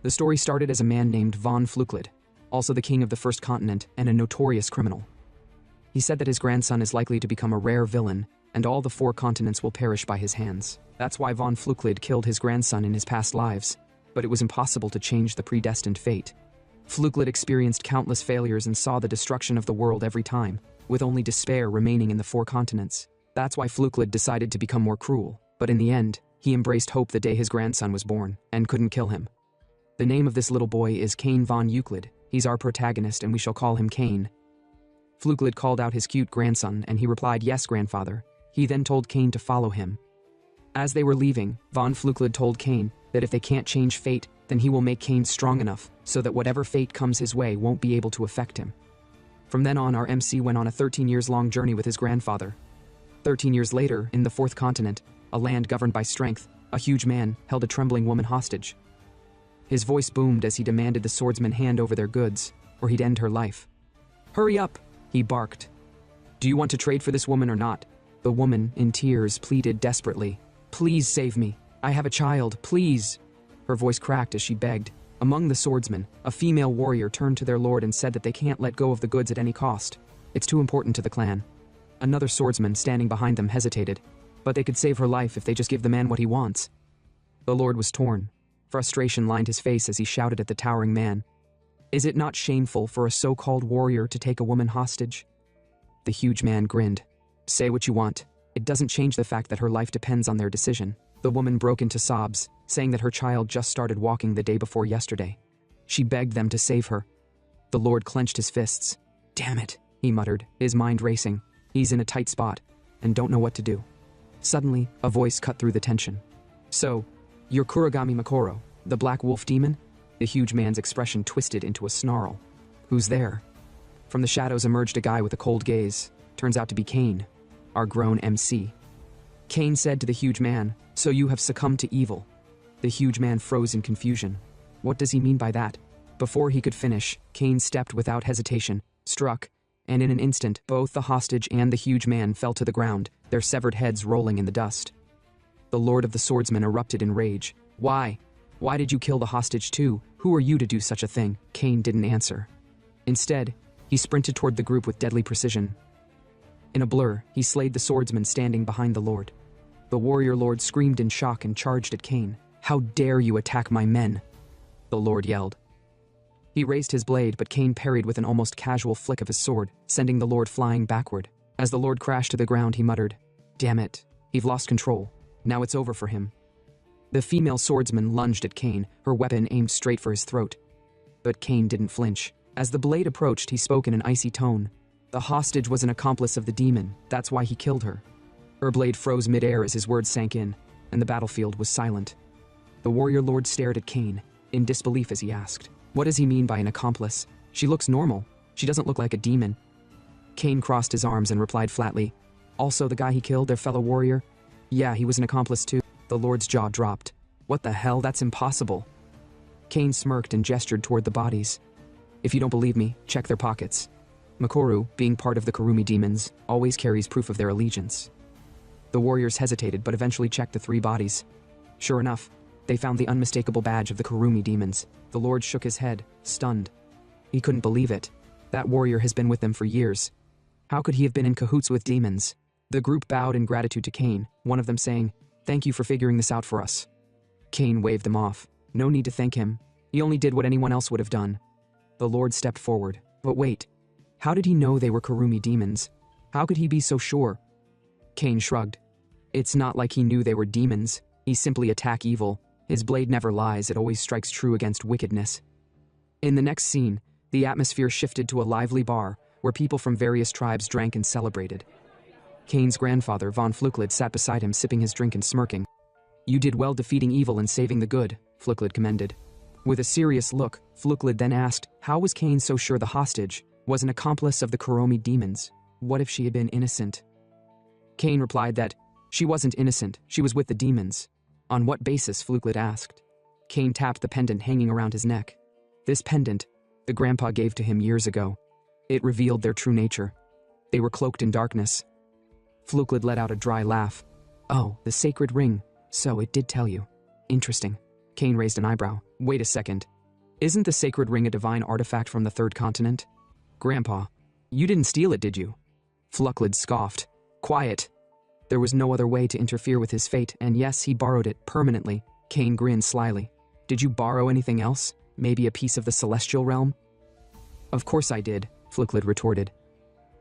The story started as a man named von Fluklid, also the king of the first continent and a notorious criminal. He said that his grandson is likely to become a rare villain, and all the 4 continents will perish by his hands. That's why von Fluklid killed his grandson in his past lives, but it was impossible to change the predestined fate. Fluklid experienced countless failures and saw the destruction of the world every time, with only despair remaining in the 4 continents. That's why Fluklid decided to become more cruel, but in the end, he embraced hope the day his grandson was born, and couldn't kill him. The name of this little boy is Cain von Euclid. He's our protagonist and we shall call him Cain. Fluklid called out his cute grandson and he replied, "Yes, grandfather." He then told Cain to follow him. As they were leaving, von Fluklid told Cain that if they can't change fate, then he will make Cain strong enough so that whatever fate comes his way won't be able to affect him. From then on, our MC went on a 13 years long journey with his grandfather. 13 years later, in the 4th continent, a land governed by strength, a huge man held a trembling woman hostage. His voice boomed as he demanded the swordsman hand over their goods, or he'd end her life. "Hurry up!" he barked. "Do you want to trade for this woman or not?" The woman, in tears, pleaded desperately. "Please save me. I have a child, please." Her voice cracked as she begged. Among the swordsmen, a female warrior turned to their lord and said that they can't let go of the goods at any cost. It's too important to the clan. Another swordsman standing behind them hesitated, but they could save her life if they just give the man what he wants. The lord was torn. Frustration lined his face as he shouted at the towering man. "Is it not shameful for a so-called warrior to take a woman hostage?" The huge man grinned. "Say what you want. It doesn't change the fact that her life depends on their decision." The woman broke into sobs, saying that her child just started walking the day before yesterday. She begged them to save her. The lord clenched his fists. "Damn it," he muttered, his mind racing. He's in a tight spot, and don't know what to do. Suddenly, a voice cut through the tension. "So, you're Kuragami Makoro, the Black Wolf Demon?" The huge man's expression twisted into a snarl. "Who's there?" From the shadows emerged a guy with a cold gaze. Turns out to be Cain, our grown MC. Cain said to the huge man, "So you have succumbed to evil." The huge man froze in confusion. What does he mean by that? Before he could finish, Cain stepped without hesitation, struck, and in an instant, both the hostage and the huge man fell to the ground, their severed heads rolling in the dust. The Lord of the Swordsmen erupted in rage. "Why? Why did you kill the hostage too? Who are you to do such a thing?" Cain didn't answer. Instead, he sprinted toward the group with deadly precision. In a blur, he slayed the swordsman standing behind the Lord. The warrior lord screamed in shock and charged at Cain. "How dare you attack my men?" the Lord yelled. He raised his blade, but Cain parried with an almost casual flick of his sword, sending the Lord flying backward. As the Lord crashed to the ground, he muttered, "Damn it, he've lost control. Now it's over for him." The female swordsman lunged at Cain, her weapon aimed straight for his throat. But Cain didn't flinch. As the blade approached, he spoke in an icy tone. The hostage was an accomplice of the demon, that's why he killed her. Her blade froze midair as his words sank in, and the battlefield was silent. The warrior lord stared at Cain, in disbelief as he asked, "What does he mean by an accomplice? She looks normal. She doesn't look like a demon." Cain crossed his arms and replied flatly, "Also the guy he killed, their fellow warrior? Yeah, he was an accomplice too." The Lord's jaw dropped. "What the hell? That's impossible." Cain smirked and gestured toward the bodies. "If you don't believe me, check their pockets." Makoru, being part of the Kurumi demons, always carries proof of their allegiance. The warriors hesitated but eventually checked the 3 bodies. Sure enough, they found the unmistakable badge of the Kurumi demons. The Lord shook his head, stunned. He couldn't believe it. That warrior has been with them for years. How could he have been in cahoots with demons? The group bowed in gratitude to Cain, one of them saying, "Thank you for figuring this out for us." Cain waved them off. No need to thank him. He only did what anyone else would have done. The Lord stepped forward. But wait, how did he know they were Kurumi demons? How could he be so sure? Cain shrugged. It's not like he knew they were demons. He simply attacked evil. His blade never lies, it always strikes true against wickedness. In the next scene, the atmosphere shifted to a lively bar, where people from various tribes drank and celebrated. Cain's grandfather, von Fluklid, sat beside him sipping his drink and smirking. "You did well defeating evil and saving the good," Fluklid commended. With a serious look, Fluklid then asked, how was Cain so sure the hostage was an accomplice of the Kurumi demons? What if she had been innocent? Cain replied that she wasn't innocent, she was with the demons. On what basis, Fluklid asked. Cain tapped the pendant hanging around his neck. This pendant, the grandpa gave to him years ago. It revealed their true nature. They were cloaked in darkness. Fluklid let out a dry laugh. "Oh, the sacred ring. So it did tell you. Interesting." Cain raised an eyebrow. "Wait a second. Isn't the sacred ring a divine artifact from the third continent? Grandpa, you didn't steal it, did you? Flucklid scoffed. Quiet. There was no other way to interfere with his fate, and yes, he borrowed it permanently. Cain grinned slyly. Did you borrow anything else? Maybe a piece of the celestial realm? Of course I did, Flucklid retorted.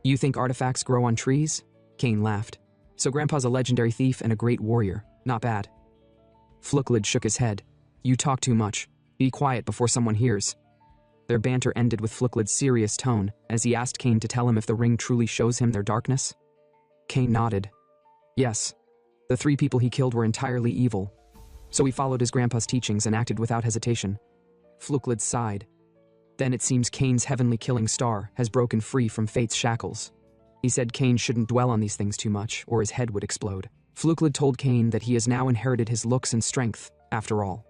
You think artifacts grow on trees? Cain laughed. So Grandpa's a legendary thief and a great warrior. Not bad. Flucklid shook his head. You talk too much. Be quiet before someone hears. Their banter ended with Flucklid's serious tone as he asked Cain to tell him if the ring truly shows him their darkness. Cain nodded. Yes. The 3 people he killed were entirely evil. So he followed his grandpa's teachings and acted without hesitation. Flucklid sighed. Then it seems Cain's heavenly killing star has broken free from fate's shackles. He said Cain shouldn't dwell on these things too much, or his head would explode. Flucklid told Cain that he has now inherited his looks and strength, after all.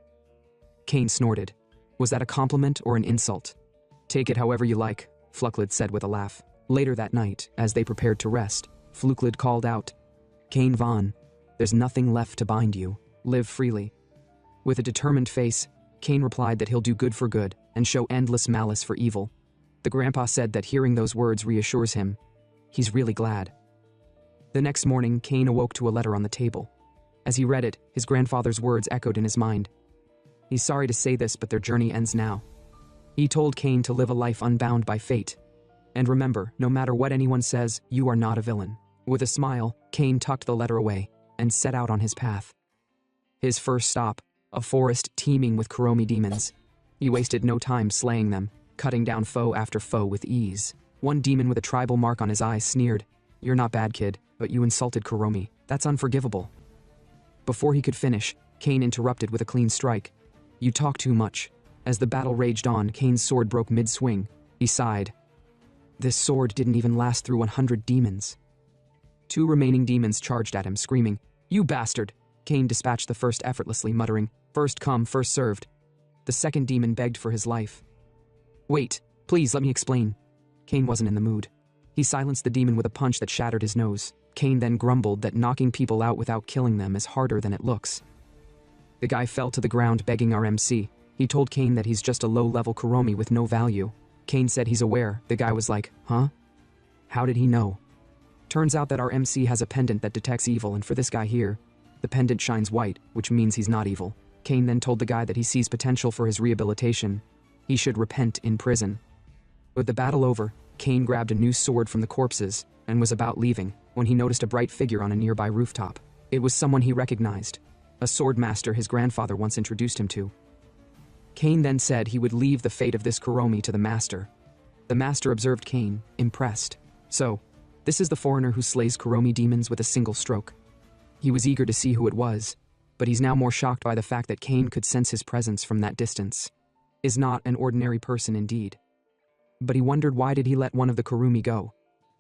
Cain snorted. Was that a compliment or an insult? Take it however you like, Flucklid said with a laugh. Later that night, as they prepared to rest, Flucklid called out, Cain Vaughn, there's nothing left to bind you. Live freely. With a determined face, Cain replied that he'll do good for good and show endless malice for evil. The grandpa said that hearing those words reassures him. He's really glad. The next morning, Cain awoke to a letter on the table. As he read it, his grandfather's words echoed in his mind. He's sorry to say this, but their journey ends now. He told Cain to live a life unbound by fate. And remember, no matter what anyone says, you are not a villain. With a smile, Cain tucked the letter away and set out on his path. His first stop, a forest teeming with Kuromi demons. He wasted no time slaying them, cutting down foe after foe with ease. One demon with a tribal mark on his eye sneered, You're not bad, kid, but you insulted Kuromi. That's unforgivable. Before he could finish, Cain interrupted with a clean strike. You talk too much. As the battle raged on, Cain's sword broke mid-swing. He sighed. This sword didn't even last through 100 demons. 2 remaining demons charged at him, screaming, You bastard! Cain dispatched the first effortlessly, muttering, First come, first served. The second demon begged for his life. Wait, please let me explain. Cain wasn't in the mood. He silenced the demon with a punch that shattered his nose. Cain then grumbled that knocking people out without killing them is harder than it looks. The guy fell to the ground begging our MC. He told Cain that he's just a low-level Kuromi with no value. Cain said he's aware. The guy was like, Huh? How did he know? Turns out that our MC has a pendant that detects evil, and for this guy here, the pendant shines white, which means he's not evil. Cain then told the guy that he sees potential for his rehabilitation. He should repent in prison. With the battle over, Cain grabbed a new sword from the corpses and was about leaving when he noticed a bright figure on a nearby rooftop. It was someone he recognized, a sword master his grandfather once introduced him to. Cain then said he would leave the fate of this Kuromi to the master. The master observed Cain, impressed. So, this is the foreigner who slays Kuromi demons with a single stroke. He was eager to see who it was, but he's now more shocked by the fact that Cain could sense his presence from that distance. Is not an ordinary person indeed. But he wondered, why did he let one of the Kurumi go?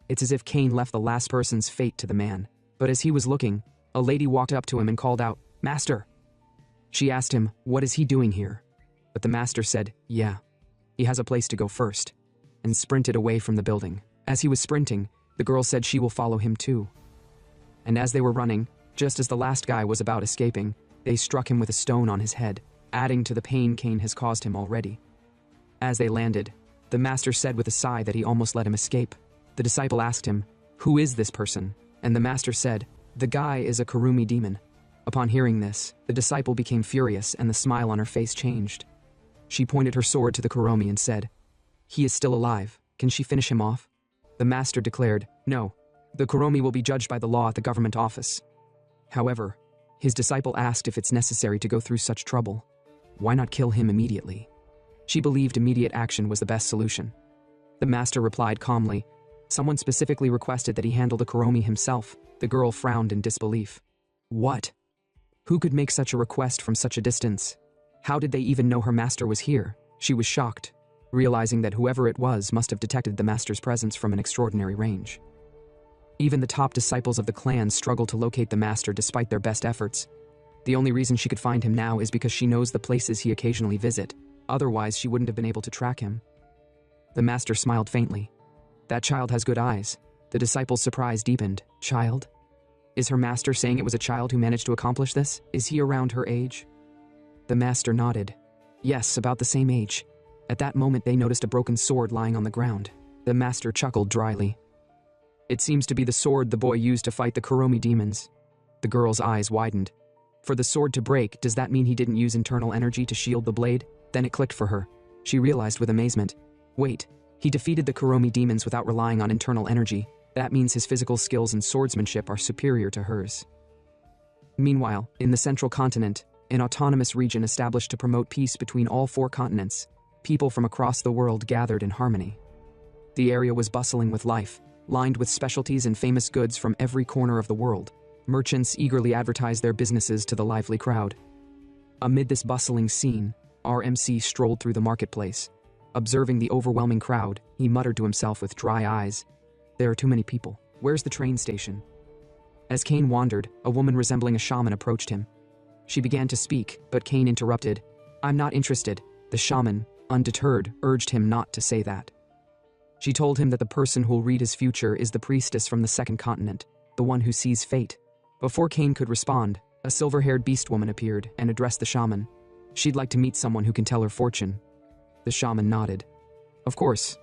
It's as if Cain left the last person's fate to the man. But as he was looking, a lady walked up to him and called out, Master! She asked him, what is he doing here? But the master said, yeah, he has a place to go first, and sprinted away from the building. As he was sprinting, the girl said she will follow him too. And as they were running, just as the last guy was about escaping, they struck him with a stone on his head, adding to the pain Cain has caused him already. As they landed, the master said with a sigh that he almost let him escape. The disciple asked him, who is this person? And the master said, the guy is a Kurumi demon. Upon hearing this, the disciple became furious and the smile on her face changed. She pointed her sword to the Kuromi and said, he is still alive. Can she finish him off? The master declared, no, the Kuromi will be judged by the law at the government office. However, his disciple asked if it's necessary to go through such trouble. Why not kill him immediately? She believed immediate action was the best solution. The master replied calmly, someone specifically requested that he handle the Kuromi himself. The girl frowned in disbelief. What? Who could make such a request from such a distance? How did they even know her master was here? She was shocked, realizing that whoever it was must have detected the master's presence from an extraordinary range. Even the top disciples of the clan struggled to locate the master despite their best efforts. The only reason she could find him now is because she knows the places he occasionally visit. Otherwise, she wouldn't have been able to track him. The master smiled faintly. That child has good eyes. The disciple's surprise deepened. Child? Is her master saying it was a child who managed to accomplish this? Is he around her age? The master nodded. Yes, about the same age. At that moment they noticed a broken sword lying on the ground. The master chuckled dryly. It seems to be the sword the boy used to fight the Kuromi demons. The girl's eyes widened. For the sword to break, does that mean he didn't use internal energy to shield the blade? Then it clicked for her. She realized with amazement. Wait, he defeated the Kuromi demons without relying on internal energy. That means his physical skills and swordsmanship are superior to hers. Meanwhile, in the central continent, an autonomous region established to promote peace between all 4 continents, people from across the world gathered in harmony. The area was bustling with life, lined with specialties and famous goods from every corner of the world. Merchants eagerly advertised their businesses to the lively crowd. Amid this bustling scene, our MC strolled through the marketplace. Observing the overwhelming crowd, he muttered to himself with dry eyes, "There are too many people. Where's the train station?" As Kane wandered, a woman resembling a shaman approached him. She began to speak, but Kane interrupted. "I'm not interested." The shaman, undeterred, urged him not to say that. She told him that the person who'll read his future is the priestess from the second continent, the one who sees fate. Before Kane could respond, a silver-haired beast woman appeared and addressed the shaman. She'd like to meet someone who can tell her fortune. The shaman nodded. Of course.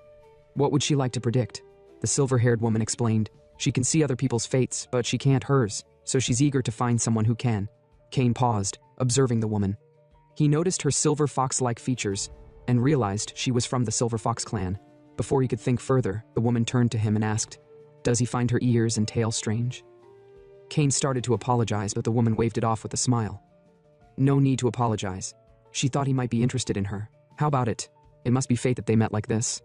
What would she like to predict? The silver-haired woman explained. She can see other people's fates, but she can't hers, so she's eager to find someone who can. Kane paused, observing the woman. He noticed her silver fox-like features and realized she was from the Silver Fox clan. Before he could think further, the woman turned to him and asked, "Does he find her ears and tail strange?" Kane started to apologize, but the woman waved it off with a smile. No need to apologize. She thought he might be interested in her. How about it? It must be fate that they met like this.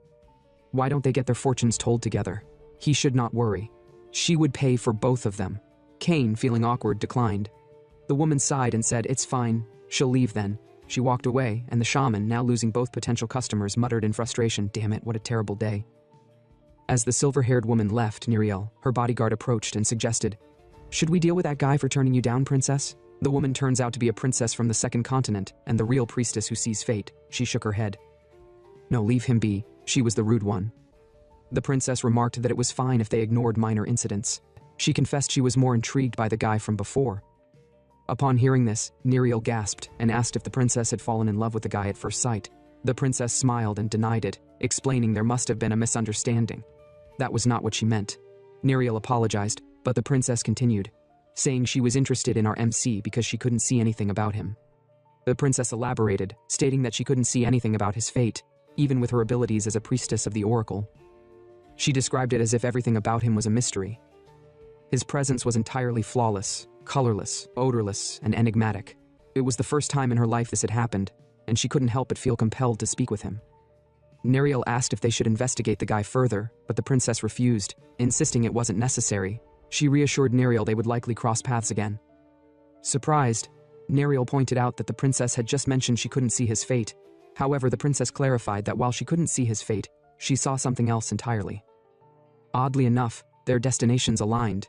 Why don't they get their fortunes told together? He should not worry. She would pay for both of them. Kane, feeling awkward, declined. The woman sighed and said, "It's fine. She'll leave then." She walked away, and the shaman, now losing both potential customers, muttered in frustration, "Damn it, what a terrible day." As the silver-haired woman left Niriel, her bodyguard approached and suggested, "Should we deal with that guy for turning you down, princess?" The woman turns out to be a princess from the second continent and the real priestess who sees fate. She shook her head. "No, leave him be. She was the rude one." The princess remarked that it was fine if they ignored minor incidents. She confessed she was more intrigued by the guy from before. Upon hearing this, Niriel gasped and asked if the princess had fallen in love with the guy at first sight. The princess smiled and denied it, explaining there must have been a misunderstanding. That was not what she meant. Niriel apologized, but the princess continued, saying she was interested in our MC because she couldn't see anything about him. The princess elaborated, stating that she couldn't see anything about his fate, even with her abilities as a priestess of the oracle. She described it as if everything about him was a mystery. His presence was entirely flawless, colorless, odorless, and enigmatic. It was the first time in her life this had happened, and she couldn't help but feel compelled to speak with him. Niriel asked if they should investigate the guy further, but the princess refused, insisting it wasn't necessary. She reassured Niriel they would likely cross paths again. Surprised, Niriel pointed out that the princess had just mentioned she couldn't see his fate. However, the princess clarified that while she couldn't see his fate, she saw something else entirely. Oddly enough, their destinations aligned.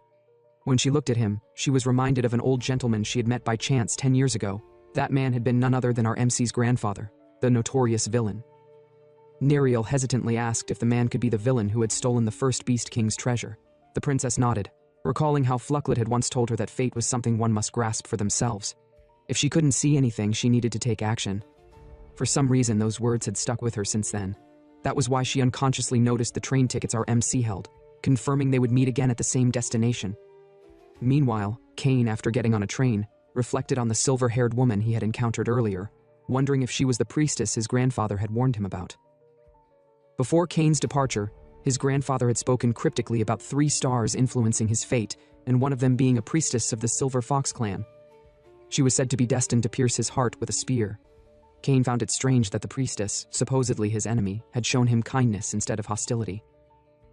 When she looked at him, she was reminded of an old gentleman she had met by chance 10 years ago. That man had been none other than our MC's grandfather, the notorious villain. Niriel hesitantly asked if the man could be the villain who had stolen the first Beast King's treasure. The princess nodded, recalling how Flucklet had once told her that fate was something one must grasp for themselves. If she couldn't see anything, she needed to take action. For some reason, those words had stuck with her since then. That was why she unconsciously noticed the train tickets our MC held, confirming they would meet again at the same destination. Meanwhile, Kane, after getting on a train, reflected on the silver-haired woman he had encountered earlier, wondering if she was the priestess his grandfather had warned him about. Before Kane's departure, his grandfather had spoken cryptically about 3 stars influencing his fate, and one of them being a priestess of the Silver Fox clan. She was said to be destined to pierce his heart with a spear. Kane found it strange that the priestess, supposedly his enemy, had shown him kindness instead of hostility.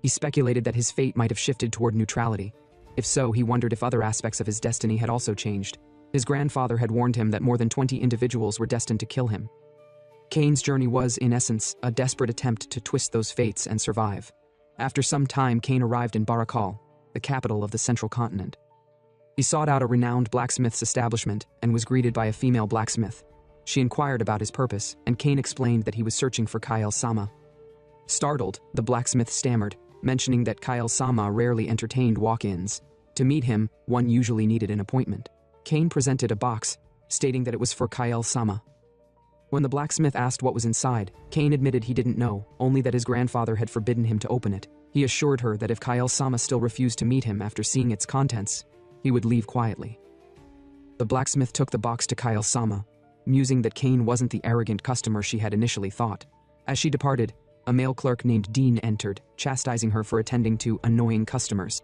He speculated that his fate might have shifted toward neutrality. If so, he wondered if other aspects of his destiny had also changed. His grandfather had warned him that more than 20 individuals were destined to kill him. Kane's journey was, in essence, a desperate attempt to twist those fates and survive. After some time, Kane arrived in Barakal, the capital of the central continent. He sought out a renowned blacksmith's establishment and was greeted by a female blacksmith. She inquired about his purpose, and Kane explained that he was searching for Kyle-sama. Startled, the blacksmith stammered, mentioning that Kyle-sama rarely entertained walk-ins. To meet him, one usually needed an appointment. Kane presented a box, stating that it was for Kyle-sama. When the blacksmith asked what was inside, Kane admitted he didn't know, only that his grandfather had forbidden him to open it. He assured her that if Kyle-sama still refused to meet him after seeing its contents, he would leave quietly. The blacksmith took the box to Kyle-sama, musing that Kane wasn't the arrogant customer she had initially thought. As she departed, a male clerk named Dean entered, chastising her for attending to annoying customers.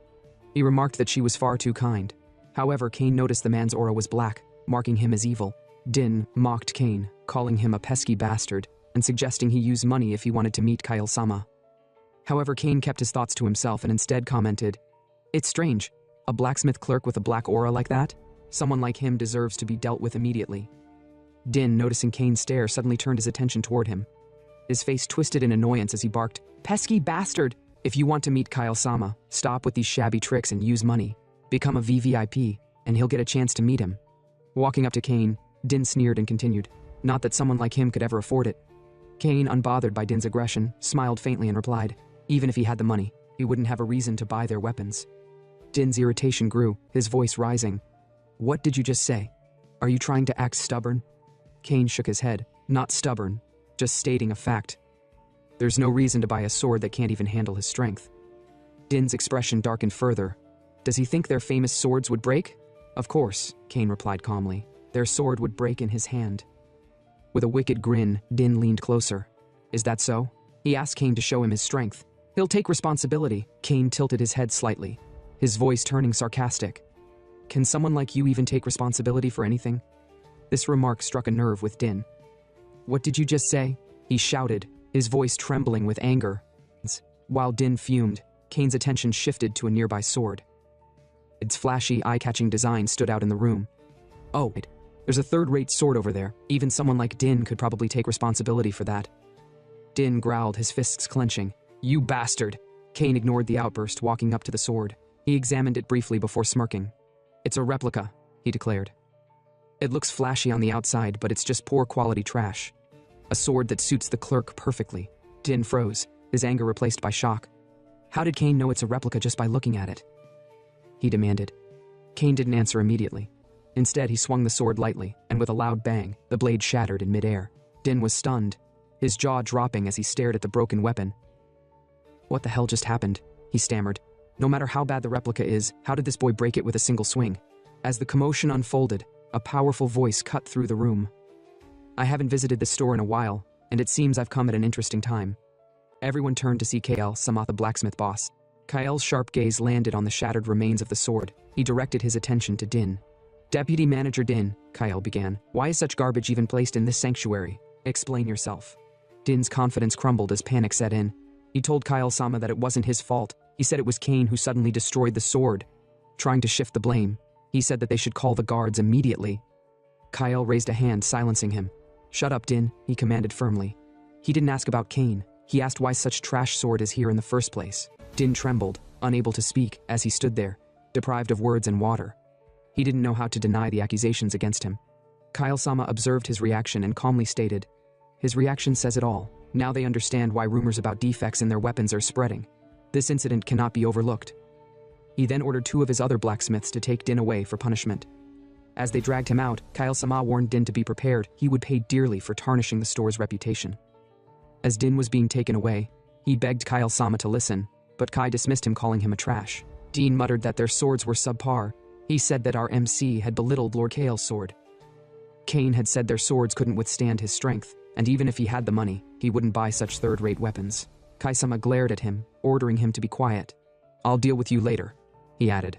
He remarked that she was far too kind. However, Kane noticed the man's aura was black, marking him as evil. Din mocked Kane, calling him a pesky bastard, and suggesting he use money if he wanted to meet Kyle-sama. However, Kane kept his thoughts to himself and instead commented, "It's strange. A blacksmith clerk with a black aura like that? Someone like him deserves to be dealt with immediately." Din, noticing Kane's stare, suddenly turned his attention toward him. His face twisted in annoyance as he barked, "Pesky bastard! If you want to meet Kyle-sama, stop with these shabby tricks and use money. Become a VVIP, and he'll get a chance to meet him." Walking up to Kane, Din sneered and continued, "Not that someone like him could ever afford it." Kane, unbothered by Din's aggression, smiled faintly and replied, "Even if he had the money, he wouldn't have a reason to buy their weapons." Din's irritation grew, his voice rising. "What did you just say? Are you trying to act stubborn?" Kane shook his head. "Not stubborn, just stating a fact. There's no reason to buy a sword that can't even handle his strength." Din's expression darkened further. "Does he think their famous swords would break?" "Of course," Kane replied calmly. "Their sword would break in his hand." With a wicked grin, Din leaned closer. "Is that so?" He asked Kane to show him his strength. "He'll take responsibility." Kane tilted his head slightly, his voice turning sarcastic. "Can someone like you even take responsibility for anything?" This remark struck a nerve with Din. "What did you just say?" he shouted, his voice trembling with anger. While Din fumed, Kane's attention shifted to a nearby sword. Its flashy, eye-catching design stood out in the room. "Oh, there's a third-rate sword over there. Even someone like Din could probably take responsibility for that." Din growled, his fists clenching. "You bastard!" Kane ignored the outburst, walking up to the sword. He examined it briefly before smirking. "It's a replica," he declared. "It looks flashy on the outside, but it's just poor quality trash. A sword that suits the clerk perfectly." Din froze, his anger replaced by shock. "How did Kane know it's a replica just by looking at it?" he demanded. Kane didn't answer immediately. Instead, he swung the sword lightly, and with a loud bang, the blade shattered in midair. Din was stunned, his jaw dropping as he stared at the broken weapon. "What the hell just happened?" he stammered. "No matter how bad the replica is, how did this boy break it with a single swing?" As the commotion unfolded, a powerful voice cut through the room. "I haven't visited the store in a while, and it seems I've come at an interesting time." Everyone turned to see Kyle-sama, the blacksmith boss. Kyle's sharp gaze landed on the shattered remains of the sword. He directed his attention to Din. "Deputy Manager Din," Kyle began, "why is such garbage even placed in this sanctuary? Explain yourself." Din's confidence crumbled as panic set in. He told Kyle-sama that it wasn't his fault. He said it was Kane who suddenly destroyed the sword. Trying to shift the blame, he said that they should call the guards immediately. Kyle raised a hand, silencing him. "Shut up, Din," he commanded firmly. He didn't ask about Kane. He asked why such trash sword is here in the first place. Din trembled, unable to speak, as he stood there, deprived of words and water. He didn't know how to deny the accusations against him. Kyle-sama observed his reaction and calmly stated, "His reaction says it all. Now they understand why rumors about defects in their weapons are spreading. This incident cannot be overlooked." He then ordered 2 of his other blacksmiths to take Din away for punishment. As they dragged him out, Kyle-sama warned Din to be prepared. He would pay dearly for tarnishing the store's reputation. As Din was being taken away, he begged Kyle-sama to listen, but Kai dismissed him, calling him a trash. Dean muttered that their swords were subpar. He said that our MC had belittled Lord Kale's sword. Kane had said their swords couldn't withstand his strength, and even if he had the money, he wouldn't buy such third-rate weapons. Kai-sama glared at him, ordering him to be quiet. "I'll deal with you later," he added.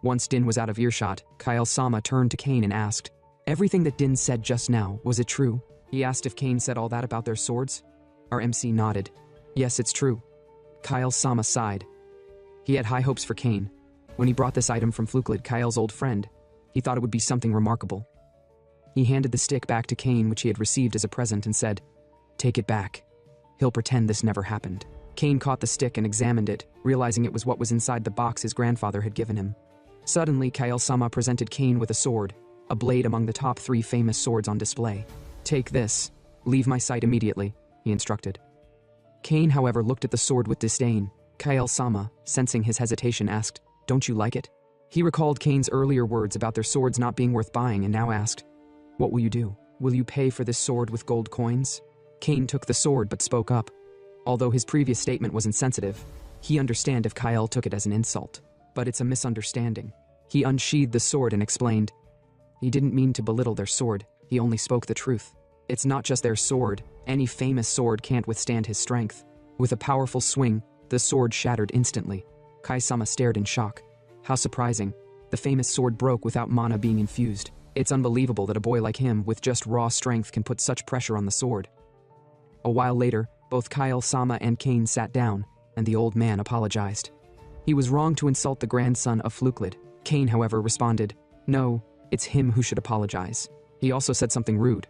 Once Din was out of earshot, Kyle-sama turned to Kane and asked, "Everything that Din said just now, was it true?" He asked if Kane said all that about their swords. Our MC nodded. "Yes, it's true." Kyle-sama sighed. He had high hopes for Kane. When he brought this item from Flukelid, Kyle's old friend, he thought it would be something remarkable. He handed the stick back to Kane, which he had received as a present, and said, "Take it back. He'll pretend this never happened." Kane caught the stick and examined it, realizing it was what was inside the box his grandfather had given him. Suddenly, Kyle-sama presented Kane with a sword, a blade among the top 3 famous swords on display. "Take this. Leave my sight immediately," he instructed. Kane, however, looked at the sword with disdain. Kyle-sama, sensing his hesitation, asked, "Don't you like it?" He recalled Kane's earlier words about their swords not being worth buying and now asked, "What will you do?" "Will you pay for this sword with gold coins?" Cain took the sword but spoke up. Although his previous statement was insensitive, he understood if Kyle took it as an insult. But it's a misunderstanding. He unsheathed the sword and explained. He didn't mean to belittle their sword, he only spoke the truth. It's not just their sword, any famous sword can't withstand his strength. With a powerful swing, the sword shattered instantly. Kai-sama stared in shock. How surprising. The famous sword broke without mana being infused. It's unbelievable that a boy like him with just raw strength can put such pressure on the sword. A while later, both Kyle-sama and Cain sat down, and the old man apologized. He was wrong to insult the grandson of Flukelid. Cain, however, responded, "No, it's him who should apologize." He also said something rude.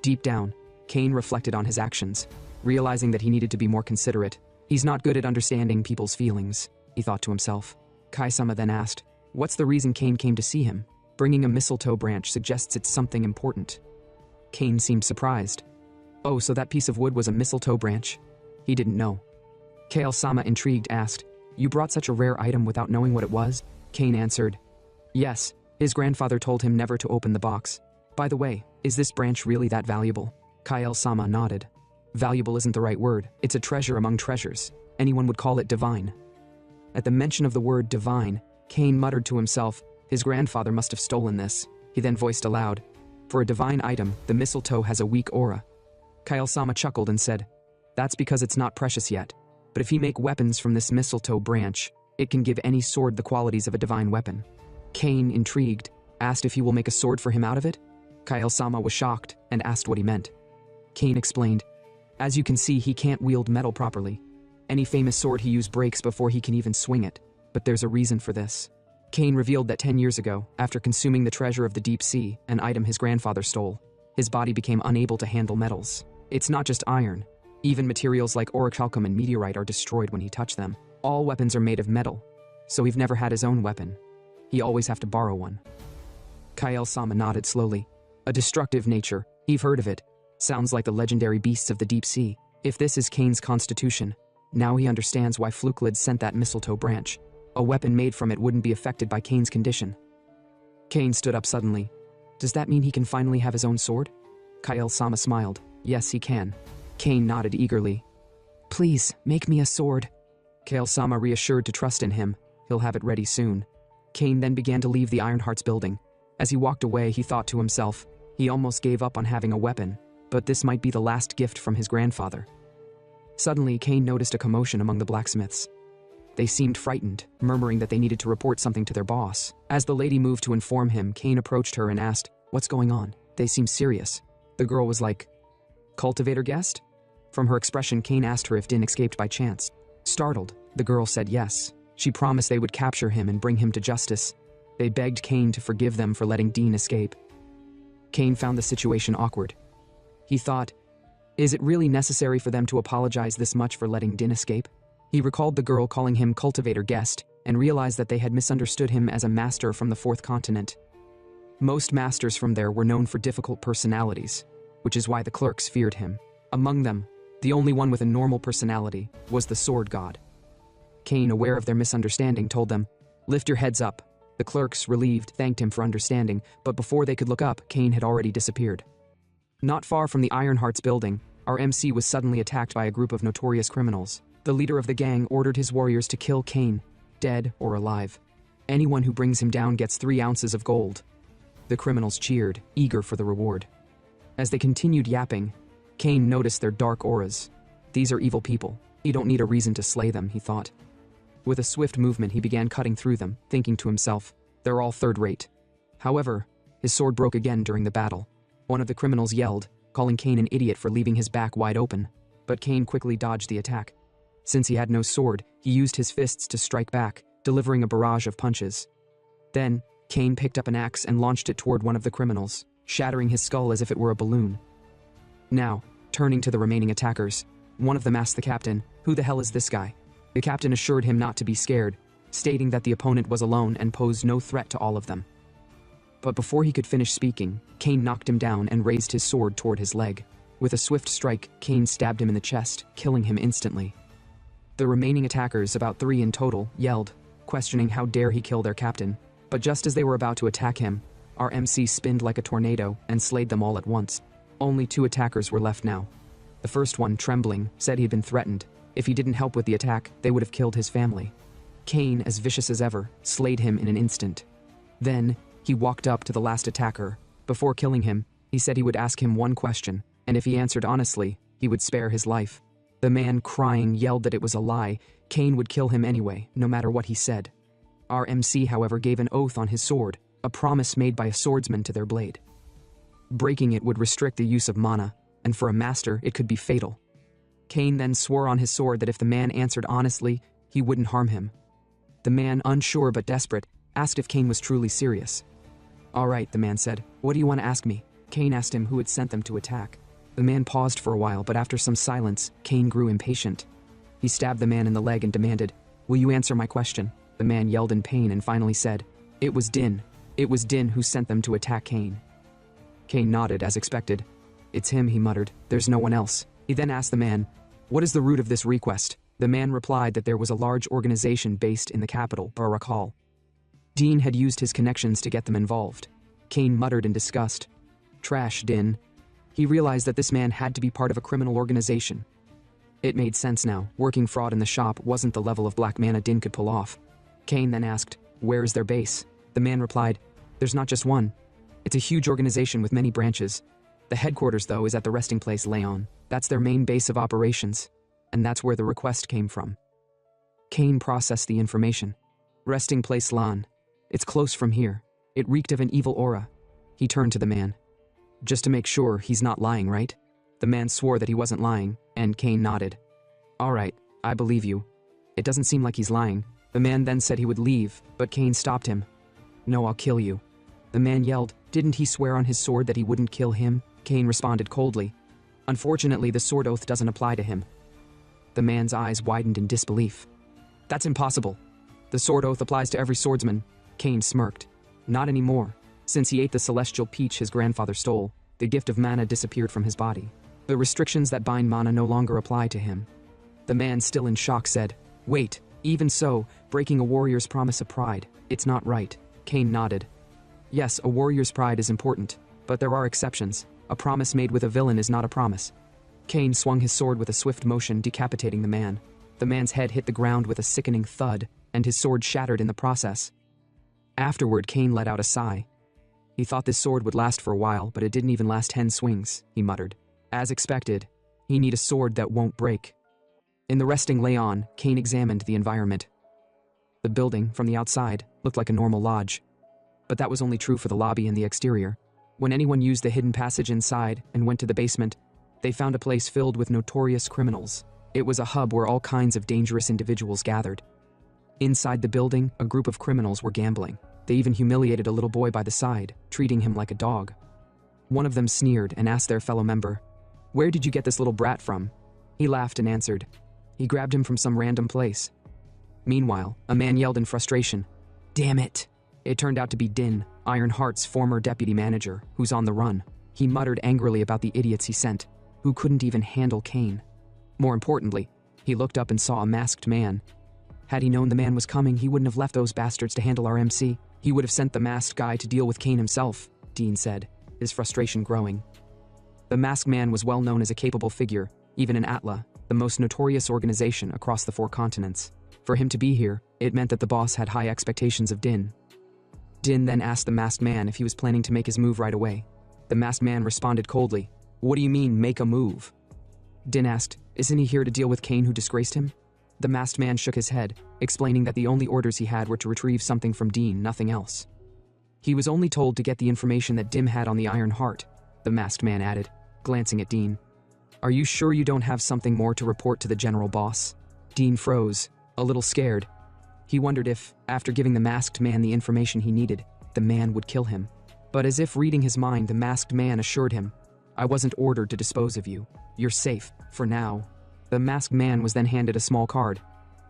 Deep down, Cain reflected on his actions, realizing that he needed to be more considerate. He's not good at understanding people's feelings, he thought to himself. Kai-sama then asked, "What's the reason Cain came to see him?" Bringing a mistletoe branch suggests it's something important. Cain seemed surprised. Oh, so that piece of wood was a mistletoe branch? He didn't know. Kale-sama, intrigued, asked, "You brought such a rare item without knowing what it was?" Cain answered, "Yes, his grandfather told him never to open the box. By the way, is this branch really that valuable?" Kyle-sama nodded. Valuable isn't the right word, it's a treasure among treasures. Anyone would call it divine. At the mention of the word divine, Cain muttered to himself, his grandfather must have stolen this. He then voiced aloud, "For a divine item, the mistletoe has a weak aura." Kyle-sama chuckled and said, "That's because it's not precious yet. But if he make weapons from this mistletoe branch, it can give any sword the qualities of a divine weapon." Cain, intrigued, asked if he will make a sword for him out of it. Kyle-sama was shocked and asked what he meant. Cain explained, "As you can see, he can't wield metal properly. Any famous sword he used breaks before he can even swing it. But there's a reason for this." Cain revealed that 10 years ago, after consuming the treasure of the deep sea, an item his grandfather stole, his body became unable to handle metals. It's not just iron. Even materials like orichalcum and meteorite are destroyed when he touched them. All weapons are made of metal, so he've never had his own weapon. He always have to borrow one. Kyle-sama nodded slowly. A destructive nature, he've heard of it. Sounds like the legendary beasts of the deep sea. If this is Cain's constitution, now he understands why Flukelid sent that mistletoe branch. A weapon made from it wouldn't be affected by Cain's condition. Cain stood up suddenly. Does that mean he can finally have his own sword? Kyle-sama smiled. Yes, he can. Cain nodded eagerly. Please, make me a sword. Kyle-sama reassured to trust in him. He'll have it ready soon. Cain then began to leave the Ironheart's building. As he walked away, he thought to himself, he almost gave up on having a weapon, but this might be the last gift from his grandfather. Suddenly, Cain noticed a commotion among the blacksmiths. They seemed frightened, murmuring that they needed to report something to their boss. As the lady moved to inform him, Cain approached her and asked, "What's going on?" They seemed serious. The girl was like, "Cultivator guest?" From her expression, Cain asked her if Din escaped by chance. Startled, the girl said yes. She promised they would capture him and bring him to justice. They begged Cain to forgive them for letting Din escape. Cain found the situation awkward. He thought, is it really necessary for them to apologize this much for letting Din escape? He recalled the girl calling him cultivator guest and realized that they had misunderstood him as a master from the fourth continent. Most masters from there were known for difficult personalities, which is why the clerks feared him. Among them, the only one with a normal personality was the sword god. Cain, aware of their misunderstanding, told them, "Lift your heads up." The clerks, relieved, thanked him for understanding, but before they could look up, Cain had already disappeared. Not far from the Ironheart's building, our MC was suddenly attacked by a group of notorious criminals. The leader of the gang ordered his warriors to kill Cain, dead or alive. Anyone who brings him down gets 3 ounces of gold. The criminals cheered, eager for the reward. As they continued yapping, Cain noticed their dark auras. These are evil people. You don't need a reason to slay them, he thought. With a swift movement, he began cutting through them, thinking to himself, they're all third-rate. However, his sword broke again during the battle. One of the criminals yelled, calling Cain an idiot for leaving his back wide open. But Cain quickly dodged the attack. Since he had no sword, he used his fists to strike back, delivering a barrage of punches. Then, Cain picked up an axe and launched it toward one of the criminals, shattering his skull as if it were a balloon. Now, turning to the remaining attackers, one of them asked the captain, "Who the hell is this guy?" The captain assured him not to be scared, stating that the opponent was alone and posed no threat to all of them. But before he could finish speaking, Cain knocked him down and raised his sword toward his leg. With a swift strike, Cain stabbed him in the chest, killing him instantly. The remaining attackers, about 3 in total, yelled, questioning how dare he kill their captain. But just as they were about to attack him, Our MC spinned like a tornado and slayed them all at once. Only 2 attackers were left now. The first one, trembling, said he had been threatened. If he didn't help with the attack, they would have killed his family. Cain, as vicious as ever, slayed him in an instant. Then, he walked up to the last attacker. Before killing him, he said he would ask him one question, and if he answered honestly, he would spare his life. The man, crying, yelled that it was a lie. Cain would kill him anyway, no matter what he said. Our MC, however, gave an oath on his sword, a promise made by a swordsman to their blade. Breaking it would restrict the use of mana, and for a master, it could be fatal. Cain then swore on his sword that if the man answered honestly, he wouldn't harm him. The man, unsure but desperate, asked if Cain was truly serious. "All right," the man said. "What do you want to ask me?" Cain asked him who had sent them to attack. The man paused for a while, but after some silence, Cain grew impatient. He stabbed the man in the leg and demanded, "Will you answer my question?" The man yelled in pain and finally said, "It was Din. It was Din who sent them to attack Cain." Cain nodded as expected. "It's him," he muttered. "There's no one else." He then asked the man, "What is the root of this request?" The man replied that there was a large organization based in the capital, Barakal. Din had used his connections to get them involved. Cain muttered in disgust. "Trash, Din." He realized that this man had to be part of a criminal organization. It made sense now. Working fraud in the shop wasn't the level of black mana Din could pull off. Cain then asked, "Where is their base?" The man replied, "There's not just one. It's a huge organization with many branches. The headquarters, though, is at the resting place Leon. That's their main base of operations, and that's where the request came from." Cain processed the information. "Resting place Lan. It's close from here." It reeked of an evil aura. He turned to the man. "Just to make sure, he's not lying, right?" The man swore that he wasn't lying, and Cain nodded. "All right, I believe you. It doesn't seem like he's lying." The man then said he would leave, but Cain stopped him. "No, I'll kill you." The man yelled, "Didn't he swear on his sword that he wouldn't kill him?" Cain responded coldly. "Unfortunately, the sword oath doesn't apply to him." The man's eyes widened in disbelief. "That's impossible. The sword oath applies to every swordsman." Cain smirked. "Not anymore. Since he ate the celestial peach his grandfather stole, the gift of mana disappeared from his body. The restrictions that bind mana no longer apply to him." The man, still in shock, said, "Wait, even so, breaking a warrior's promise of pride, it's not right." Cain nodded. "Yes, a warrior's pride is important, but there are exceptions. A promise made with a villain is not a promise." Cain swung his sword with a swift motion, decapitating the man. The man's head hit the ground with a sickening thud, and his sword shattered in the process. Afterward, Cain let out a sigh. He thought this sword would last for a while, but it didn't even last 10 swings, he muttered. As expected, he need a sword that won't break. In the resting Leon, Cain examined the environment. The building, from the outside, looked like a normal lodge. But that was only true for the lobby and the exterior. When anyone used the hidden passage inside and went to the basement, they found a place filled with notorious criminals. It was a hub where all kinds of dangerous individuals gathered. Inside the building, a group of criminals were gambling. They even humiliated a little boy by the side, treating him like a dog. One of them sneered and asked their fellow member, "Where did you get this little brat from?" He laughed and answered, "He grabbed him from some random place." Meanwhile, a man yelled in frustration, "Damn it!" It turned out to be Din, Ironheart's former deputy manager, who's on the run. He muttered angrily about the idiots he sent, who couldn't even handle Cain. More importantly, he looked up and saw a masked man. Had he known the man was coming, he wouldn't have left those bastards to handle our MC. He would have sent the masked guy to deal with Cain himself, Dean said, his frustration growing. The masked man was well known as a capable figure, even in Atla, the most notorious organization across the 4 continents. For him to be here, it meant that the boss had high expectations of Din. Din then asked the masked man if he was planning to make his move right away. The masked man responded coldly, "What do you mean, make a move?" Din asked, "Isn't he here to deal with Cain who disgraced him?" The masked man shook his head, explaining that the only orders he had were to retrieve something from Dean, nothing else. He was only told to get the information that Dim had on the Iron Heart, the masked man added, glancing at Dean. "Are you sure you don't have something more to report to the general boss?" Dean froze, a little scared. He wondered if, after giving the masked man the information he needed, the man would kill him. But as if reading his mind, the masked man assured him, "I wasn't ordered to dispose of you. You're safe, for now." The masked man was then handed a small card.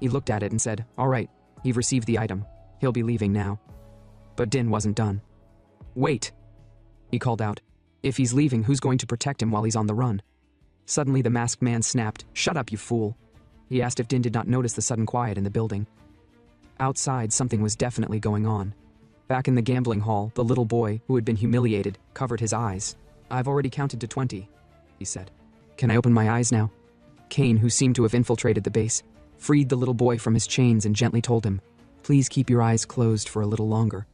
He looked at it and said, "All right, you've received the item. He'll be leaving now." But Din wasn't done. "Wait," he called out. "If he's leaving, who's going to protect him while he's on the run?" Suddenly the masked man snapped, "Shut up, you fool." He asked if Din did not notice the sudden quiet in the building. Outside, something was definitely going on. Back in the gambling hall, the little boy, who had been humiliated, covered his eyes. "I've already counted to 20, he said. "Can I open my eyes now?" Kane, who seemed to have infiltrated the base, freed the little boy from his chains and gently told him, "Please keep your eyes closed for a little longer."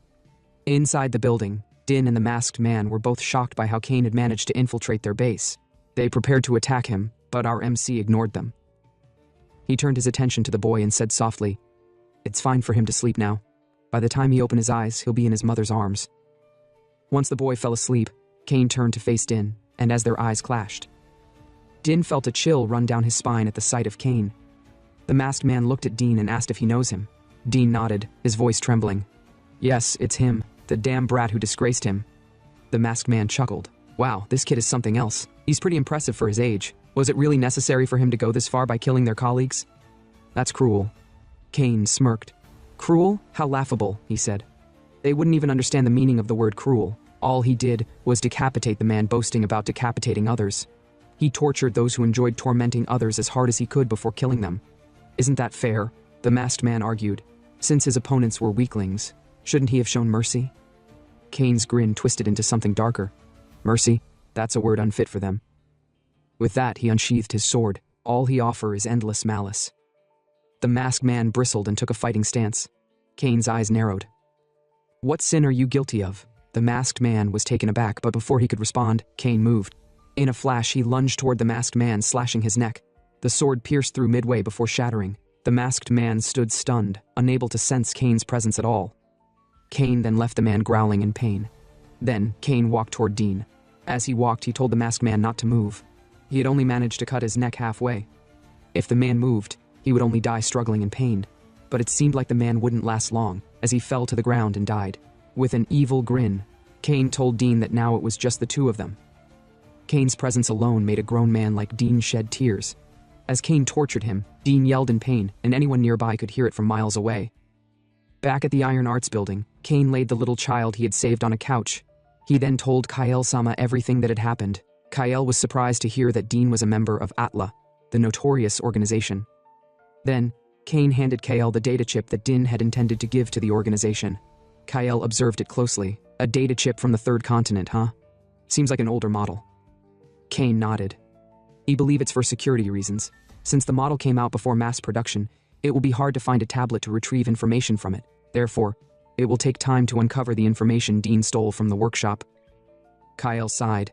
Inside the building, Din and the masked man were both shocked by how Kane had managed to infiltrate their base. They prepared to attack him, but our MC ignored them. He turned his attention to the boy and said softly, "It's fine for him to sleep now. By the time he opens his eyes, he'll be in his mother's arms." Once the boy fell asleep, Kane turned to face Din, and as their eyes clashed, Din felt a chill run down his spine at the sight of Kane. The masked man looked at Din and asked if he knows him. Din nodded, his voice trembling. "Yes, it's him, the damn brat who disgraced him." The masked man chuckled. "Wow, this kid is something else. He's pretty impressive for his age. Was it really necessary for him to go this far by killing their colleagues?" "That's cruel." Kane smirked. "Cruel? How laughable," he said. "They wouldn't even understand the meaning of the word cruel. All he did was decapitate the man boasting about decapitating others. He tortured those who enjoyed tormenting others as hard as he could before killing them. Isn't that fair?" The masked man argued. "Since his opponents were weaklings, shouldn't he have shown mercy?" Kane's grin twisted into something darker. "Mercy? That's a word unfit for them." With that, he unsheathed his sword. "All he offers is endless malice." The masked man bristled and took a fighting stance. Kane's eyes narrowed. "What sin are you guilty of?" The masked man was taken aback, but before he could respond, Kane moved. In a flash, he lunged toward the masked man, slashing his neck. The sword pierced through midway before shattering. The masked man stood stunned, unable to sense Kane's presence at all. Kane then left the man growling in pain. Then, Kane walked toward Dean. As he walked, he told the masked man not to move. He had only managed to cut his neck halfway. If the man moved, he would only die struggling in pain. But it seemed like the man wouldn't last long, as he fell to the ground and died. With an evil grin, Kane told Dean that now it was just the two of them. Kane's presence alone made a grown man like Dean shed tears. As Kane tortured him, Dean yelled in pain, and anyone nearby could hear it from miles away. Back at the Iron Arts building, Kane laid the little child he had saved on a couch. He then told Kael-sama everything that had happened. Kael was surprised to hear that Dean was a member of Atla, the notorious organization. Then, Kane handed Kael the data chip that Din had intended to give to the organization. Kael observed it closely. "A data chip from the third continent, huh? Seems like an older model." Kane nodded. "You believe it's for security reasons. Since the model came out before mass production, it will be hard to find a tablet to retrieve information from it. Therefore, it will take time to uncover the information Dean stole from the workshop." Kael sighed.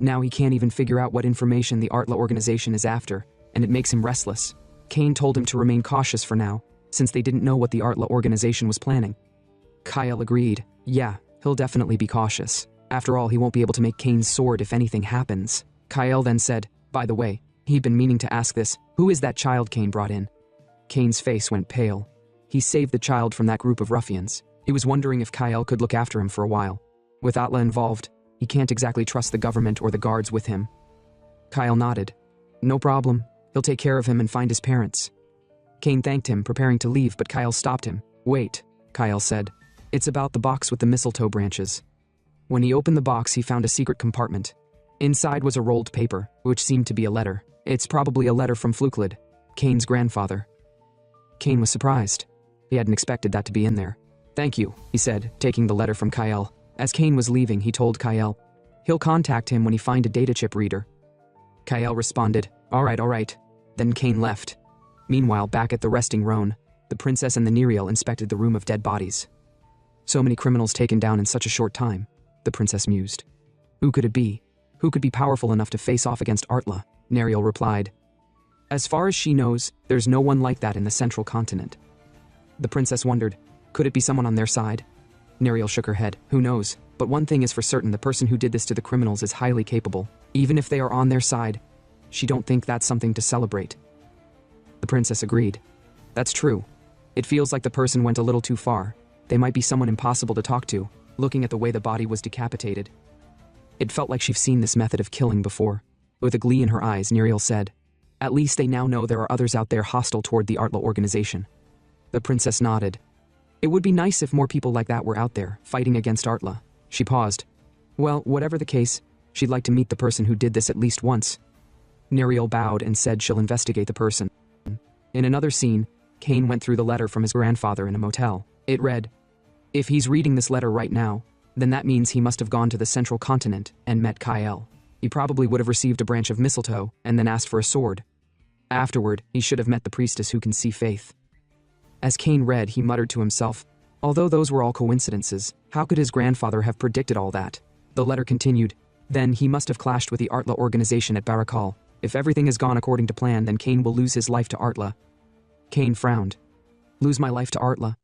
Now he can't even figure out what information the Atla organization is after, and it makes him restless. Kane told him to remain cautious for now, since they didn't know what the Atla organization was planning. Kael agreed. Yeah, he'll definitely be cautious. After all, he won't be able to make Kane's sword if anything happens. Kael then said, "By the way, he'd been meaning to ask this. Who is that child Kane brought in?" Kane's face went pale. He saved the child from that group of ruffians. He was wondering if Kael could look after him for a while. With Atla involved, he can't exactly trust the government or the guards with him. Kael nodded. "No problem. He'll take care of him and find his parents." Kane thanked him, preparing to leave, but Kael stopped him. "Wait," Kael said. "It's about the box with the mistletoe branches." When he opened the box, he found a secret compartment. Inside was a rolled paper, which seemed to be a letter. It's probably a letter from Fluklid, Kane's grandfather. Kane was surprised. He hadn't expected that to be in there. "Thank you," he said, taking the letter from Kael. As Kane was leaving, he told Kael, he'll contact him when he finds a data chip reader. Kael responded, all right. Then Kane left. Meanwhile, back at the resting Roan, the princess and the Nereal inspected the room of dead bodies. So many criminals taken down in such a short time, the princess mused. Who could it be? Who could be powerful enough to face off against Atla? Nereal replied. As far as she knows, there's no one like that in the central continent. The princess wondered, could it be someone on their side? Nereal shook her head. Who knows? But one thing is for certain, the person who did this to the criminals is highly capable. Even if they are on their side, she don't think that's something to celebrate. The princess agreed. That's true. It feels like the person went a little too far. They might be someone impossible to talk to, looking at the way the body was decapitated. It felt like she'd seen this method of killing before. With a glee in her eyes, Nereal said, at least they now know there are others out there hostile toward the Atla organization. The princess nodded. It would be nice if more people like that were out there, fighting against Atla. She paused. Well, whatever the case, she'd like to meet the person who did this at least once. Nereal bowed and said she'll investigate the person. In another scene, Kane went through the letter from his grandfather in a motel. It read, If he's reading this letter right now, then that means he must have gone to the central continent and met Kyle. He probably would have received a branch of mistletoe and then asked for a sword. Afterward, he should have met the priestess who can see faith. As Cain read, he muttered to himself, although those were all coincidences, how could his grandfather have predicted all that? The letter continued, then he must have clashed with the Artla organization at Barakal. If everything has gone according to plan, then Cain will lose his life to Artla. Cain frowned. Lose my life to Artla?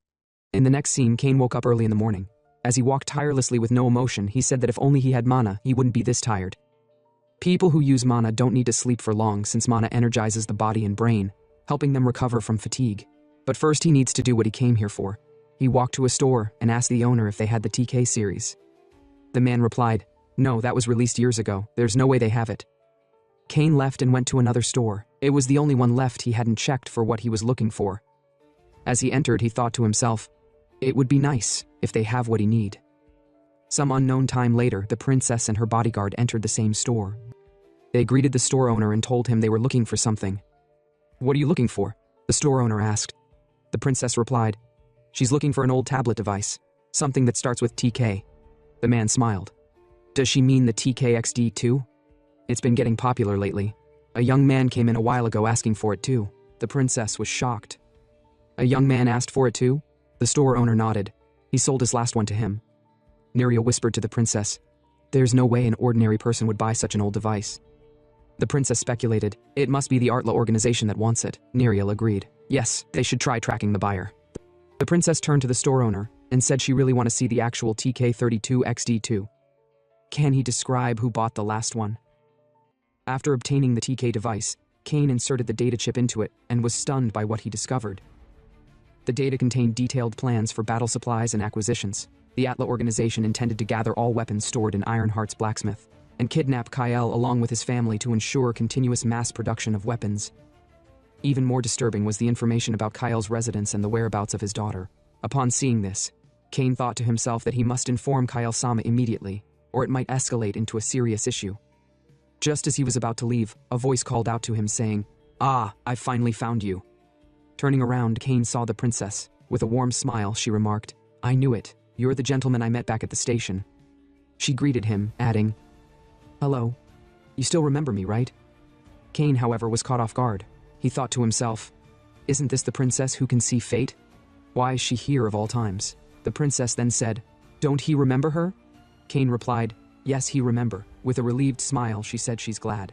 In the next scene, Cain woke up early in the morning. As he walked tirelessly with no emotion, he said that if only he had mana, he wouldn't be this tired. People who use mana don't need to sleep for long since mana energizes the body and brain, helping them recover from fatigue. But first he needs to do what he came here for. He walked to a store and asked the owner if they had the TK series. The man replied, no, that was released years ago. There's no way they have it. Cain left and went to another store. It was the only one left he hadn't checked for what he was looking for. As he entered, he thought to himself, it would be nice if they have what he need. Some unknown time later, the princess and her bodyguard entered the same store. They greeted the store owner and told him they were looking for something. What are you looking for? The store owner asked. The princess replied, she's looking for an old tablet device, something that starts with TK. The man smiled. Does she mean the TKXD2? It's been getting popular lately. A young man came in a while ago asking for it too. The princess was shocked. A young man asked for it too? The store owner nodded. He sold his last one to him. Neria whispered to the princess, there's no way an ordinary person would buy such an old device. The princess speculated, it must be the Artla organization that wants it. Neria agreed. Yes, they should try tracking the buyer. The princess turned to the store owner and said she really want to see the actual TK32XD2. Can he describe who bought the last one? After obtaining the TK device, Cain inserted the data chip into it and was stunned by what he discovered. The data contained detailed plans for battle supplies and acquisitions. The Atla organization intended to gather all weapons stored in Ironheart's blacksmith and kidnap Kyle along with his family to ensure continuous mass production of weapons. Even more disturbing was the information about Kyle's residence and the whereabouts of his daughter. Upon seeing this, Cain thought to himself that he must inform Kyle-sama immediately, or it might escalate into a serious issue. Just as he was about to leave, a voice called out to him saying, "Ah, I've finally found you." Turning around, Cain saw the princess. With a warm smile, she remarked, "I knew it. You're the gentleman I met back at the station." She greeted him, adding, "Hello. You still remember me, right?" Cain, however, was caught off guard. He thought to himself, "Isn't this the princess who can see fate? Why is she here of all times?" The princess then said, "Don't he remember her?" Cain replied, "Yes, he remember." With a relieved smile, she said she's glad.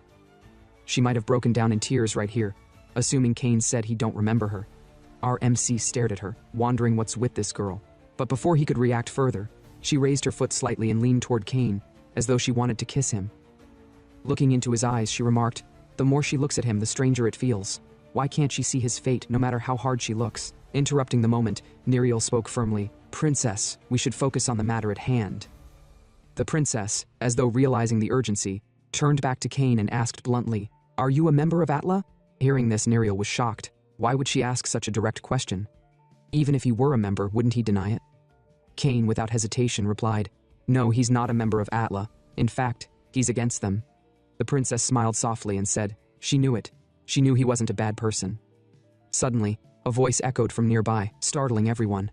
She might have broken down in tears right here, assuming Cain said he don't remember her. Our MC stared at her, wondering what's with this girl. But before he could react further, she raised her foot slightly and leaned toward Cain, as though she wanted to kiss him. Looking into his eyes, she remarked, "The more she looks at him, the stranger it feels. Why can't she see his fate, no matter how hard she looks?" Interrupting the moment, Neriel spoke firmly, "Princess, we should focus on the matter at hand." The princess, as though realizing the urgency, turned back to Cain and asked bluntly, "Are you a member of Atla?" Hearing this, Neriel was shocked. Why would she ask such a direct question? Even if he were a member, wouldn't he deny it? Cain, without hesitation, replied, "No, he's not a member of Atla. In fact, he's against them." The princess smiled softly and said, "She knew it. She knew he wasn't a bad person." Suddenly, a voice echoed from nearby, startling everyone.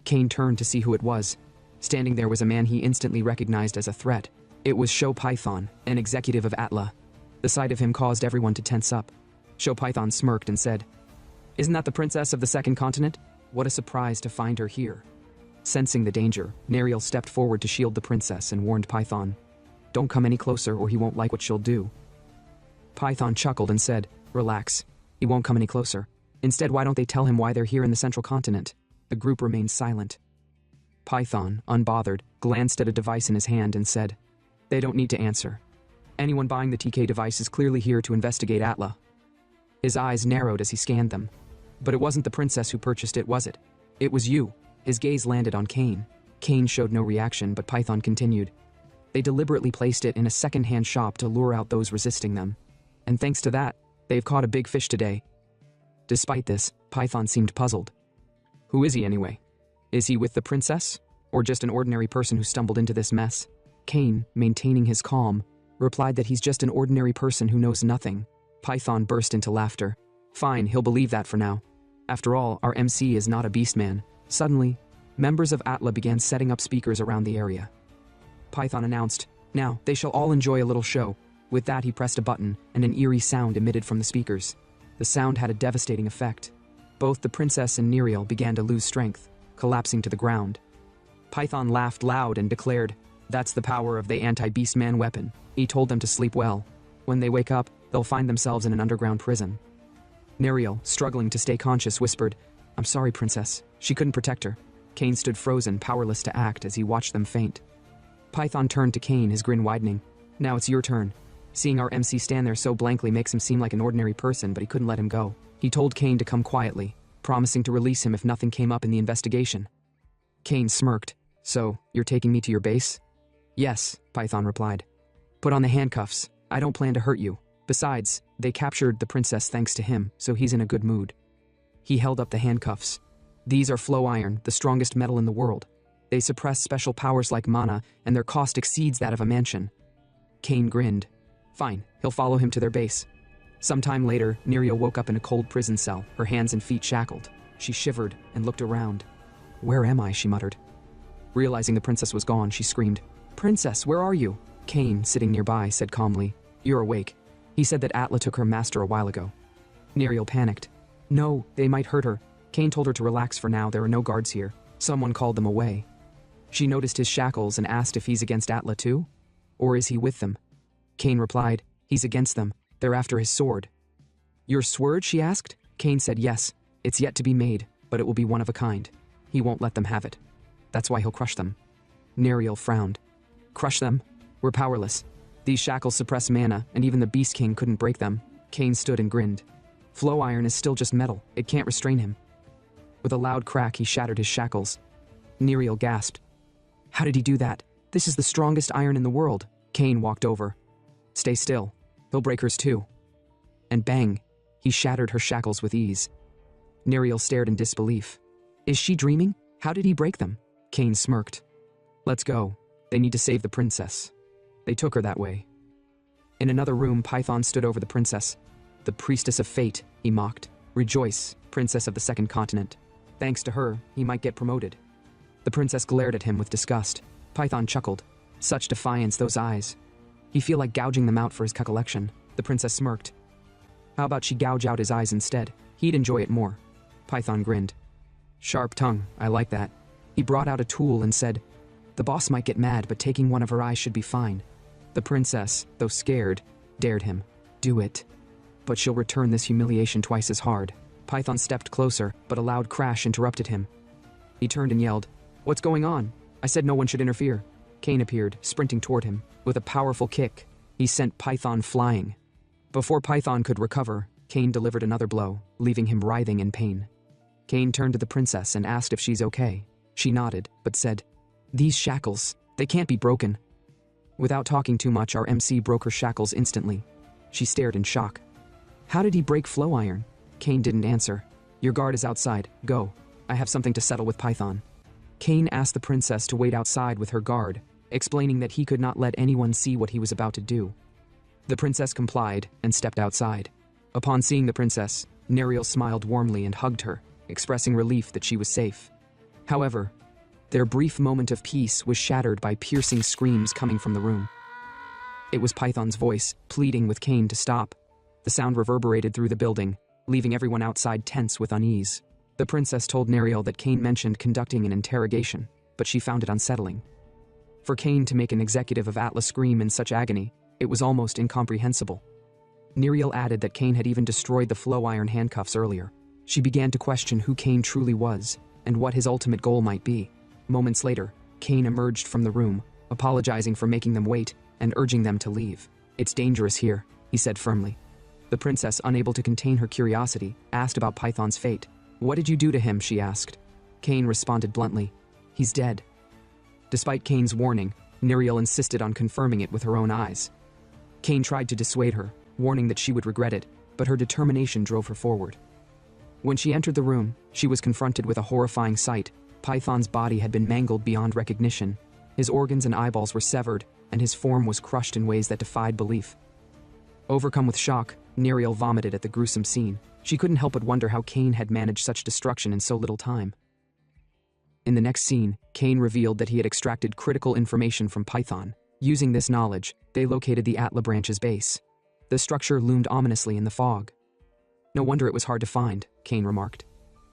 Cain turned to see who it was. Standing there was a man he instantly recognized as a threat. It was Show Python, an executive of Atla. The sight of him caused everyone to tense up. Show Python smirked and said, "Isn't that the princess of the second continent? What a surprise to find her here." Sensing the danger, Neriel stepped forward to shield the princess and warned Python, "Don't come any closer or he won't like what she'll do." Python chuckled and said, "Relax, he won't come any closer. Instead, why don't they tell him why they're here in the central continent?" The group remained silent. Python, unbothered, glanced at a device in his hand and said, "They don't need to answer. Anyone buying the TK device is clearly here to investigate Atla." His eyes narrowed as he scanned them. "But it wasn't the princess who purchased it, was it? It was you." His gaze landed on Cain. Cain showed no reaction, but Python continued, "They deliberately placed it in a second-hand shop to lure out those resisting them. And thanks to that, they've caught a big fish today." Despite this, Python seemed puzzled. "Who is he anyway? Is he with the princess? Or just an ordinary person who stumbled into this mess?" Cain, maintaining his calm, replied that he's just an ordinary person who knows nothing. Python burst into laughter. "Fine, he'll believe that for now. After all, our MC is not a beast man." Suddenly, Members of Atla began setting up speakers around the area. Python announced, "Now, they shall all enjoy a little show." With that, he pressed a button, and an eerie sound emitted from the speakers. The sound had a devastating effect. Both the princess and Neriel began to lose strength, collapsing to the ground. Python laughed loud and declared, "That's the power of the anti-beast man weapon." He told them to sleep well. When they wake up, they'll find themselves in an underground prison. Neriel, struggling to stay conscious, whispered, "I'm sorry, princess." She couldn't protect her. Kane stood frozen, powerless to act as he watched them faint. Python turned to Kane, his grin widening. "Now it's your turn." Seeing our MC stand there so blankly makes him seem like an ordinary person, but he couldn't let him go. He told Kane to come quietly, promising to release him if nothing came up in the investigation. Kane smirked. "So, you're taking me to your base?" "Yes," Python replied. "Put on the handcuffs. I don't plan to hurt you. Besides, they captured the princess thanks to him, so he's in a good mood." He held up the handcuffs. "These are flow iron, the strongest metal in the world. They suppress special powers like mana, and their cost exceeds that of a mansion." Kane grinned. "Fine, he'll follow him to their base." Sometime later, Neriel woke up in a cold prison cell, her hands and feet shackled. She shivered and looked around. "Where am I?" she muttered. Realizing the princess was gone, she screamed, "Princess, where are you?" Kane, sitting nearby, said calmly, "You're awake. He said that Atla took her master a while ago." Neriel panicked. "No, they might hurt her." Kane told her to relax for now, there are no guards here. Someone called them away. She noticed his shackles and asked if he's against Atla too? Or is he with them? Kane replied, "He's against them. They're after his sword." "Your sword?" she asked. Kane said yes. "It's yet to be made, but it will be one of a kind. He won't let them have it. That's why he'll crush them." Neriel frowned. "Crush them? We're powerless. These shackles suppress mana, and even the Beast King couldn't break them." Kane stood and grinned. "Flow iron is still just metal. It can't restrain him." With a loud crack, he shattered his shackles. Neriel gasped. "How did he do that? This is the strongest iron in the world." Kane walked over. "Stay still. He'll break hers too." And bang, he shattered her shackles with ease. Neriel stared in disbelief. "Is she dreaming? How did he break them?" Kane smirked. "Let's go. They need to save the princess. They took her that way." In another room, Python stood over the princess. "The priestess of fate," he mocked. "Rejoice, princess of the second continent. Thanks to her, he might get promoted." The princess glared at him with disgust. Python chuckled. Such defiance, those eyes. He'd feel like gouging them out for his collection. The princess smirked. "How about she gouge out his eyes instead? He'd enjoy it more." Python grinned. "Sharp tongue, I like that." He brought out a tool and said, "The boss might get mad, but taking one of her eyes should be fine." The princess, though scared, dared him. "Do it. But she'll return this humiliation twice as hard." Python stepped closer, but a loud crash interrupted him. He turned and yelled, "What's going on? I said no one should interfere." Kane appeared, sprinting toward him. With a powerful kick, he sent Python flying. Before Python could recover, Kane delivered another blow, leaving him writhing in pain. Kane turned to the princess and asked if she's okay. She nodded, but said, "These shackles, they can't be broken." Without talking too much, our MC broke her shackles instantly. She stared in shock. "How did he break flow iron?" Kane didn't answer. "Your guard is outside. Go. I have something to settle with Python." Kane asked the princess to wait outside with her guard, explaining that he could not let anyone see what he was about to do. The princess complied and stepped outside. Upon seeing the princess, Neriel smiled warmly and hugged her, expressing relief that she was safe. However, their brief moment of peace was shattered by piercing screams coming from the room. It was Python's voice, pleading with Kane to stop. The sound reverberated through the building, leaving everyone outside tense with unease. The princess told Neriel that Kane mentioned conducting an interrogation, but she found it unsettling. For Kane to make an executive of Atla scream in such agony, it was almost incomprehensible. Neriel added that Kane had even destroyed the flow iron handcuffs earlier. She began to question who Kane truly was, and what his ultimate goal might be. Moments later, Kane emerged from the room, apologizing for making them wait and urging them to leave. "It's dangerous here," he said firmly. The princess, unable to contain her curiosity, asked about Python's fate. "What did you do to him?" she asked. Kane responded bluntly, "He's dead." Despite Kane's warning, Neriel insisted on confirming it with her own eyes. Kane tried to dissuade her, warning that she would regret it, but her determination drove her forward. When she entered the room, she was confronted with a horrifying sight. Python's body had been mangled beyond recognition. His organs and eyeballs were severed, and his form was crushed in ways that defied belief. Overcome with shock, Neriel vomited at the gruesome scene. She couldn't help but wonder how Kane had managed such destruction in so little time. In the next scene, Kane revealed that he had extracted critical information from Python. Using this knowledge, they located the Atla branch's base. The structure loomed ominously in the fog. No wonder it was hard to find, Kane remarked.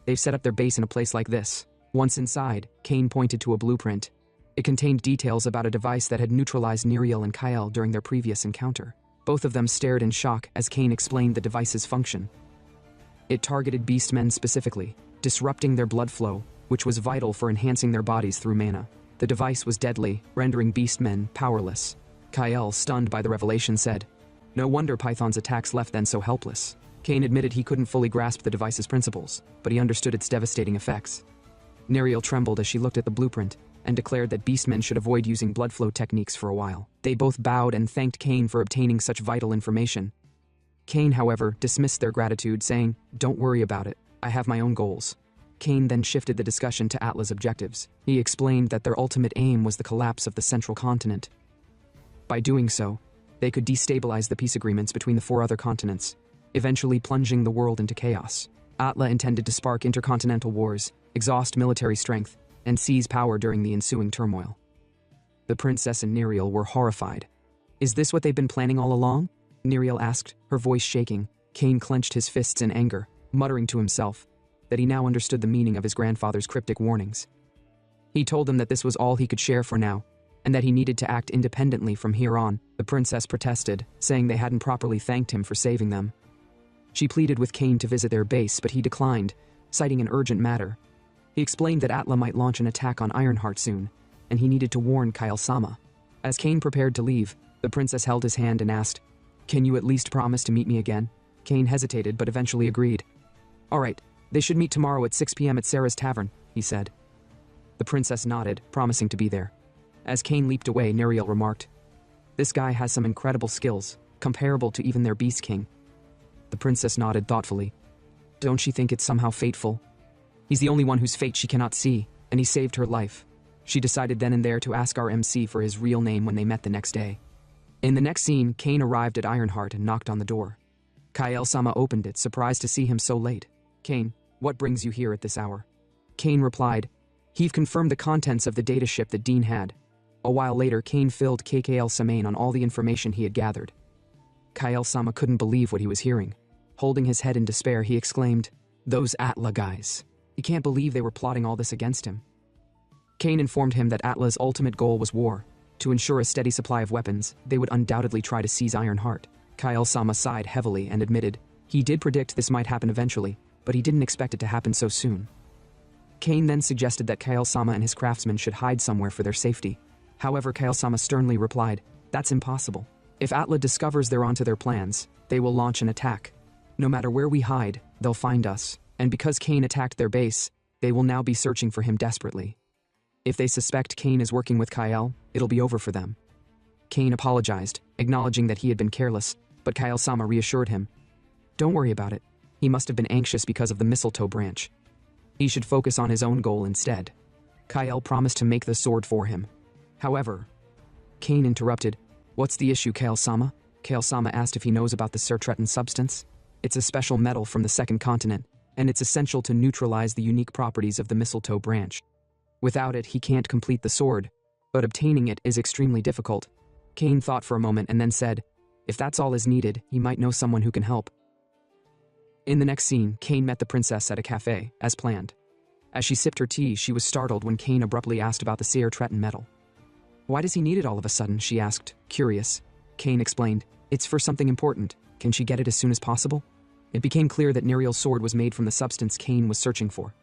They've set up their base in a place like this. Once inside, Kane pointed to a blueprint. It contained details about a device that had neutralized Neriel and Kyle during their previous encounter. Both of them stared in shock as Kane explained the device's function. It targeted beastmen specifically, disrupting their blood flow, which was vital for enhancing their bodies through mana. The device was deadly, rendering beastmen powerless. Kyle, stunned by the revelation, said, "No wonder Python's attacks left them so helpless." Kane admitted he couldn't fully grasp the device's principles, but he understood its devastating effects. Neriel trembled as she looked at the blueprint and declared that beastmen should avoid using blood flow techniques for a while. They both bowed and thanked Kane for obtaining such vital information. Kane, however, dismissed their gratitude, saying, "Don't worry about it. I have my own goals." Kane then shifted the discussion to Atla's objectives. He explained that their ultimate aim was the collapse of the central continent. By doing so, they could destabilize the peace agreements between the 4 other continents, eventually plunging the world into chaos. Atla intended to spark intercontinental wars, exhaust military strength, and seize power during the ensuing turmoil. The princess and Neriel were horrified. "Is this what they've been planning all along?" Neriel asked, her voice shaking. Kane clenched his fists in anger, muttering to himself that he now understood the meaning of his grandfather's cryptic warnings. He told them that this was all he could share for now, and that he needed to act independently from here on. The princess protested, saying they hadn't properly thanked him for saving them. She pleaded with Kane to visit their base, but he declined, citing an urgent matter. He explained that Atla might launch an attack on Ironheart soon, and he needed to warn Kyle-sama. As Kane prepared to leave, the princess held his hand and asked, "Can you at least promise to meet me again?" Kane hesitated but eventually agreed. "All right, they should meet tomorrow at 6 p.m. at Sarah's Tavern," he said. The princess nodded, promising to be there. As Kane leaped away, Neriel remarked, "This guy has some incredible skills, comparable to even their Beast King." The princess nodded thoughtfully. "Don't she think it's somehow fateful? He's the only one whose fate she cannot see, and he saved her life." She decided then and there to ask our MC for his real name when they met the next day. In the next scene, Kane arrived at Ironheart and knocked on the door. Kyle-sama opened it, surprised to see him so late. "Kane, what brings you here at this hour?" Kane replied, "He've confirmed the contents of the data ship that Dean had." A while later, Kane filled KKL-Samain on all the information he had gathered. Kyle-sama couldn't believe what he was hearing. Holding his head in despair, he exclaimed, "Those Atla guys. He can't believe they were plotting all this against him." Kane informed him that Atla's ultimate goal was war. To ensure a steady supply of weapons, they would undoubtedly try to seize Ironheart. Kyle-sama sighed heavily and admitted he did predict this might happen eventually, but he didn't expect it to happen so soon. Kane then suggested that Kyle-sama and his craftsmen should hide somewhere for their safety. However, Kyle-sama sternly replied, "That's impossible. If Atla discovers they're onto their plans, they will launch an attack. No matter where we hide, they'll find us, and because Kane attacked their base, they will now be searching for him desperately. If they suspect Kane is working with Kyle, it'll be over for them." Kane apologized, acknowledging that he had been careless, but Kyle-sama reassured him. "Don't worry about it. He must have been anxious because of the mistletoe branch. He should focus on his own goal instead." Kyle promised to make the sword for him. However, Kane interrupted. "What's the issue, Kyle-sama?" Kyle-sama asked if he knows about the Sertretan substance. "It's a special metal from the second continent, and it's essential to neutralize the unique properties of the mistletoe branch. Without it, he can't complete the sword, but obtaining it is extremely difficult." Kane thought for a moment and then said, "If that's all is needed, he might know someone who can help." In the next scene, Kane met the princess at a cafe, as planned. As she sipped her tea, she was startled when Kane abruptly asked about the Sertretan metal. "Why does he need it all of a sudden?" she asked, curious. Kane explained, "It's for something important. Can she get it as soon as possible?" It became clear that Neriel's sword was made from the substance Kane was searching for.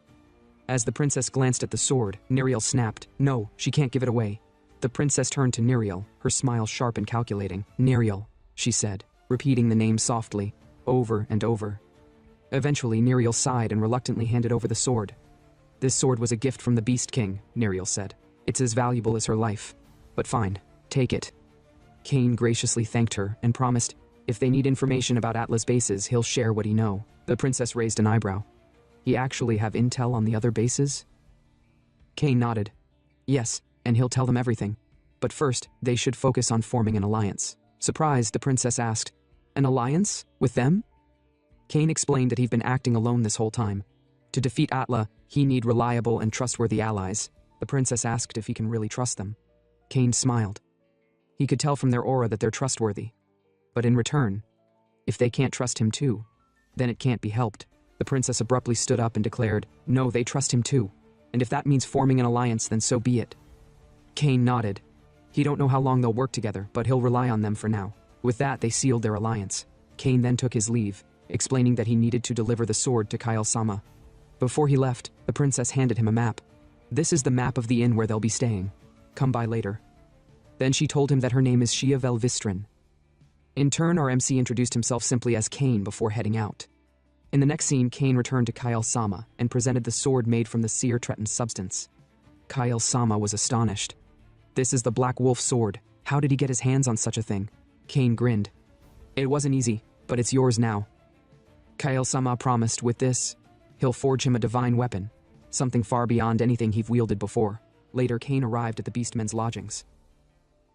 As the princess glanced at the sword, Neriel snapped, "No, she can't give it away." The princess turned to Neriel, her smile sharp and calculating. "Neriel," she said, repeating the name softly, over and over. Eventually, Neriel sighed and reluctantly handed over the sword. "This sword was a gift from the Beast King," Neriel said. "It's as valuable as her life. But fine, take it." Kane graciously thanked her and promised, if they need information about Atla's bases, he'll share what he know. The princess raised an eyebrow. "He actually have intel on the other bases?" Kane nodded. "Yes, and he'll tell them everything. But first, they should focus on forming an alliance." Surprised, the princess asked, "An alliance? With them?" Kane explained that he'd been acting alone this whole time. To defeat Atla, he need reliable and trustworthy allies. The princess asked if he can really trust them. Cain smiled. He could tell from their aura that they're trustworthy. But in return, if they can't trust him too, then it can't be helped. The princess abruptly stood up and declared, no, they trust him too. And if that means forming an alliance, then so be it. Cain nodded. He don't know how long they'll work together, but he'll rely on them for now. With that, they sealed their alliance. Cain then took his leave, explaining that he needed to deliver the sword to Kyle-sama. Before he left, the princess handed him a map. This is the map of the inn where they'll be staying. Come by later. Then she told him that her name is Shia Velvistrin. In turn, our MC introduced himself simply as Cain before heading out. In the next scene, Cain returned to Kyle-sama and presented the sword made from the seer Tretan substance. Kyle-sama was astonished. This is the Black Wolf sword. How did he get his hands on such a thing? Cain grinned. It wasn't easy, but it's yours now. Kyle-sama promised with this, he'll forge him a divine weapon, something far beyond anything he've wielded before. Later, Cain arrived at the Beastmen's lodgings.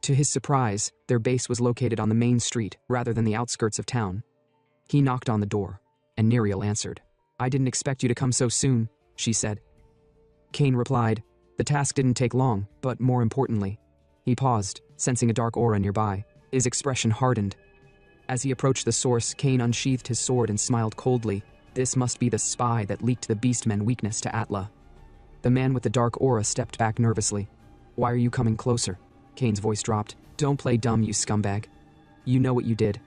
To his surprise, their base was located on the main street rather than the outskirts of town. He knocked on the door, and Neriel answered. I didn't expect you to come so soon, she said. Cain replied, the task didn't take long, but more importantly. He paused, sensing a dark aura nearby. His expression hardened. As he approached the source, Cain unsheathed his sword and smiled coldly. This must be the spy that leaked the Beastmen weakness to Atla. The man with the dark aura stepped back nervously. Why are you coming closer? Cain's voice dropped. Don't play dumb, you scumbag. You know what you did.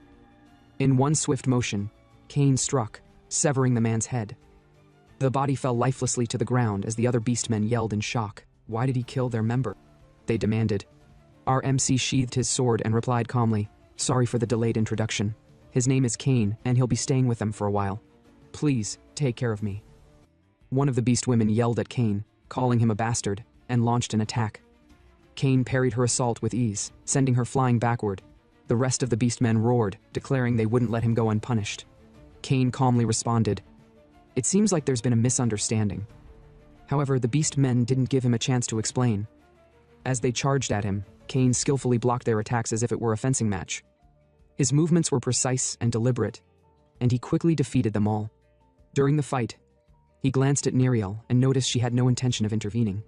In one swift motion, Cain struck, severing the man's head. The body fell lifelessly to the ground as the other Beastmen yelled in shock. Why did he kill their member? They demanded. Our MC sheathed his sword and replied calmly, sorry for the delayed introduction. His name is Cain, and he'll be staying with them for a while. Please, take care of me. One of the beast women yelled at Cain, calling him a bastard, and launched an attack. Cain parried her assault with ease, sending her flying backward. The rest of the beastmen roared, declaring they wouldn't let him go unpunished. Cain calmly responded, it seems like there's been a misunderstanding. However, the beastmen didn't give him a chance to explain. As they charged at him, Cain skillfully blocked their attacks as if it were a fencing match. His movements were precise and deliberate, and he quickly defeated them all. During the fight, he glanced at Neriel and noticed she had no intention of intervening.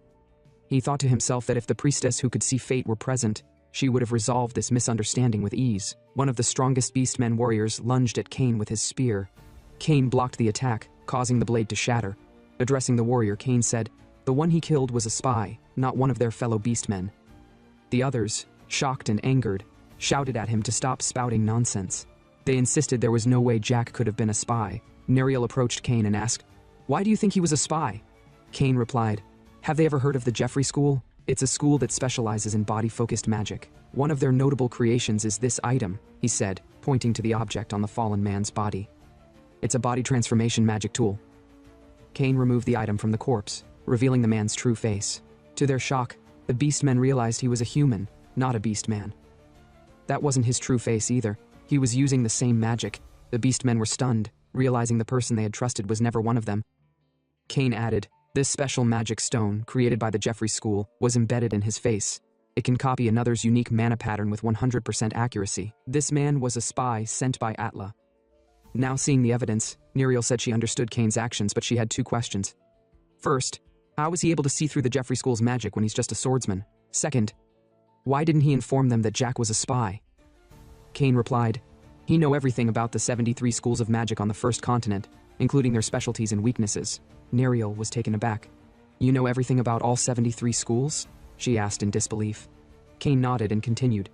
He thought to himself that if the priestess who could see fate were present, she would have resolved this misunderstanding with ease. One of the strongest beastmen warriors lunged at Cain with his spear. Cain blocked the attack, causing the blade to shatter. Addressing the warrior, Cain said, the one he killed was a spy, not one of their fellow beastmen. The others, shocked and angered, shouted at him to stop spouting nonsense. They insisted there was no way Jack could have been a spy. Neriel approached Cain and asked, why do you think he was a spy? Cain replied, have they ever heard of the Jeffrey School? It's a school that specializes in body-focused magic. One of their notable creations is this item, he said, pointing to the object on the fallen man's body. It's a body transformation magic tool. Cain removed the item from the corpse, revealing the man's true face. To their shock, the beastmen realized he was a human, not a beastman. That wasn't his true face either. He was using the same magic. The beastmen were stunned, realizing the person they had trusted was never one of them. Cain added, this special magic stone, created by the Jeffrey School, was embedded in his face. It can copy another's unique mana pattern with 100% accuracy. This man was a spy sent by Atla. Now seeing the evidence, Neriel said she understood Cain's actions, but she had two questions. First, how was he able to see through the Jeffrey School's magic when he's just a swordsman? Second, why didn't he inform them that Jack was a spy? Cain replied, he know everything about the 73 schools of magic on the first continent, including their specialties and weaknesses. Neriel was taken aback. You know everything about all 73 schools? She asked in disbelief. Cain nodded and continued.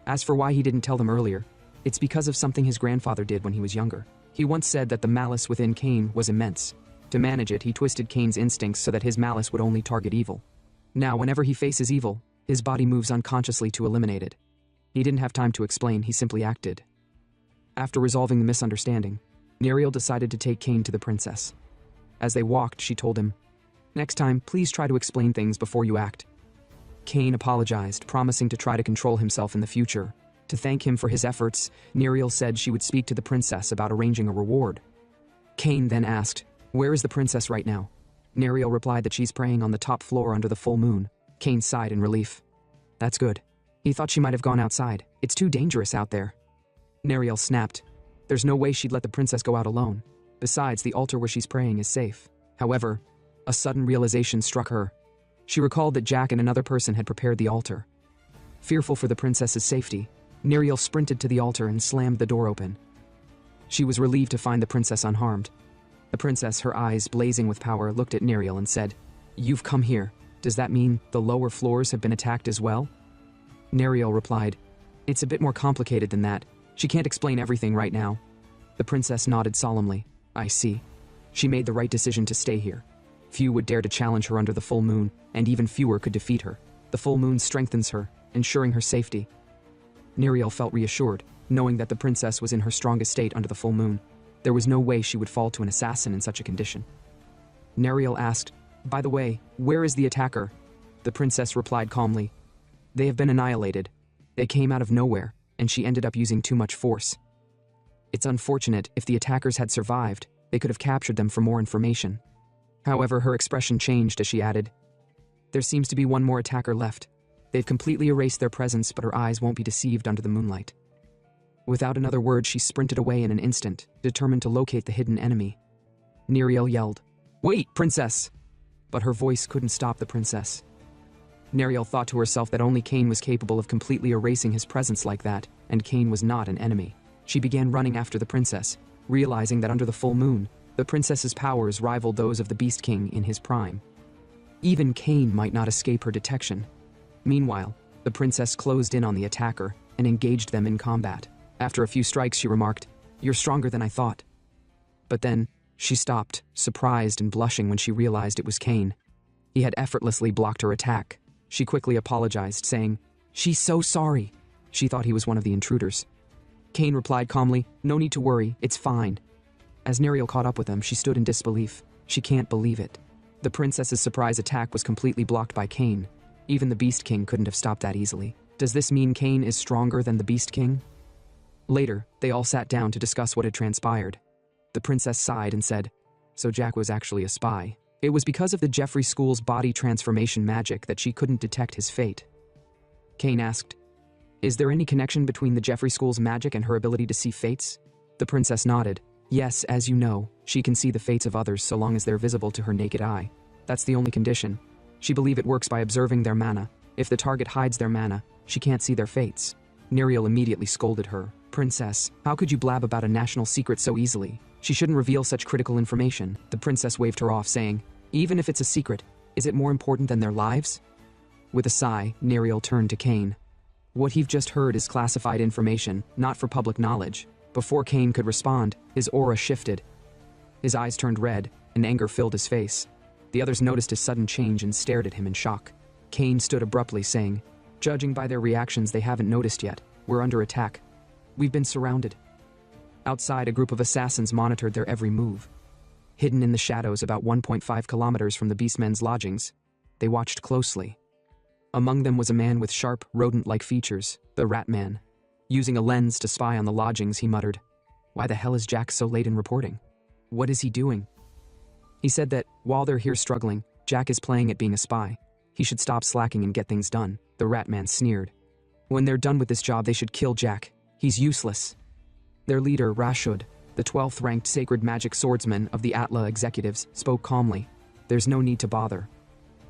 As for why he didn't tell them earlier, it's because of something his grandfather did when he was younger. He once said that the malice within Cain was immense. To manage it, he twisted Cain's instincts so that his malice would only target evil. Now, whenever he faces evil, his body moves unconsciously to eliminate it. He didn't have time to explain, he simply acted. After resolving the misunderstanding, Neriel decided to take Cain to the princess. As they walked, she told him, next time, please try to explain things before you act. Cain apologized, promising to try to control himself in the future. To thank him for his efforts, Neriel said she would speak to the princess about arranging a reward. Cain then asked, where is the princess right now? Neriel replied that she's praying on the top floor under the full moon. Cain sighed in relief. That's good. He thought she might have gone outside. It's too dangerous out there. Neriel snapped. There's no way she'd let the princess go out alone. Besides, the altar where she's praying is safe. However, a sudden realization struck her. She recalled that Jack and another person had prepared the altar. Fearful for the princess's safety, Neriel sprinted to the altar and slammed the door open. She was relieved to find the princess unharmed. The princess, her eyes blazing with power, looked at Neriel and said, "You've come here. Does that mean the lower floors have been attacked as well?" Neriel replied, "It's a bit more complicated than that. She can't explain everything right now." The princess nodded solemnly. "I see. She made the right decision to stay here. Few would dare to challenge her under the full moon, and even fewer could defeat her. The full moon strengthens her, ensuring her safety." Neriel felt reassured, knowing that the princess was in her strongest state under the full moon. There was no way she would fall to an assassin in such a condition. Neriel asked, "By the way, where is the attacker?" The princess replied calmly, "They have been annihilated. They came out of nowhere, and she ended up using too much force. It's unfortunate. If the attackers had survived, they could have captured them for more information." However, her expression changed as she added, "There seems to be one more attacker left. They've completely erased their presence, but her eyes won't be deceived under the moonlight." Without another word, she sprinted away in an instant, determined to locate the hidden enemy. Neriel yelled, "Wait, princess!" But her voice couldn't stop the princess. Neriel thought to herself that only Cain was capable of completely erasing his presence like that, and Cain was not an enemy. She began running after the princess, realizing that under the full moon, the princess's powers rivaled those of the Beast King in his prime. Even Cain might not escape her detection. Meanwhile, the princess closed in on the attacker and engaged them in combat. After a few strikes, she remarked, "You're stronger than I thought." But then, she stopped, surprised and blushing when she realized it was Cain. He had effortlessly blocked her attack. She quickly apologized, saying, "She's so sorry." She thought he was one of the intruders. Cain replied calmly, "No need to worry, it's fine." As Neriel caught up with him, she stood in disbelief. She can't believe it. The princess's surprise attack was completely blocked by Cain. Even the Beast King couldn't have stopped that easily. Does this mean Cain is stronger than the Beast King? Later, they all sat down to discuss what had transpired. The princess sighed and said, "So Jack was actually a spy. It was because of the Jeffrey School's body transformation magic that she couldn't detect his fate." Cain asked, "Is there any connection between the Jeffrey School's magic and her ability to see fates?" The princess nodded. "Yes, as you know, she can see the fates of others so long as they're visible to her naked eye. That's the only condition. She believes it works by observing their mana. If the target hides their mana, she can't see their fates." Neriel immediately scolded her. "Princess, how could you blab about a national secret so easily? She shouldn't reveal such critical information." The princess waved her off, saying, "Even if it's a secret, is it more important than their lives?" With a sigh, Neriel turned to Cain. "What you've just heard is classified information, not for public knowledge." Before Cain could respond, his aura shifted. His eyes turned red, and anger filled his face. The others noticed his sudden change and stared at him in shock. Cain stood abruptly, saying, "Judging by their reactions, they haven't noticed yet. We're under attack. We've been surrounded." Outside, a group of assassins monitored their every move. Hidden in the shadows about 1.5 kilometers from the Beastmen's lodgings, they watched closely. Among them was a man with sharp, rodent-like features, the Rat Man. Using a lens to spy on the lodgings, he muttered, "Why the hell is Jack so late in reporting? What is he doing?" He said that, while they're here struggling, Jack is playing at being a spy. He should stop slacking and get things done. The Rat Man sneered. "When they're done with this job, they should kill Jack. He's useless." Their leader, Rashud, the 12th ranked sacred magic swordsman of the Atla executives, spoke calmly. "There's no need to bother.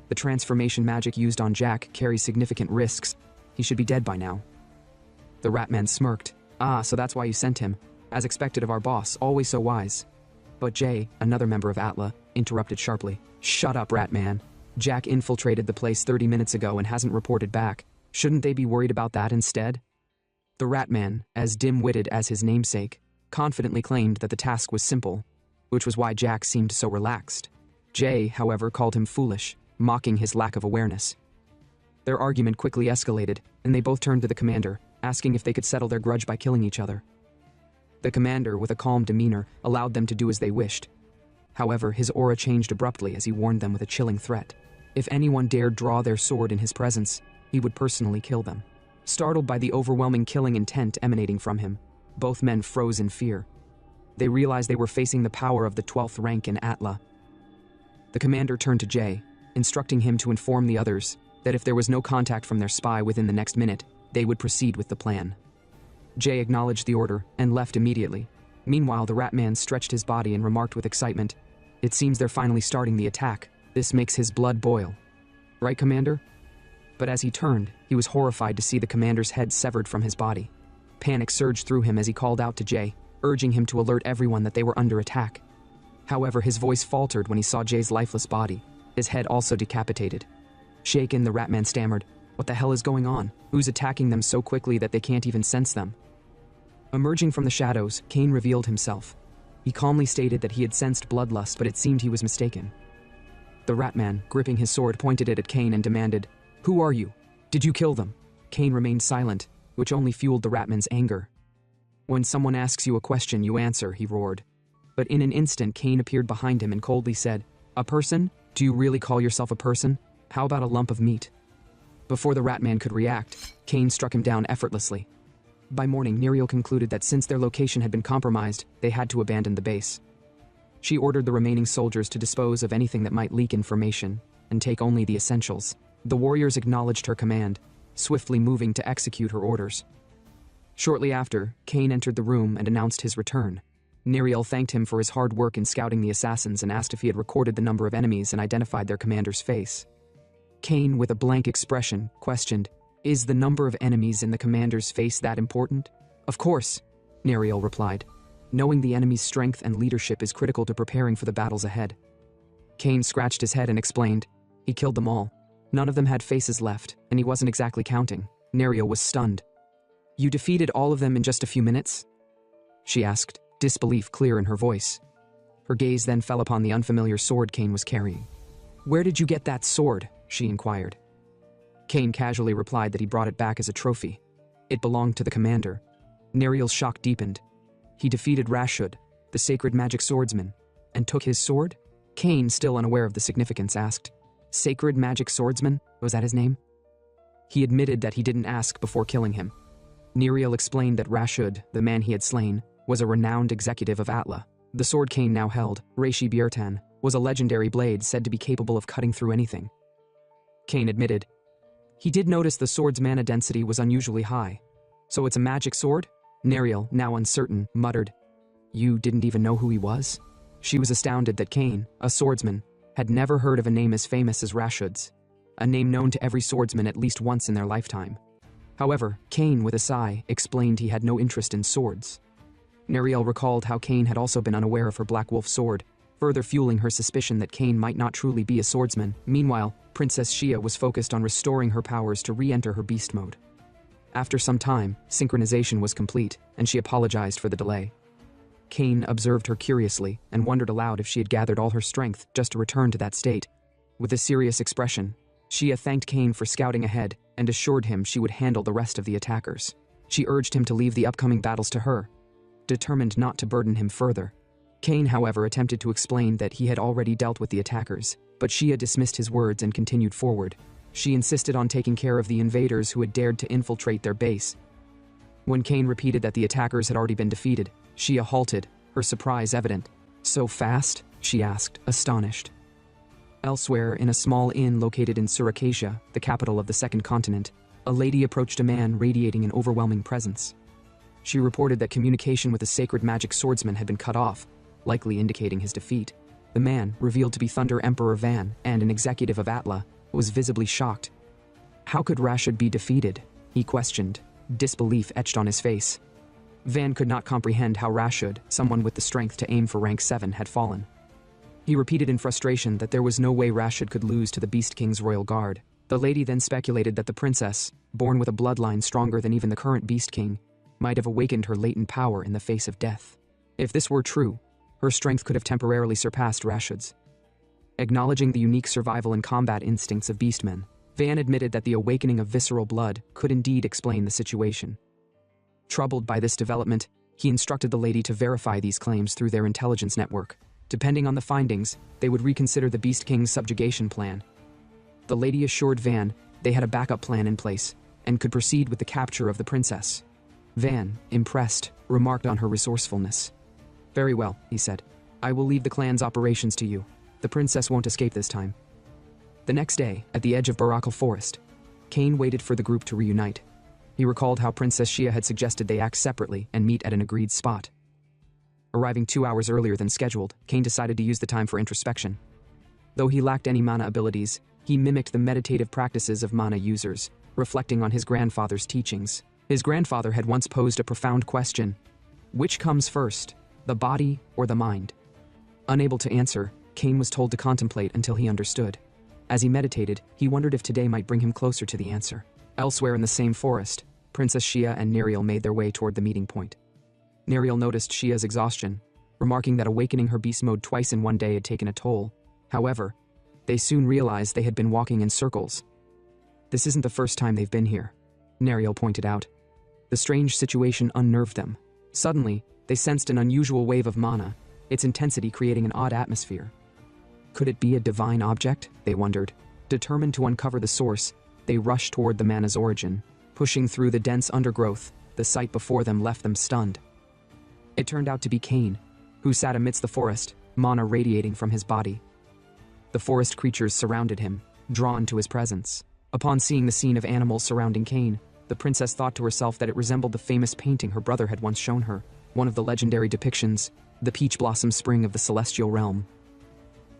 The transformation magic used on Jack carries significant risks. He should be dead by now." The Ratman smirked. "Ah, so that's why you sent him. As expected of our boss, always so wise." But Jay, another member of Atla, interrupted sharply. "Shut up, Ratman. Jack infiltrated the place 30 minutes ago and hasn't reported back. Shouldn't they be worried about that instead?" The Ratman, as dim-witted as his namesake, confidently claimed that the task was simple, which was why Jack seemed so relaxed. Jay, however, called him foolish, mocking his lack of awareness. Their argument quickly escalated, and they both turned to the commander, asking if they could settle their grudge by killing each other. The commander, with a calm demeanor, allowed them to do as they wished. However, his aura changed abruptly as he warned them with a chilling threat. If anyone dared draw their sword in his presence, he would personally kill them. Startled by the overwhelming killing intent emanating from him, both men froze in fear. They realized they were facing the power of the 12th rank in Atla. The commander turned to Jay, instructing him to inform the others that if there was no contact from their spy within the next minute, they would proceed with the plan. Jay acknowledged the order and left immediately. Meanwhile, the Rat Man stretched his body and remarked with excitement, It seems they're finally starting the attack. This makes his blood boil. Right, Commander? But as he turned, he was horrified to see the commander's head severed from his body. Panic surged through him as he called out to Jay, urging him to alert everyone that they were under attack. However, his voice faltered when he saw Jay's lifeless body, his head also decapitated. Shaken, the Ratman stammered, "What the hell is going on? Who's attacking them so quickly that they can't even sense them?" Emerging from the shadows, Cain revealed himself. He calmly stated that he had sensed bloodlust, but it seemed he was mistaken. The Ratman, gripping his sword, pointed it at Cain and demanded, "Who are you? Did you kill them?" Cain remained silent, which only fueled the Ratman's anger. "When someone asks you a question, you answer," he roared. But in an instant, Cain appeared behind him and coldly said, "A person? Do you really call yourself a person? How about a lump of meat?" Before the Ratman could react, Cain struck him down effortlessly. By morning, Neriel concluded that since their location had been compromised, they had to abandon the base. She ordered the remaining soldiers to dispose of anything that might leak information and take only the essentials. The warriors acknowledged her command, swiftly moving to execute her orders. Shortly after, Cain entered the room and announced his return. Neriel thanked him for his hard work in scouting the assassins and asked if he had recorded the number of enemies and identified their commander's face. Cain, with a blank expression, questioned, "Is the number of enemies in the commander's face that important?" "Of course," Neriel replied. "Knowing the enemy's strength and leadership is critical to preparing for the battles ahead." Cain scratched his head and explained, "He killed them all. None of them had faces left, and he wasn't exactly counting." Neriel was stunned. "You defeated all of them in just a few minutes?" she asked, disbelief clear in her voice. Her gaze then fell upon the unfamiliar sword Cain was carrying. "Where did you get that sword?" she inquired. Cain casually replied that he brought it back as a trophy. It belonged to the commander. Neriel's shock deepened. He defeated Rashud, the sacred magic swordsman, and took his sword? Cain, still unaware of the significance, asked, "Sacred magic swordsman? Was that his name?" He admitted that he didn't ask before killing him. Neriel explained that Rashud, the man he had slain, was a renowned executive of Atla. The sword Cain now held, Reishi Biertan, was a legendary blade said to be capable of cutting through anything. Cain admitted. He did notice the sword's mana density was unusually high. "So it's a magic sword?" Neriel, now uncertain, muttered, "You didn't even know who he was?" She was astounded that Cain, a swordsman, had never heard of a name as famous as Rashud's, a name known to every swordsman at least once in their lifetime. However, Cain, with a sigh, explained he had no interest in swords. Neriel recalled how Cain had also been unaware of her Black Wolf sword, further fueling her suspicion that Cain might not truly be a swordsman. Meanwhile, Princess Shia was focused on restoring her powers to re-enter her beast mode. After some time, synchronization was complete, and she apologized for the delay. Cain observed her curiously and wondered aloud if she had gathered all her strength just to return to that state. With a serious expression, Shia thanked Cain for scouting ahead and assured him she would handle the rest of the attackers. She urged him to leave the upcoming battles to her, determined not to burden him further. Cain, however, attempted to explain that he had already dealt with the attackers, but Shia dismissed his words and continued forward. She insisted on taking care of the invaders who had dared to infiltrate their base. When Cain repeated that the attackers had already been defeated, Shia halted, her surprise evident. "So fast?" she asked, astonished. Elsewhere, in a small inn located in Suracacia, the capital of the second continent, a lady approached a man radiating an overwhelming presence. She reported that communication with the sacred magic swordsman had been cut off, likely indicating his defeat. The man, revealed to be Thunder Emperor Van and an executive of Atla, was visibly shocked. How could Rashud be defeated? He questioned, disbelief etched on his face. Van could not comprehend how Rashud, someone with the strength to aim for rank 7, had fallen. He repeated in frustration that there was no way Rashud could lose to the Beast King's royal guard. The lady then speculated that the princess, born with a bloodline stronger than even the current Beast King, might have awakened her latent power in the face of death. If this were true, her strength could have temporarily surpassed Rashud's. Acknowledging the unique survival and combat instincts of beastmen, Van admitted that the awakening of visceral blood could indeed explain the situation. Troubled by this development, he instructed the lady to verify these claims through their intelligence network. Depending on the findings, they would reconsider the Beast King's subjugation plan. The lady assured Van they had a backup plan in place and could proceed with the capture of the princess. Van, impressed, remarked on her resourcefulness. "Very well," he said. "I will leave the clan's operations to you. The princess won't escape this time." The next day, at the edge of Barakal Forest, Cain waited for the group to reunite. He recalled how Princess Shia had suggested they act separately and meet at an agreed spot. Arriving 2 hours earlier than scheduled, Kane decided to use the time for introspection. Though he lacked any mana abilities, he mimicked the meditative practices of mana users, reflecting on his grandfather's teachings. His grandfather had once posed a profound question: which comes first, the body or the mind? Unable to answer, Kane was told to contemplate until he understood. As he meditated, he wondered if today might bring him closer to the answer. Elsewhere in the same forest, Princess Shia and Neriel made their way toward the meeting point. Neriel noticed Shia's exhaustion, remarking that awakening her beast mode twice in one day had taken a toll. However, they soon realized they had been walking in circles. This isn't the first time they've been here, Neriel pointed out. The strange situation unnerved them. Suddenly, they sensed an unusual wave of mana, its intensity creating an odd atmosphere. Could it be a divine object? They wondered. Determined to uncover the source, they rushed toward the mana's origin. Pushing through the dense undergrowth, the sight before them left them stunned. It turned out to be Kane, who sat amidst the forest, mana radiating from his body. The forest creatures surrounded him, drawn to his presence. Upon seeing the scene of animals surrounding Kane, the princess thought to herself that it resembled the famous painting her brother had once shown her, one of the legendary depictions, the peach blossom spring of the celestial realm.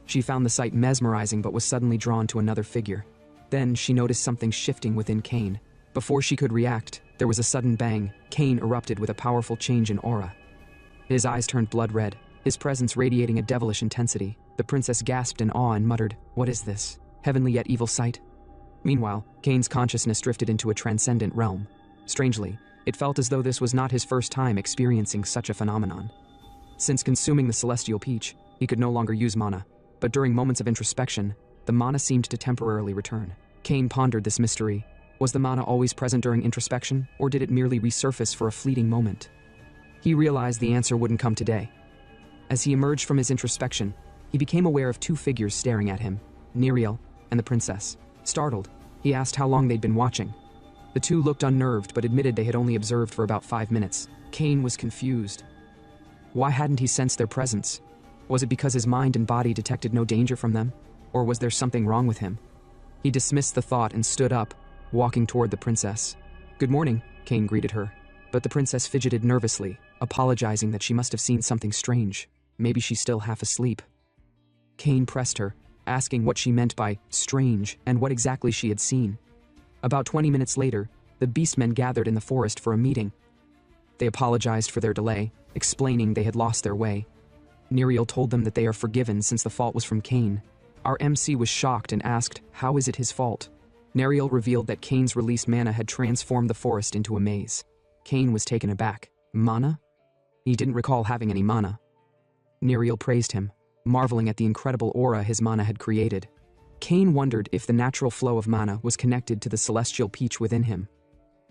She found the sight mesmerizing but was suddenly drawn to another figure. Then she noticed something shifting within Kane. Before she could react, there was a sudden bang. Kane erupted with a powerful change in aura. His eyes turned blood red, his presence radiating a devilish intensity. The princess gasped in awe and muttered, "What is this? Heavenly yet evil sight?" Meanwhile, Kane's consciousness drifted into a transcendent realm. Strangely, it felt as though this was not his first time experiencing such a phenomenon. Since consuming the celestial peach, he could no longer use mana, but during moments of introspection, the mana seemed to temporarily return. Kane pondered this mystery. Was the mana always present during introspection, or did it merely resurface for a fleeting moment? He realized the answer wouldn't come today. As he emerged from his introspection, he became aware of two figures staring at him, Neriel and the princess. Startled, he asked how long they'd been watching. The two looked unnerved but admitted they had only observed for about 5 minutes. Kane was confused. Why hadn't he sensed their presence? Was it because his mind and body detected no danger from them? Or was there something wrong with him? He dismissed the thought and stood up, walking toward the princess. "Good morning," Kane greeted her. But the princess fidgeted nervously, apologizing that she must have seen something strange. Maybe she's still half asleep. Kane pressed her, asking what she meant by strange and what exactly she had seen. About 20 minutes later, the beastmen gathered in the forest for a meeting. They apologized for their delay, explaining they had lost their way. Neriel told them that they are forgiven since the fault was from Kane. Our MC was shocked and asked, how is it his fault? Neriel revealed that Kane's released mana had transformed the forest into a maze. Kane was taken aback. Mana? He didn't recall having any mana. Neriel praised him, marveling at the incredible aura his mana had created. Kane wondered if the natural flow of mana was connected to the celestial peach within him.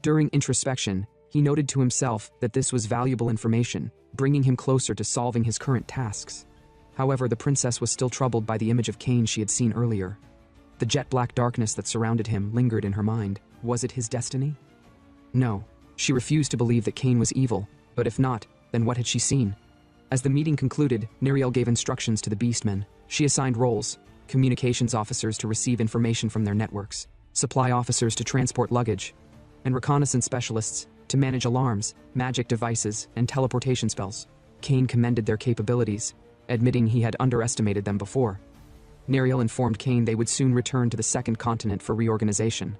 During introspection, he noted to himself that this was valuable information, bringing him closer to solving his current tasks. However, the princess was still troubled by the image of Kane she had seen earlier. The jet-black darkness that surrounded him lingered in her mind. Was it his destiny? No. She refused to believe that Kane was evil, but if not, then what had she seen? As the meeting concluded, Neriel gave instructions to the beastmen. She assigned roles: communications officers to receive information from their networks, supply officers to transport luggage, and reconnaissance specialists to manage alarms, magic devices, and teleportation spells. Kane commended their capabilities, admitting he had underestimated them before. Neriel informed Kane they would soon return to the second continent for reorganization,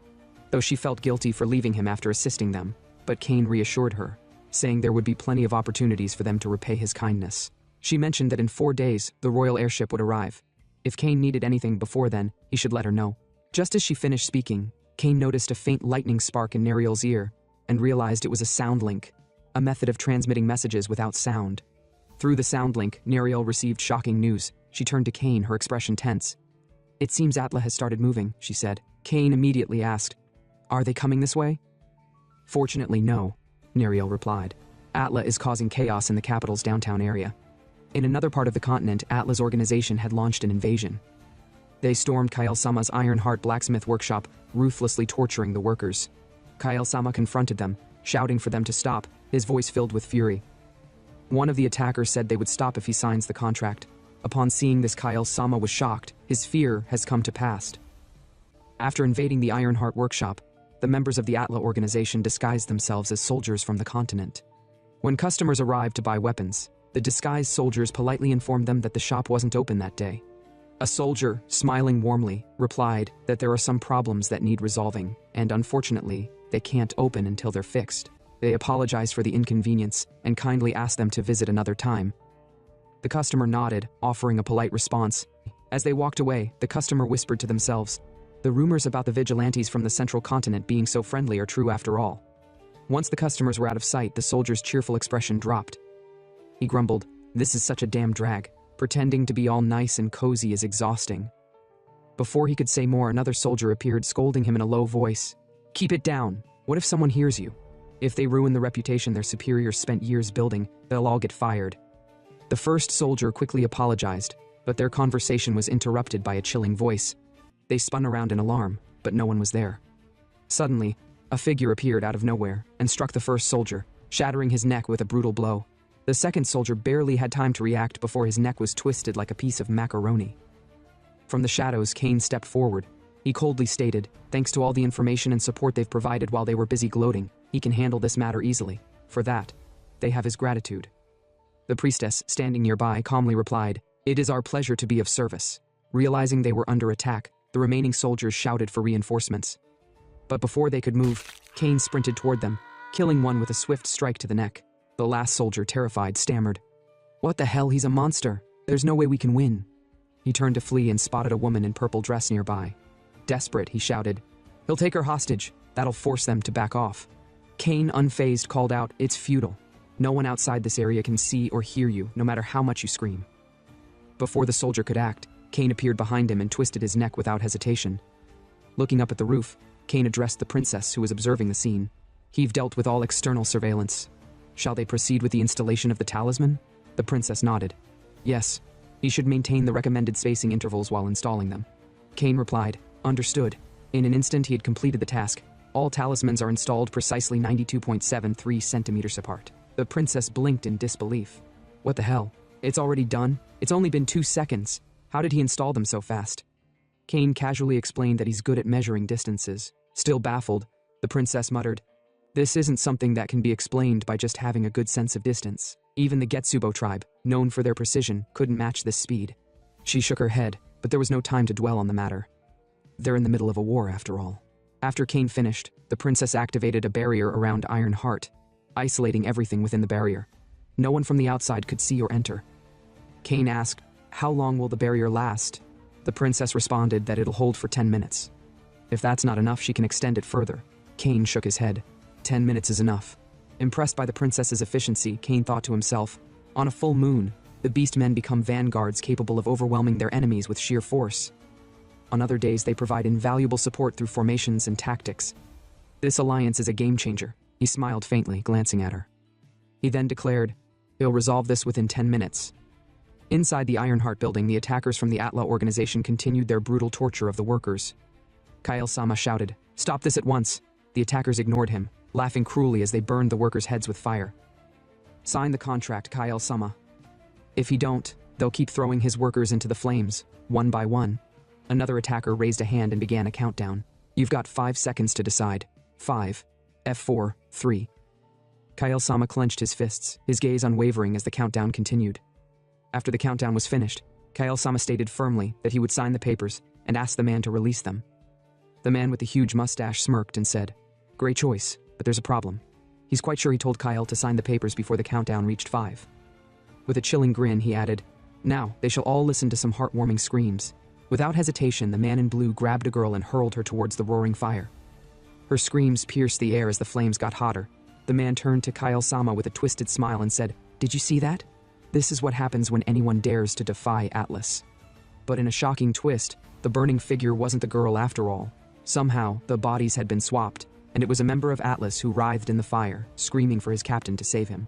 though she felt guilty for leaving him after assisting them, but Kane reassured her, saying there would be plenty of opportunities for them to repay his kindness. She mentioned that in 4 days, the royal airship would arrive. If Kane needed anything before then, he should let her know. Just as she finished speaking, Kane noticed a faint lightning spark in Neriel's ear and realized it was a sound link, a method of transmitting messages without sound. Through the sound link, Neriel received shocking news. She turned to Kane, her expression tense. "It seems Atla has started moving," she said. Kane immediately asked, "Are they coming this way?" "Fortunately, no," Neriel replied. "Atla is causing chaos in the capital's downtown area." In another part of the continent, Atla's organization had launched an invasion. They stormed Kyle-sama's Ironheart blacksmith workshop, ruthlessly torturing the workers. Kyle-sama confronted them, shouting for them to stop, his voice filled with fury. One of the attackers said they would stop if he signs the contract. Upon seeing this, Kyle-sama was shocked. His fear has come to pass. After invading the Ironheart workshop, the members of the Atla organization disguised themselves as soldiers from the continent. When customers arrived to buy weapons, The disguised soldiers politely informed them that the shop wasn't open that day. A soldier, smiling warmly, replied that there are some problems that need resolving, and unfortunately, they can't open until they're fixed. They apologized for the inconvenience and kindly asked them to visit another time. The customer nodded, offering a polite response. As they walked away, the customer whispered to themselves, "The rumors about the vigilantes from the central continent being so friendly are true after all." Once the customers were out of sight, the soldier's cheerful expression dropped. He grumbled, "This is such a damn drag. Pretending to be all nice and cozy is exhausting." Before he could say more, another soldier appeared, scolding him in a low voice. "Keep it down. What if someone hears you? If they ruin the reputation their superiors spent years building, they'll all get fired." The first soldier quickly apologized, but their conversation was interrupted by a chilling voice. They spun around in alarm, but no one was there. Suddenly, a figure appeared out of nowhere and struck the first soldier, shattering his neck with a brutal blow. The second soldier barely had time to react before his neck was twisted like a piece of macaroni. From the shadows, Kane stepped forward. He coldly stated, "Thanks to all the information and support they've provided while they were busy gloating, he can handle this matter easily. For that, they have his gratitude." The priestess, standing nearby, calmly replied, "It is our pleasure to be of service." Realizing they were under attack, the remaining soldiers shouted for reinforcements. But before they could move, Kane sprinted toward them, killing one with a swift strike to the neck. The last soldier, terrified, stammered, "What the hell, he's a monster. There's no way we can win." He turned to flee and spotted a woman in purple dress nearby. Desperate, he shouted, "He'll take her hostage. That'll force them to back off." Kane, unfazed, called out, "It's futile. No one outside this area can see or hear you, no matter how much you scream." Before the soldier could act, Kane appeared behind him and twisted his neck without hesitation. Looking up at the roof, Kane addressed the princess who was observing the scene. "He've dealt with all external surveillance. Shall they proceed with the installation of the talisman?" The princess nodded. "Yes. He should maintain the recommended spacing intervals while installing them." Kane replied, "Understood." In an instant he had completed the task. All talismans are installed precisely 92.73 centimeters apart. The princess blinked in disbelief. "What the hell? It's already done? It's only been 2 seconds. How did he install them so fast?" Kane casually explained that he's good at measuring distances. Still baffled, the princess muttered, "This isn't something that can be explained by just having a good sense of distance. Even the Getsubo tribe, known for their precision, couldn't match this speed." She shook her head, but there was no time to dwell on the matter. They're in the middle of a war, after all. After Kane finished, the princess activated a barrier around Iron Heart, isolating everything within the barrier. No one from the outside could see or enter. Kane asked, "How long will the barrier last?" The princess responded that it'll hold for 10 minutes. If that's not enough, she can extend it further. Kane shook his head. 10 minutes is enough. Impressed by the princess's efficiency, Kane thought to himself, on a full moon, the beast men become vanguards capable of overwhelming their enemies with sheer force. On other days, they provide invaluable support through formations and tactics. This alliance is a game changer. He smiled faintly, glancing at her. He then declared, "He'll resolve this within 10 minutes. Inside the Ironheart building, the attackers from the Atla organization continued their brutal torture of the workers. Kyle-sama shouted, "Stop this at once!" The attackers ignored him, laughing cruelly as they burned the workers' heads with fire. "Sign the contract, Kyle-sama. If he don't, they'll keep throwing his workers into the flames, one by one." Another attacker raised a hand and began a countdown. "You've got 5 seconds to decide. 5, F4, 3. Kyle-sama clenched his fists, his gaze unwavering as the countdown continued. After the countdown was finished, Kyle-sama stated firmly that he would sign the papers and asked the man to release them. The man with the huge mustache smirked and said, "Great choice, but there's a problem." He's quite sure he told Kyle to sign the papers before the countdown reached 5. With a chilling grin, he added, "Now, they shall all listen to some heartwarming screams." Without hesitation, the man in blue grabbed a girl and hurled her towards the roaring fire. Her screams pierced the air as the flames got hotter. The man turned to Kyle-sama with a twisted smile and said, "Did you see that? This is what happens when anyone dares to defy Atlas." But in a shocking twist, the burning figure wasn't the girl after all. Somehow, the bodies had been swapped, and it was a member of Atlas who writhed in the fire, screaming for his captain to save him.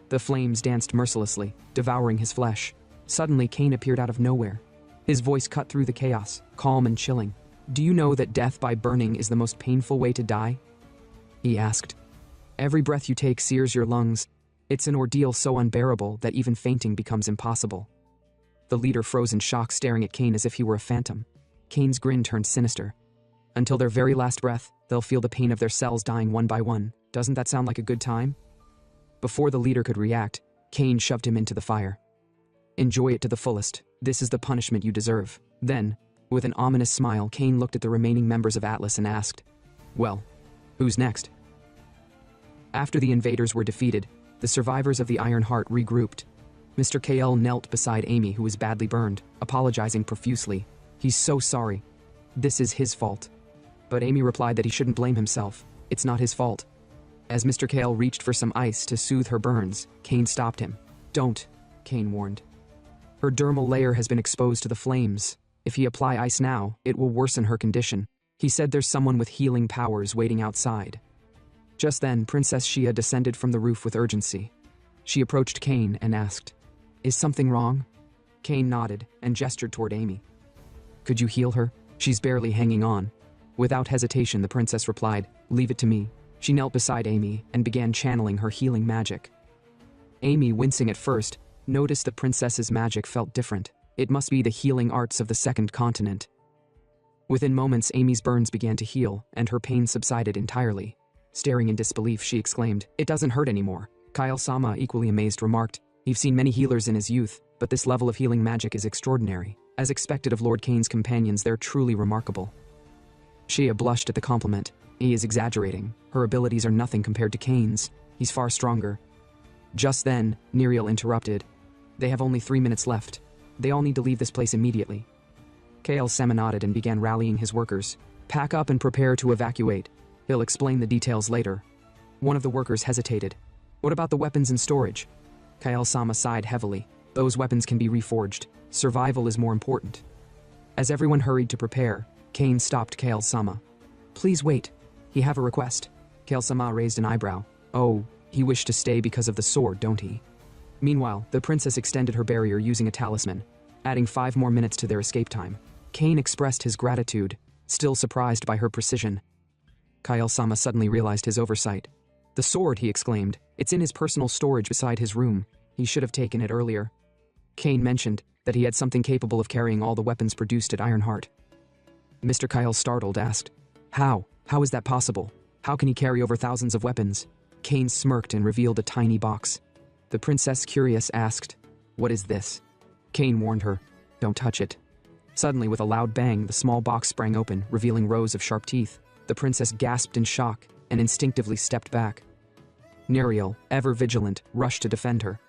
The flames danced mercilessly, devouring his flesh. Suddenly, Kane appeared out of nowhere. His voice cut through the chaos, calm and chilling. "Do you know that death by burning is the most painful way to die?" he asked. "Every breath you take sears your lungs. It's an ordeal so unbearable that even fainting becomes impossible." The leader froze in shock, staring at Kane as if he were a phantom. Kane's grin turned sinister. "Until their very last breath, they'll feel the pain of their cells dying one by one. Doesn't that sound like a good time?" Before the leader could react, Cain shoved him into the fire. Enjoy it to the fullest. This is the punishment you deserve. Then, with an ominous smile, Cain looked at the remaining members of Atlas and asked, "Well, who's next?" After the invaders were defeated, the survivors of the Iron Heart regrouped. Mr. KL knelt beside Amy, who was badly burned, apologizing profusely. He's so sorry. This is his fault. But Amy replied that he shouldn't blame himself. It's not his fault. As Mr. KL reached for some ice to soothe her burns, Cain stopped him. "Don't," Cain warned. "Her dermal layer has been exposed to the flames. If he apply ice now, it will worsen her condition. He said there's someone with healing powers waiting outside." Just then, Princess Shia descended from the roof with urgency. She approached Cain and asked, "Is something wrong?" Cain nodded and gestured toward Amy. "Could you heal her? She's barely hanging on." Without hesitation, the princess replied, "Leave it to me." She knelt beside Amy and began channeling her healing magic. Amy, wincing at first, noticed the princess's magic felt different. It must be the healing arts of the second continent. Within moments, Amy's burns began to heal, and her pain subsided entirely. Staring in disbelief, she exclaimed, "It doesn't hurt anymore." Kyle-sama, equally amazed, remarked, "You've seen many healers in his youth, but this level of healing magic is extraordinary. As expected of Lord Cain's companions, they're truly remarkable." Shia blushed at the compliment. He is exaggerating. Her abilities are nothing compared to Cain's. He's far stronger. Just then, Neriel interrupted. "They have only 3 minutes left. They all need to leave this place immediately." KL-sama nodded and began rallying his workers. "Pack up and prepare to evacuate. He'll explain the details later." One of the workers hesitated. "What about the weapons in storage?" KL-sama sighed heavily. "Those weapons can be reforged. Survival is more important." As everyone hurried to prepare, Cain stopped KL-sama. "Please wait. He have a request." KL-sama raised an eyebrow. "Oh, he wished to stay because of the sword, don't he?" Meanwhile, the princess extended her barrier using a talisman, adding 5 more minutes to their escape time. Cain expressed his gratitude, still surprised by her precision. Kyle-sama suddenly realized his oversight. "The sword," he exclaimed. "It's in his personal storage beside his room. He should have taken it earlier." Cain mentioned that he had something capable of carrying all the weapons produced at Ironheart. Mr. Kyle, startled, asked, How? How is that possible? How can he carry over thousands of weapons?" Cain smirked and revealed a tiny box. The princess, curious, asked, "What is this?" Cain warned her, "Don't touch it." Suddenly, with a loud bang, the small box sprang open, revealing rows of sharp teeth. The princess gasped in shock and instinctively stepped back. Neriel, ever vigilant, rushed to defend her.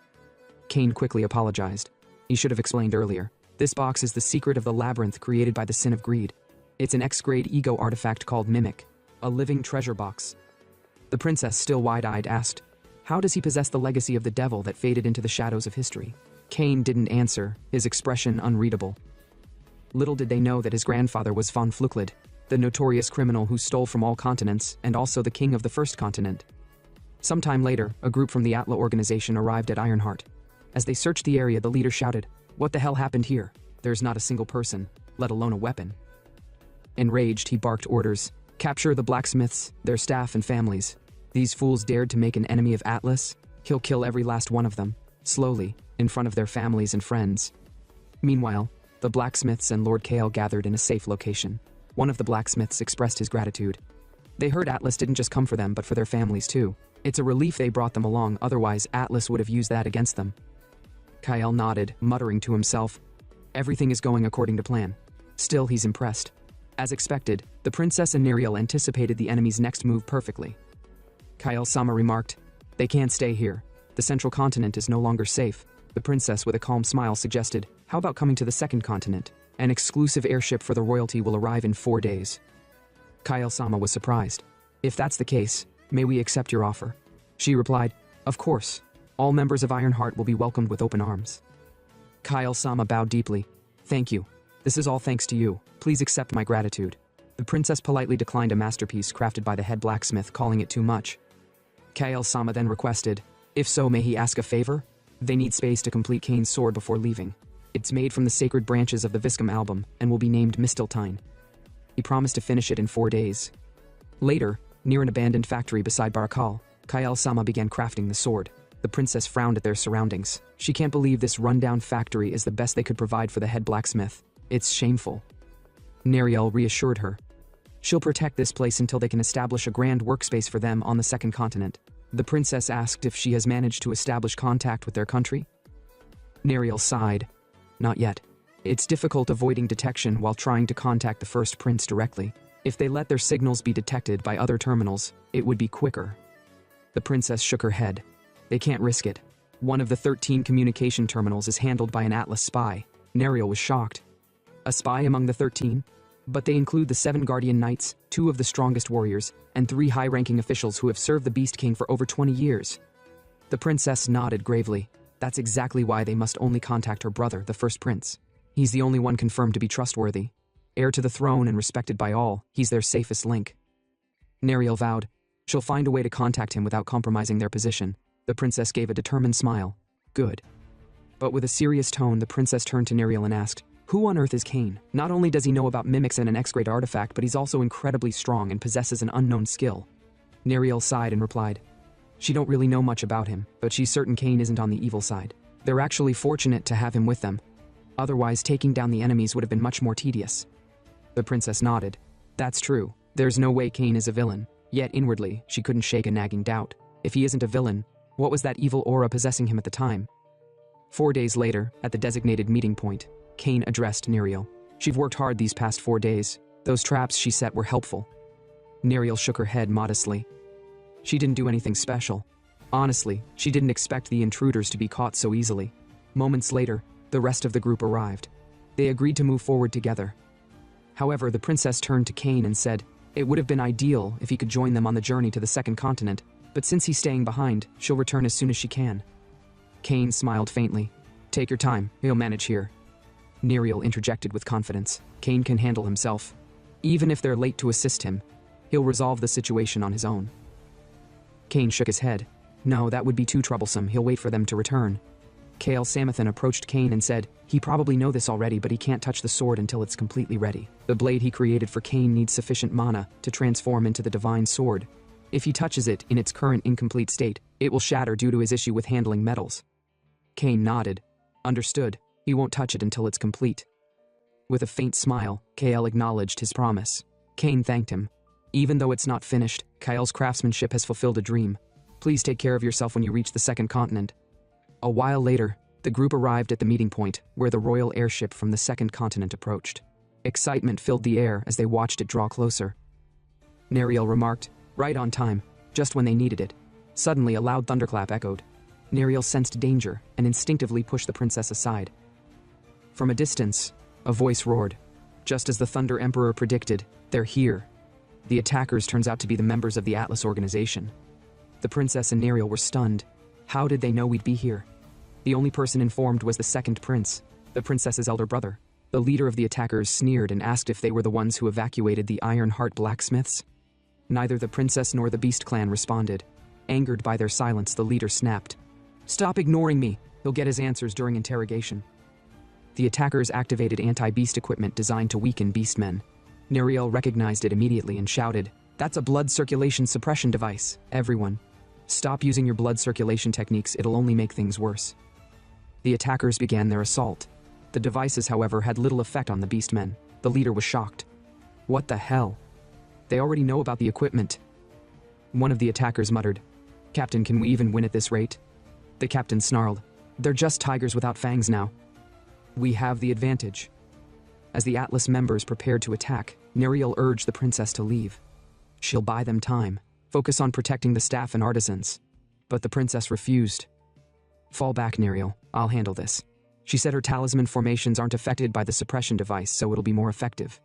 Cain quickly apologized. He should have explained earlier. This box is the secret of the labyrinth created by the sin of greed. It's an X-grade ego artifact called Mimic, a living treasure box. The princess, still wide-eyed, asked, "How does he possess the legacy of the devil that faded into the shadows of history?" Cain didn't answer, his expression unreadable. Little did they know that his grandfather was von Fluklid, the notorious criminal who stole from all continents and also the king of the first continent. Sometime later, a group from the Atla organization arrived at Ironheart. As they searched the area, the leader shouted, "What the hell happened here? There's not a single person, let alone a weapon." Enraged, he barked orders, "Capture the blacksmiths, their staff and families. These fools dared to make an enemy of Atlas? He'll kill every last one of them, slowly, in front of their families and friends." Meanwhile, the blacksmiths and Lord Kale gathered in a safe location. One of the blacksmiths expressed his gratitude. They heard Atlas didn't just come for them but for their families too. It's a relief they brought them along, otherwise Atlas would have used that against them. Kyle nodded, muttering to himself, "Everything is going according to plan." Still, he's impressed. As expected, the princess and Neriel anticipated the enemy's next move perfectly. Kyle-sama remarked, "They can't stay here. The central continent is no longer safe." The princess, with a calm smile, suggested, "How about coming to the second continent? An exclusive airship for the royalty will arrive in 4 days." Kyle-sama was surprised. "If that's the case, may we accept your offer?" She replied, "Of course. All members of Ironheart will be welcomed with open arms." Kyle-sama bowed deeply. "Thank you. This is all thanks to you. Please accept my gratitude." The princess politely declined a masterpiece crafted by the head blacksmith, calling it too much. Kyle-sama then requested, "If so, may he ask a favor? They need space to complete Cain's sword before leaving. It's made from the sacred branches of the Viscum album and will be named Misteltein." He promised to finish it in 4 days. Later, near an abandoned factory beside Barakal, Kyle-sama began crafting the sword. The princess frowned at their surroundings. She can't believe this rundown factory is the best they could provide for the head blacksmith. It's shameful. Neriel reassured her. She'll protect this place until they can establish a grand workspace for them on the second continent. The princess asked if she has managed to establish contact with their country. Neriel sighed. Not yet. It's difficult avoiding detection while trying to contact the first prince directly. If they let their signals be detected by other terminals, it would be quicker. The princess shook her head. They can't risk it. One of the 13 communication terminals is handled by an Atlas spy. Neriel was shocked. A spy among the 13? But they include the 7 Guardian Knights, 2 of the strongest warriors, and 3 high-ranking officials who have served the Beast King for over 20 years. The princess nodded gravely. That's exactly why they must only contact her brother, the first prince. He's the only one confirmed to be trustworthy. Heir to the throne and respected by all, he's their safest link. Neriel vowed. She'll find a way to contact him without compromising their position. The princess gave a determined smile. Good. But with a serious tone, the princess turned to Neriel and asked, who on earth is Cain? Not only does he know about mimics and an X-grade artifact, but he's also incredibly strong and possesses an unknown skill. Neriel sighed and replied, she don't really know much about him, but she's certain Cain isn't on the evil side. They're actually fortunate to have him with them. Otherwise, taking down the enemies would have been much more tedious. The princess nodded. That's true. There's no way Cain is a villain. Yet inwardly, she couldn't shake a nagging doubt. If he isn't a villain, what was that evil aura possessing him at the time? 4 days later, at the designated meeting point, Cain addressed Neriel. She've worked hard these past 4 days. Those traps she set were helpful. Neriel shook her head modestly. She didn't do anything special. Honestly, she didn't expect the intruders to be caught so easily. Moments later, the rest of the group arrived. They agreed to move forward together. However, the princess turned to Cain and said, it would have been ideal if he could join them on the journey to the second continent, but since he's staying behind, she'll return as soon as she can. Cain smiled faintly. Take your time, he'll manage here. Neriel interjected with confidence. Cain can handle himself. Even if they're late to assist him, he'll resolve the situation on his own. Cain shook his head. No, that would be too troublesome. He'll wait for them to return. Kael Samathan approached Cain and said, he probably know this already, but he can't touch the sword until it's completely ready. The blade he created for Cain needs sufficient mana to transform into the divine sword. If he touches it in its current incomplete state, it will shatter due to his issue with handling metals. Cain nodded. Understood. He won't touch it until it's complete. With a faint smile, Kael acknowledged his promise. Cain thanked him. Even though it's not finished, Kael's craftsmanship has fulfilled a dream. Please take care of yourself when you reach the second continent. A while later, the group arrived at the meeting point, where the royal airship from the second continent approached. Excitement filled the air as they watched it draw closer. Neriel remarked, right on time, just when they needed it. Suddenly, a loud thunderclap echoed. Neriel sensed danger and instinctively pushed the princess aside. From a distance, a voice roared. Just as the Thunder Emperor predicted, they're here. The attackers turns out to be the members of the Atlas organization. The princess and Neriel were stunned. How did they know we'd be here? The only person informed was the second prince, the princess's elder brother. The leader of the attackers sneered and asked if they were the ones who evacuated the Iron Heart blacksmiths. Neither the princess nor the Beast clan responded. Angered by their silence, the leader snapped. Stop ignoring me. He'll get his answers during interrogation. The attackers activated anti-beast equipment designed to weaken beastmen. Neriel recognized it immediately and shouted, that's a blood circulation suppression device. Everyone, stop using your blood circulation techniques, it'll only make things worse. The attackers began their assault. The devices, however, had little effect on the beastmen. The leader was shocked. What the hell? They already know about the equipment. One of the attackers muttered, Captain, can we even win at this rate? The captain snarled, they're just tigers without fangs now. We have the advantage. As the Atlas members prepared to attack, Neriel urged the princess to leave. She'll buy them time, focus on protecting the staff and artisans. But the princess refused. Fall back, Neriel, I'll handle this. She said her talisman formations aren't affected by the suppression device, so it'll be more effective.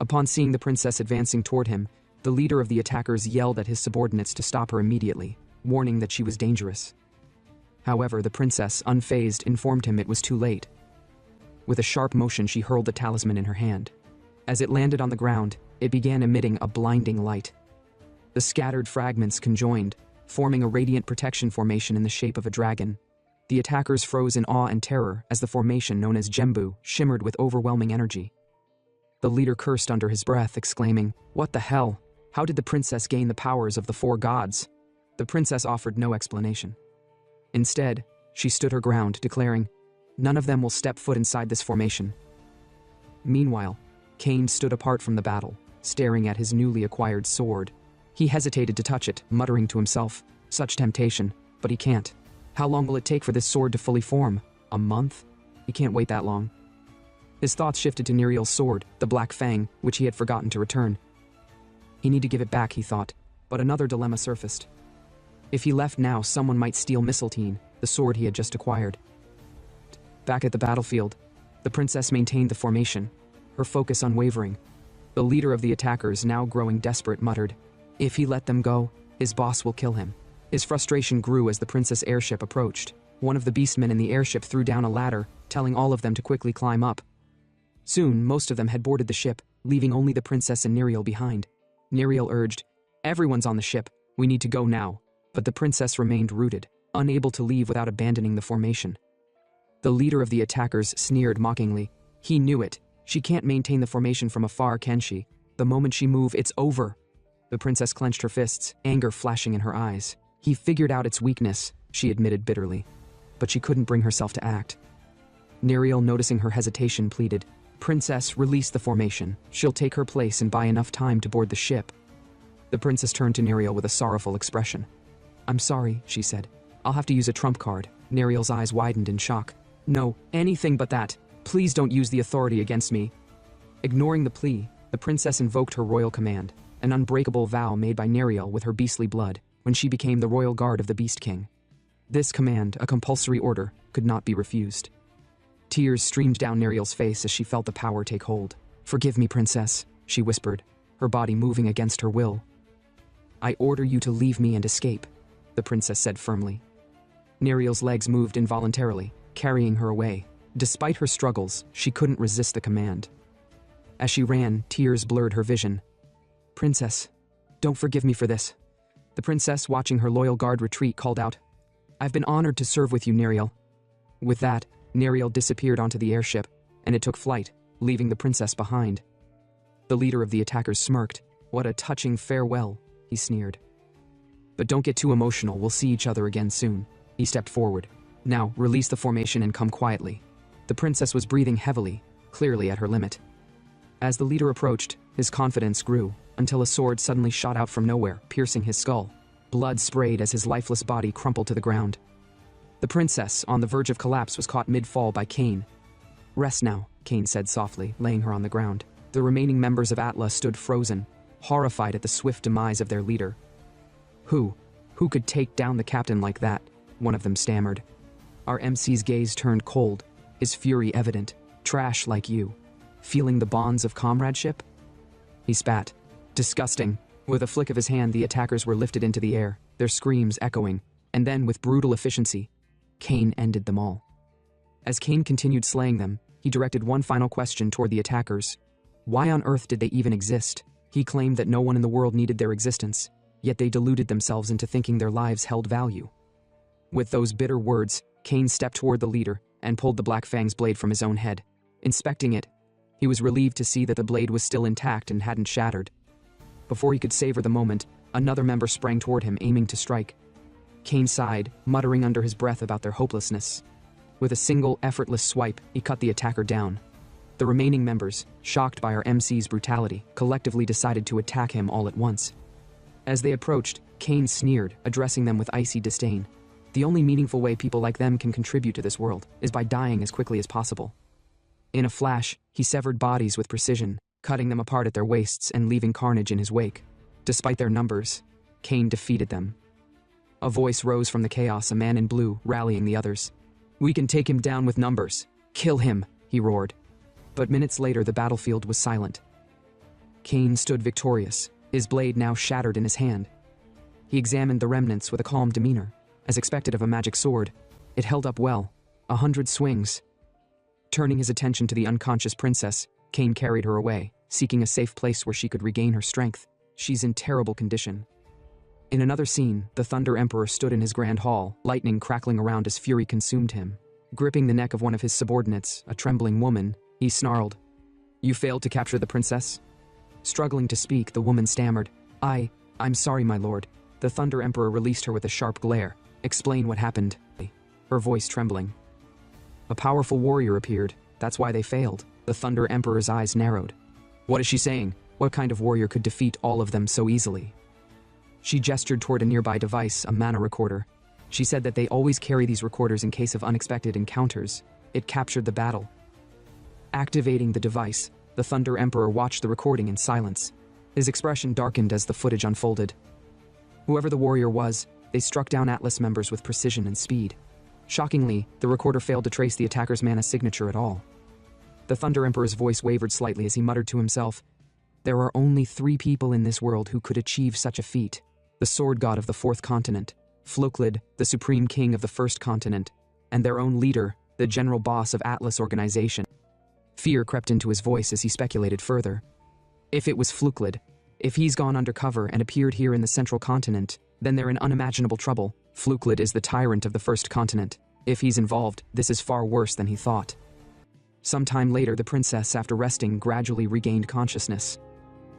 Upon seeing the princess advancing toward him, the leader of the attackers yelled at his subordinates to stop her immediately, warning that she was dangerous. However, the princess, unfazed, informed him it was too late. With a sharp motion, she hurled the talisman in her hand. As it landed on the ground, it began emitting a blinding light. The scattered fragments conjoined, forming a radiant protection formation in the shape of a dragon. The attackers froze in awe and terror as the formation, known as Jembu, shimmered with overwhelming energy. The leader cursed under his breath, exclaiming, what the hell? How did the princess gain the powers of the 4 gods? The princess offered no explanation. Instead, she stood her ground, declaring, none of them will step foot inside this formation. Meanwhile, Cain stood apart from the battle, staring at his newly acquired sword. He hesitated to touch it, muttering to himself, Such temptation, but he can't. How long will it take for this sword to fully form? A month? He can't wait that long. His thoughts shifted to Neriel's sword, the Black Fang, which he had forgotten to return. He need to give it back, he thought, but another dilemma surfaced. If he left now, someone might steal Mistletoe, the sword he had just acquired. Back at the battlefield, the princess maintained the formation, her focus unwavering. The leader of the attackers, now growing desperate, muttered, "If he let them go, his boss will kill him." His frustration grew as the princess airship approached. One of the beastmen in the airship threw down a ladder, telling all of them to quickly climb up. Soon, most of them had boarded the ship, leaving only the princess and Neriel behind. Neriel urged, "Everyone's on the ship, we need to go now." But the princess remained rooted, unable to leave without abandoning the formation. The leader of the attackers sneered mockingly. He knew it. She can't maintain the formation from afar, can she? The moment she move, it's over. The princess clenched her fists, anger flashing in her eyes. He figured out its weakness, she admitted bitterly. But she couldn't bring herself to act. Neriel, noticing her hesitation, pleaded, "Princess, release the formation. She'll take her place and buy enough time to board the ship." The princess turned to Neriel with a sorrowful expression. "I'm sorry," she said. "I'll have to use a trump card." Neriel's eyes widened in shock. "No, anything but that. Please don't use the authority against me." Ignoring the plea, the princess invoked her royal command, an unbreakable vow made by Neriel with her beastly blood when she became the royal guard of the Beast King. This command, a compulsory order, could not be refused. Tears streamed down Neriel's face as she felt the power take hold. "Forgive me, princess," she whispered, her body moving against her will. "I order you to leave me and escape," the princess said firmly. Neriel's legs moved involuntarily, carrying her away. Despite her struggles, she couldn't resist the command. As she ran, tears blurred her vision. "Princess, don't forgive me for this." The princess, watching her loyal guard retreat, called out, "I've been honored to serve with you, Neriel." With that, Neriel disappeared onto the airship, and it took flight, leaving the princess behind. The leader of the attackers smirked. "What a touching farewell," he sneered. "But don't get too emotional, we'll see each other again soon." He stepped forward. "Now, release the formation and come quietly." The princess was breathing heavily, clearly at her limit. As the leader approached, his confidence grew, until a sword suddenly shot out from nowhere, piercing his skull. Blood sprayed as his lifeless body crumpled to the ground. The princess, on the verge of collapse, was caught mid-fall by Cain. "Rest now," Cain said softly, laying her on the ground. The remaining members of Atla stood frozen, horrified at the swift demise of their leader. Who could take down the captain like that?" one of them stammered. Our MC's gaze turned cold, his fury evident. "Trash like you. Feeling the bonds of comradeship?" He spat. "Disgusting." With a flick of his hand, the attackers were lifted into the air, their screams echoing, and then, with brutal efficiency, Cain ended them all. As Cain continued slaying them, he directed one final question toward the attackers. Why on earth did they even exist? He claimed that no one in the world needed their existence, yet they deluded themselves into thinking their lives held value. With those bitter words, Cain stepped toward the leader and pulled the Black Fang's blade from his own head. Inspecting it, he was relieved to see that the blade was still intact and hadn't shattered. Before he could savor the moment, another member sprang toward him, aiming to strike. Cain sighed, muttering under his breath about their hopelessness. With a single, effortless swipe, he cut the attacker down. The remaining members, shocked by our MC's brutality, collectively decided to attack him all at once. As they approached, Cain sneered, addressing them with icy disdain. The only meaningful way people like them can contribute to this world is by dying as quickly as possible. In a flash, he severed bodies with precision, cutting them apart at their waists and leaving carnage in his wake. Despite their numbers, Cain defeated them. A voice rose from the chaos, a man in blue, rallying the others. "We can take him down with numbers. Kill him," he roared. But minutes later, the battlefield was silent. Cain stood victorious, his blade now shattered in his hand. He examined the remnants with a calm demeanor. As expected of a magic sword, it held up well, 100 swings. Turning his attention to the unconscious princess, Cain carried her away, seeking a safe place where she could regain her strength. "She's in terrible condition." In another scene, the Thunder Emperor stood in his grand hall, lightning crackling around as fury consumed him. Gripping the neck of one of his subordinates, a trembling woman, he snarled, "You failed to capture the princess?" Struggling to speak, the woman stammered, I'm sorry, my lord." The Thunder Emperor released her with a sharp glare. "Explain what happened," her voice trembling. "A powerful warrior appeared. That's why they failed." The Thunder Emperor's eyes narrowed. "What is she saying? What kind of warrior could defeat all of them so easily?" She gestured toward a nearby device, a mana recorder. She said that they always carry these recorders in case of unexpected encounters. It captured the battle. Activating the device, the Thunder Emperor watched the recording in silence. His expression darkened as the footage unfolded. Whoever the warrior was, they struck down Atlas members with precision and speed. Shockingly, the recorder failed to trace the attacker's mana signature at all. The Thunder Emperor's voice wavered slightly as he muttered to himself, "There are only 3 people in this world who could achieve such a feat. The sword god of the 4th continent, Floklid, the supreme king of the 1st continent, and their own leader, the general boss of Atlas organization." Fear crept into his voice as he speculated further. If it was Floklid, if he's gone undercover and appeared here in the central continent, then they're in unimaginable trouble. Floklid is the tyrant of the 1st continent. If he's involved, this is far worse than he thought. Sometime later, the princess, after resting, gradually regained consciousness.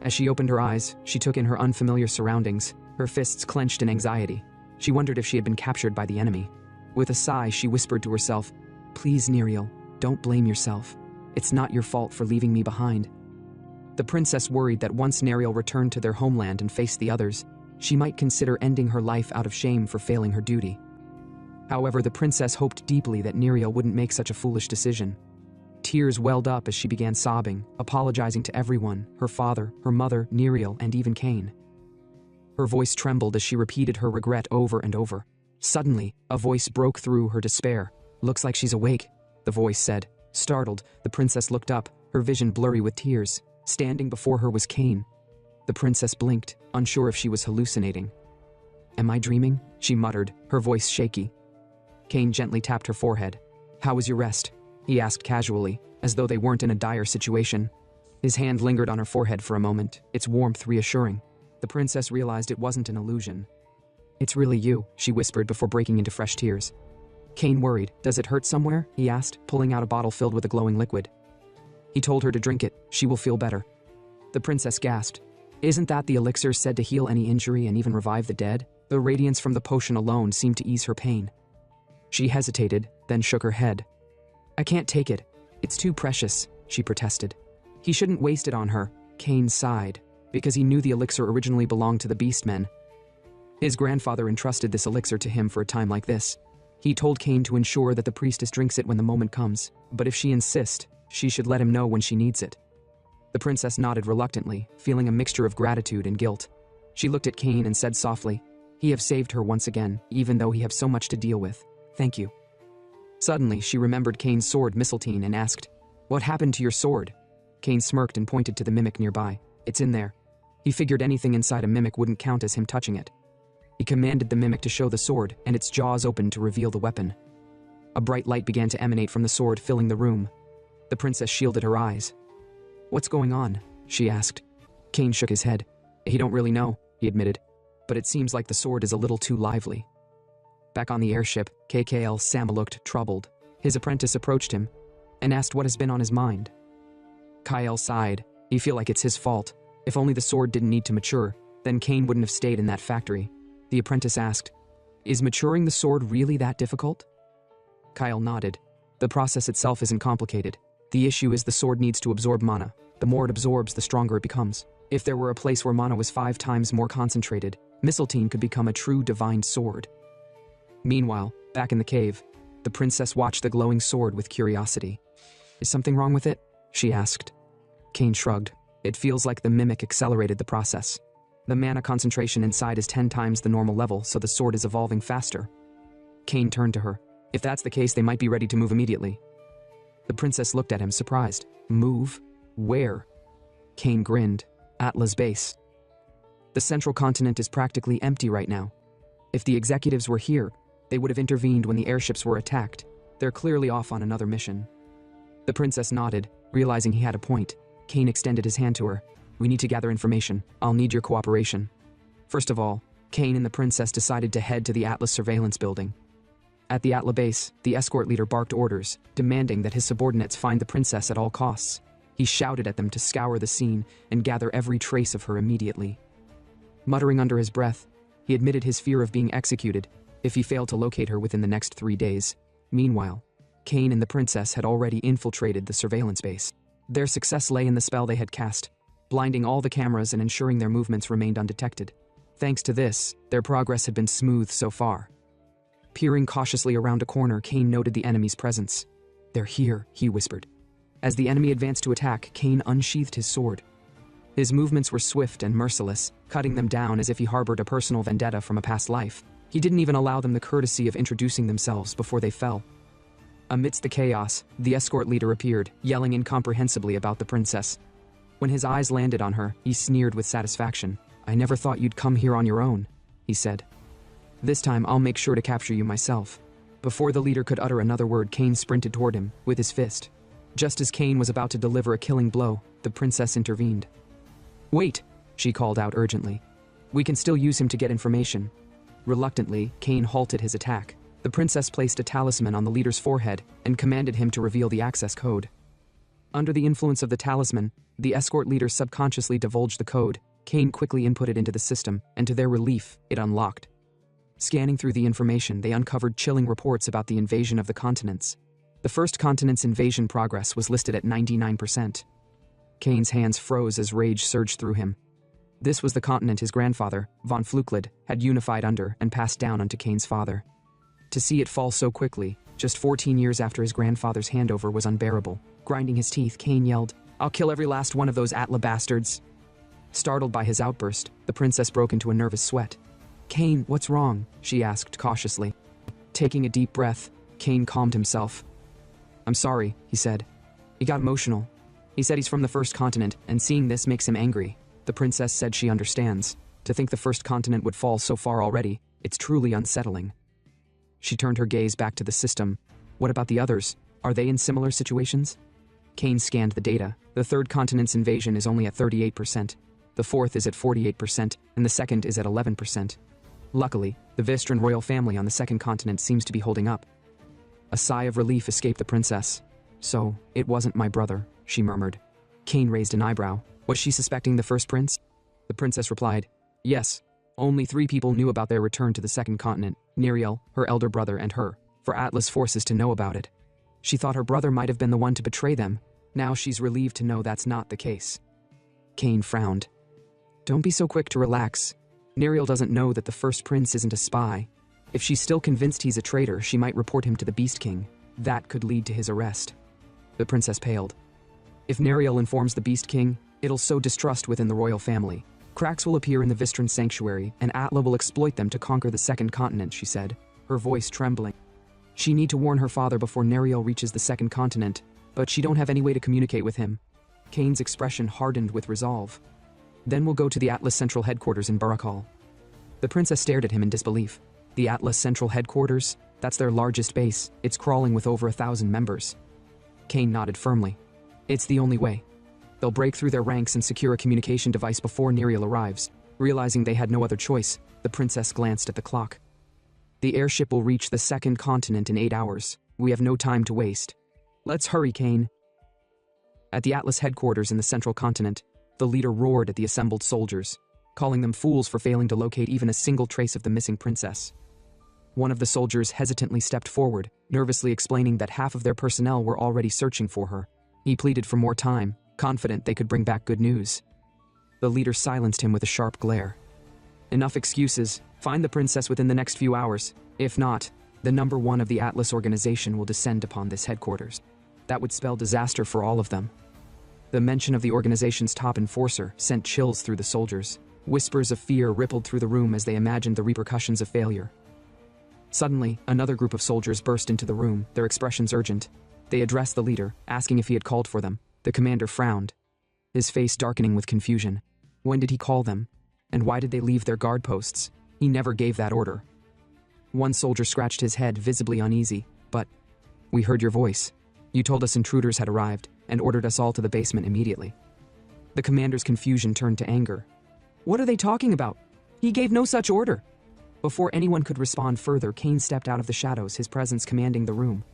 As she opened her eyes, she took in her unfamiliar surroundings, her fists clenched in anxiety. She wondered if she had been captured by the enemy. With a sigh, she whispered to herself, "Please, Neriel, don't blame yourself. It's not your fault for leaving me behind." The princess worried that once Neriel returned to their homeland and faced the others, she might consider ending her life out of shame for failing her duty. However, the princess hoped deeply that Neriel wouldn't make such a foolish decision. Tears welled up as she began sobbing, apologizing to everyone, her father, her mother, Neriel, and even Cain. Her voice trembled as she repeated her regret over and over. Suddenly, a voice broke through her despair. "Looks like she's awake," the voice said. Startled, the princess looked up, her vision blurry with tears. Standing before her was Cain. The princess blinked, unsure if she was hallucinating. "Am I dreaming?" she muttered, her voice shaky. Cain gently tapped her forehead. "How was your rest?" he asked casually, as though they weren't in a dire situation. His hand lingered on her forehead for a moment, its warmth reassuring. The princess realized it wasn't an illusion. "It's really you," she whispered before breaking into fresh tears. Cain worried. "Does it hurt somewhere?" he asked, pulling out a bottle filled with a glowing liquid. He told her to drink it. She will feel better. The princess gasped. "Isn't that the elixir said to heal any injury and even revive the dead?" The radiance from the potion alone seemed to ease her pain. She hesitated, then shook her head. "I can't take it. It's too precious," she protested. He shouldn't waste it on her. Cain sighed, because he knew the elixir originally belonged to the beastmen. His grandfather entrusted this elixir to him for a time like this. He told Cain to ensure that the priestess drinks it when the moment comes, but if she insists, she should let him know when she needs it. The princess nodded reluctantly, feeling a mixture of gratitude and guilt. She looked at Cain and said softly, "He have saved her once again, even though he have so much to deal with. Thank you." Suddenly, she remembered Cain's sword Mistletoe and asked, "What happened to your sword?" Cain smirked and pointed to the mimic nearby. "It's in there." He figured anything inside a mimic wouldn't count as him touching it. He commanded the mimic to show the sword, and its jaws opened to reveal the weapon. A bright light began to emanate from the sword, filling the room. The princess shielded her eyes. "What's going on?" she asked. Cain shook his head. "He don't really know," he admitted, "but it seems like the sword is a little too lively." Back on the airship, KKL Sam looked troubled. His apprentice approached him and asked what has been on his mind. Kyle sighed. He feel like it's his fault. If only the sword didn't need to mature, then Cain wouldn't have stayed in that factory. The apprentice asked, "Is maturing the sword really that difficult?" Kyle nodded. "The process itself isn't complicated. The issue is the sword needs to absorb mana. The more it absorbs, the stronger it becomes. If there were a place where mana was 5 times more concentrated, Mistletoe could become a true divine sword." Meanwhile, back in the cave, the princess watched the glowing sword with curiosity. "Is something wrong with it?" she asked. Cain shrugged. "It feels like the mimic accelerated the process. The mana concentration inside is 10 times the normal level, so the sword is evolving faster." Cain turned to her. "If that's the case, they might be ready to move immediately." The princess looked at him, surprised. "Move? Where?" Cain grinned. "Atlas base. The central continent is practically empty right now. If the executives were here, they would have intervened when the airships were attacked. They're clearly off on another mission." The princess nodded, realizing he had a point. Cain extended his hand to her. "We need to gather information. I'll need your cooperation." First of all, Cain and the princess decided to head to the Atlas surveillance building. At the Atlas base, the escort leader barked orders, demanding that his subordinates find the princess at all costs. He shouted at them to scour the scene and gather every trace of her immediately. Muttering under his breath, he admitted his fear of being executed if he failed to locate her within the next 3 days. Meanwhile, Cain and the princess had already infiltrated the surveillance base. Their success lay in the spell they had cast, blinding all the cameras and ensuring their movements remained undetected. Thanks to this, their progress had been smooth so far. Peering cautiously around a corner, Kane noted the enemy's presence. "They're here," he whispered. As the enemy advanced to attack, Kane unsheathed his sword. His movements were swift and merciless, cutting them down as if he harbored a personal vendetta from a past life. He didn't even allow them the courtesy of introducing themselves before they fell. Amidst the chaos, the escort leader appeared, yelling incomprehensibly about the princess. When his eyes landed on her, he sneered with satisfaction. "I never thought you'd come here on your own," he said. "This time I'll make sure to capture you myself." Before the leader could utter another word, Kane sprinted toward him with his fist. Just as Kane was about to deliver a killing blow, the princess intervened. "Wait," she called out urgently. "We can still use him to get information." Reluctantly, Kane halted his attack. The princess placed a talisman on the leader's forehead and commanded him to reveal the access code. Under the influence of the talisman, the escort leader subconsciously divulged the code. Kane quickly input it into the system, and to their relief, it unlocked. Scanning through the information, they uncovered chilling reports about the invasion of the continents. The first continent's invasion progress was listed at 99%. Kane's hands froze as rage surged through him. This was the continent his grandfather, von Flüklid, had unified under and passed down unto Kane's father. To see it fall so quickly, just 14 years after his grandfather's handover, was unbearable. Grinding his teeth, Kane yelled, "I'll kill every last one of those Atla bastards!" Startled by his outburst, the princess broke into a nervous sweat. "Kane, what's wrong?" she asked cautiously. Taking a deep breath, Kane calmed himself. "I'm sorry," he said. He got emotional. He said he's from the first continent, and seeing this makes him angry. The princess said she understands. To think the first continent would fall so far already, it's truly unsettling. She turned her gaze back to the system. "What about the others? Are they in similar situations?" Kane scanned the data. The third continent's invasion is only at 38%. The fourth is at 48%, and the second is at 11%. Luckily, the Vistran royal family on the second continent seems to be holding up. A sigh of relief escaped the princess. "So, it wasn't my brother," she murmured. Kane raised an eyebrow. Was she suspecting the first prince? The princess replied, "Yes. Only 3 people knew about their return to the second continent, Neriel, her elder brother, and her, for Atlas forces to know about it. She thought her brother might have been the one to betray them. Now she's relieved to know that's not the case." Kane frowned. "Don't be so quick to relax. Neriel doesn't know that the first prince isn't a spy. If she's still convinced he's a traitor, she might report him to the Beast King. That could lead to his arrest." The princess paled. "If Neriel informs the Beast King, it'll sow distrust within the royal family. Cracks will appear in the Vistran sanctuary, and Atla will exploit them to conquer the second continent," she said, her voice trembling. "She need to warn her father before Neriel reaches the second continent, but she don't have any way to communicate with him." Kane's expression hardened with resolve. "Then we'll go to the Atlas Central Headquarters in Barakal." The princess stared at him in disbelief. "The Atlas Central Headquarters? That's their largest base. It's crawling with over 1,000 members." Kane nodded firmly. "It's the only way. They'll break through their ranks and secure a communication device before Neriel arrives." Realizing they had no other choice, the princess glanced at the clock. "The airship will reach the second continent in 8 hours. We have no time to waste. Let's hurry, Kane." At the Atlas headquarters in the central continent, the leader roared at the assembled soldiers, calling them fools for failing to locate even a single trace of the missing princess. One of the soldiers hesitantly stepped forward, nervously explaining that half of their personnel were already searching for her. He pleaded for more time, confident they could bring back good news. The leader silenced him with a sharp glare. "Enough excuses. Find the princess within the next few hours. If not, the number 1 of the Atlas organization will descend upon this headquarters. That would spell disaster for all of them." The mention of the organization's top enforcer sent chills through the soldiers. Whispers of fear rippled through the room as they imagined the repercussions of failure. Suddenly, another group of soldiers burst into the room, their expressions urgent. They addressed the leader, asking if he had called for them. The commander frowned, his face darkening with confusion. When did he call them? And why did they leave their guard posts? He never gave that order. One soldier scratched his head, visibly uneasy. "But we heard your voice. You told us intruders had arrived and ordered us all to the basement immediately." The commander's confusion turned to anger. "What are they talking about? He gave no such order." Before anyone could respond further, Kane stepped out of the shadows, his presence commanding the room.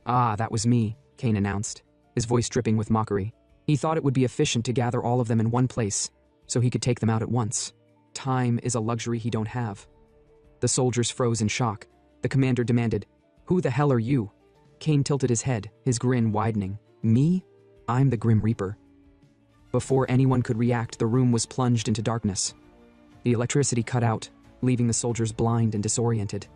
"Ah, that was me," Kane announced, his voice dripping with mockery. He thought it would be efficient to gather all of them in one place, so he could take them out at once. Time is a luxury he don't have. The soldiers froze in shock. The commander demanded, "Who the hell are you?" Kane tilted his head, his grin widening. "Me? I'm the Grim Reaper." Before anyone could react, the room was plunged into darkness. The electricity cut out, leaving the soldiers blind and disoriented.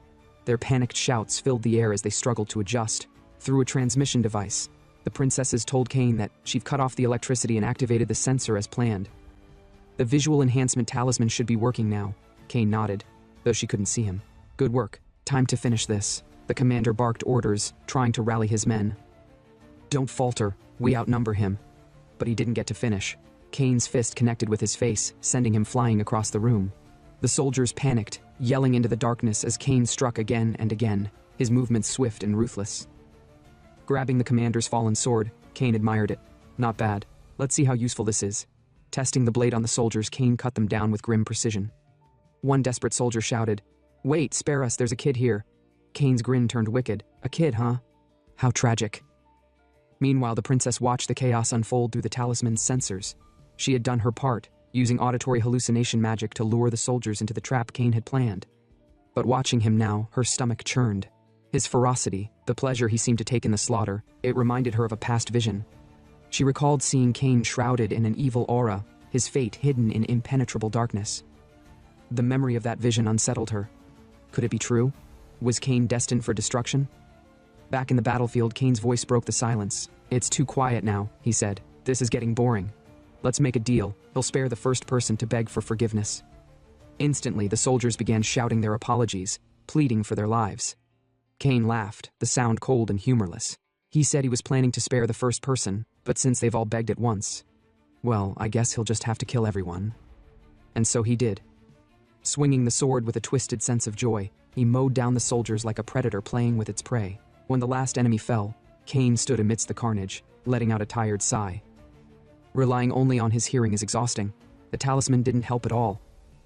Their panicked shouts filled the air as they struggled to adjust. Through a transmission device, the princesses told Kane that she'd cut off the electricity and activated the sensor as planned. The visual enhancement talisman should be working now. Kane nodded, though she couldn't see him. Good work. Time to finish this. The commander barked orders, trying to rally his men. Don't falter. We outnumber him. But he didn't get to finish. Kane's fist connected with his face, sending him flying across the room. The soldiers panicked, yelling into the darkness as Kane struck again and again, his movements swift and ruthless. Grabbing the commander's fallen sword, Kane admired it. Not bad. Let's see how useful this is. Testing the blade on the soldiers, Kane cut them down with grim precision. One desperate soldier shouted, "Wait, spare us, there's a kid here." Kane's grin turned wicked. A kid, huh? How tragic. Meanwhile, the princess watched the chaos unfold through the talisman's sensors. She had done her part, using auditory hallucination magic to lure the soldiers into the trap Kane had planned. But watching him now, her stomach churned. His ferocity, the pleasure he seemed to take in the slaughter, it reminded her of a past vision. She recalled seeing Kane shrouded in an evil aura, his fate hidden in impenetrable darkness. The memory of that vision unsettled her. Could it be true? Was Kane destined for destruction? Back in the battlefield, Kane's voice broke the silence. "It's too quiet now," he said. "This is getting boring. Let's make a deal. He'll spare the first person to beg for forgiveness." Instantly, the soldiers began shouting their apologies, pleading for their lives. Kane laughed, the sound cold and humorless. He said he was planning to spare the first person, but since they've all begged at once, well, I guess he'll just have to kill everyone. And so he did. Swinging the sword with a twisted sense of joy, he mowed down the soldiers like a predator playing with its prey. When the last enemy fell, Kane stood amidst the carnage, letting out a tired sigh. Relying only on his hearing is exhausting. The talisman didn't help at all.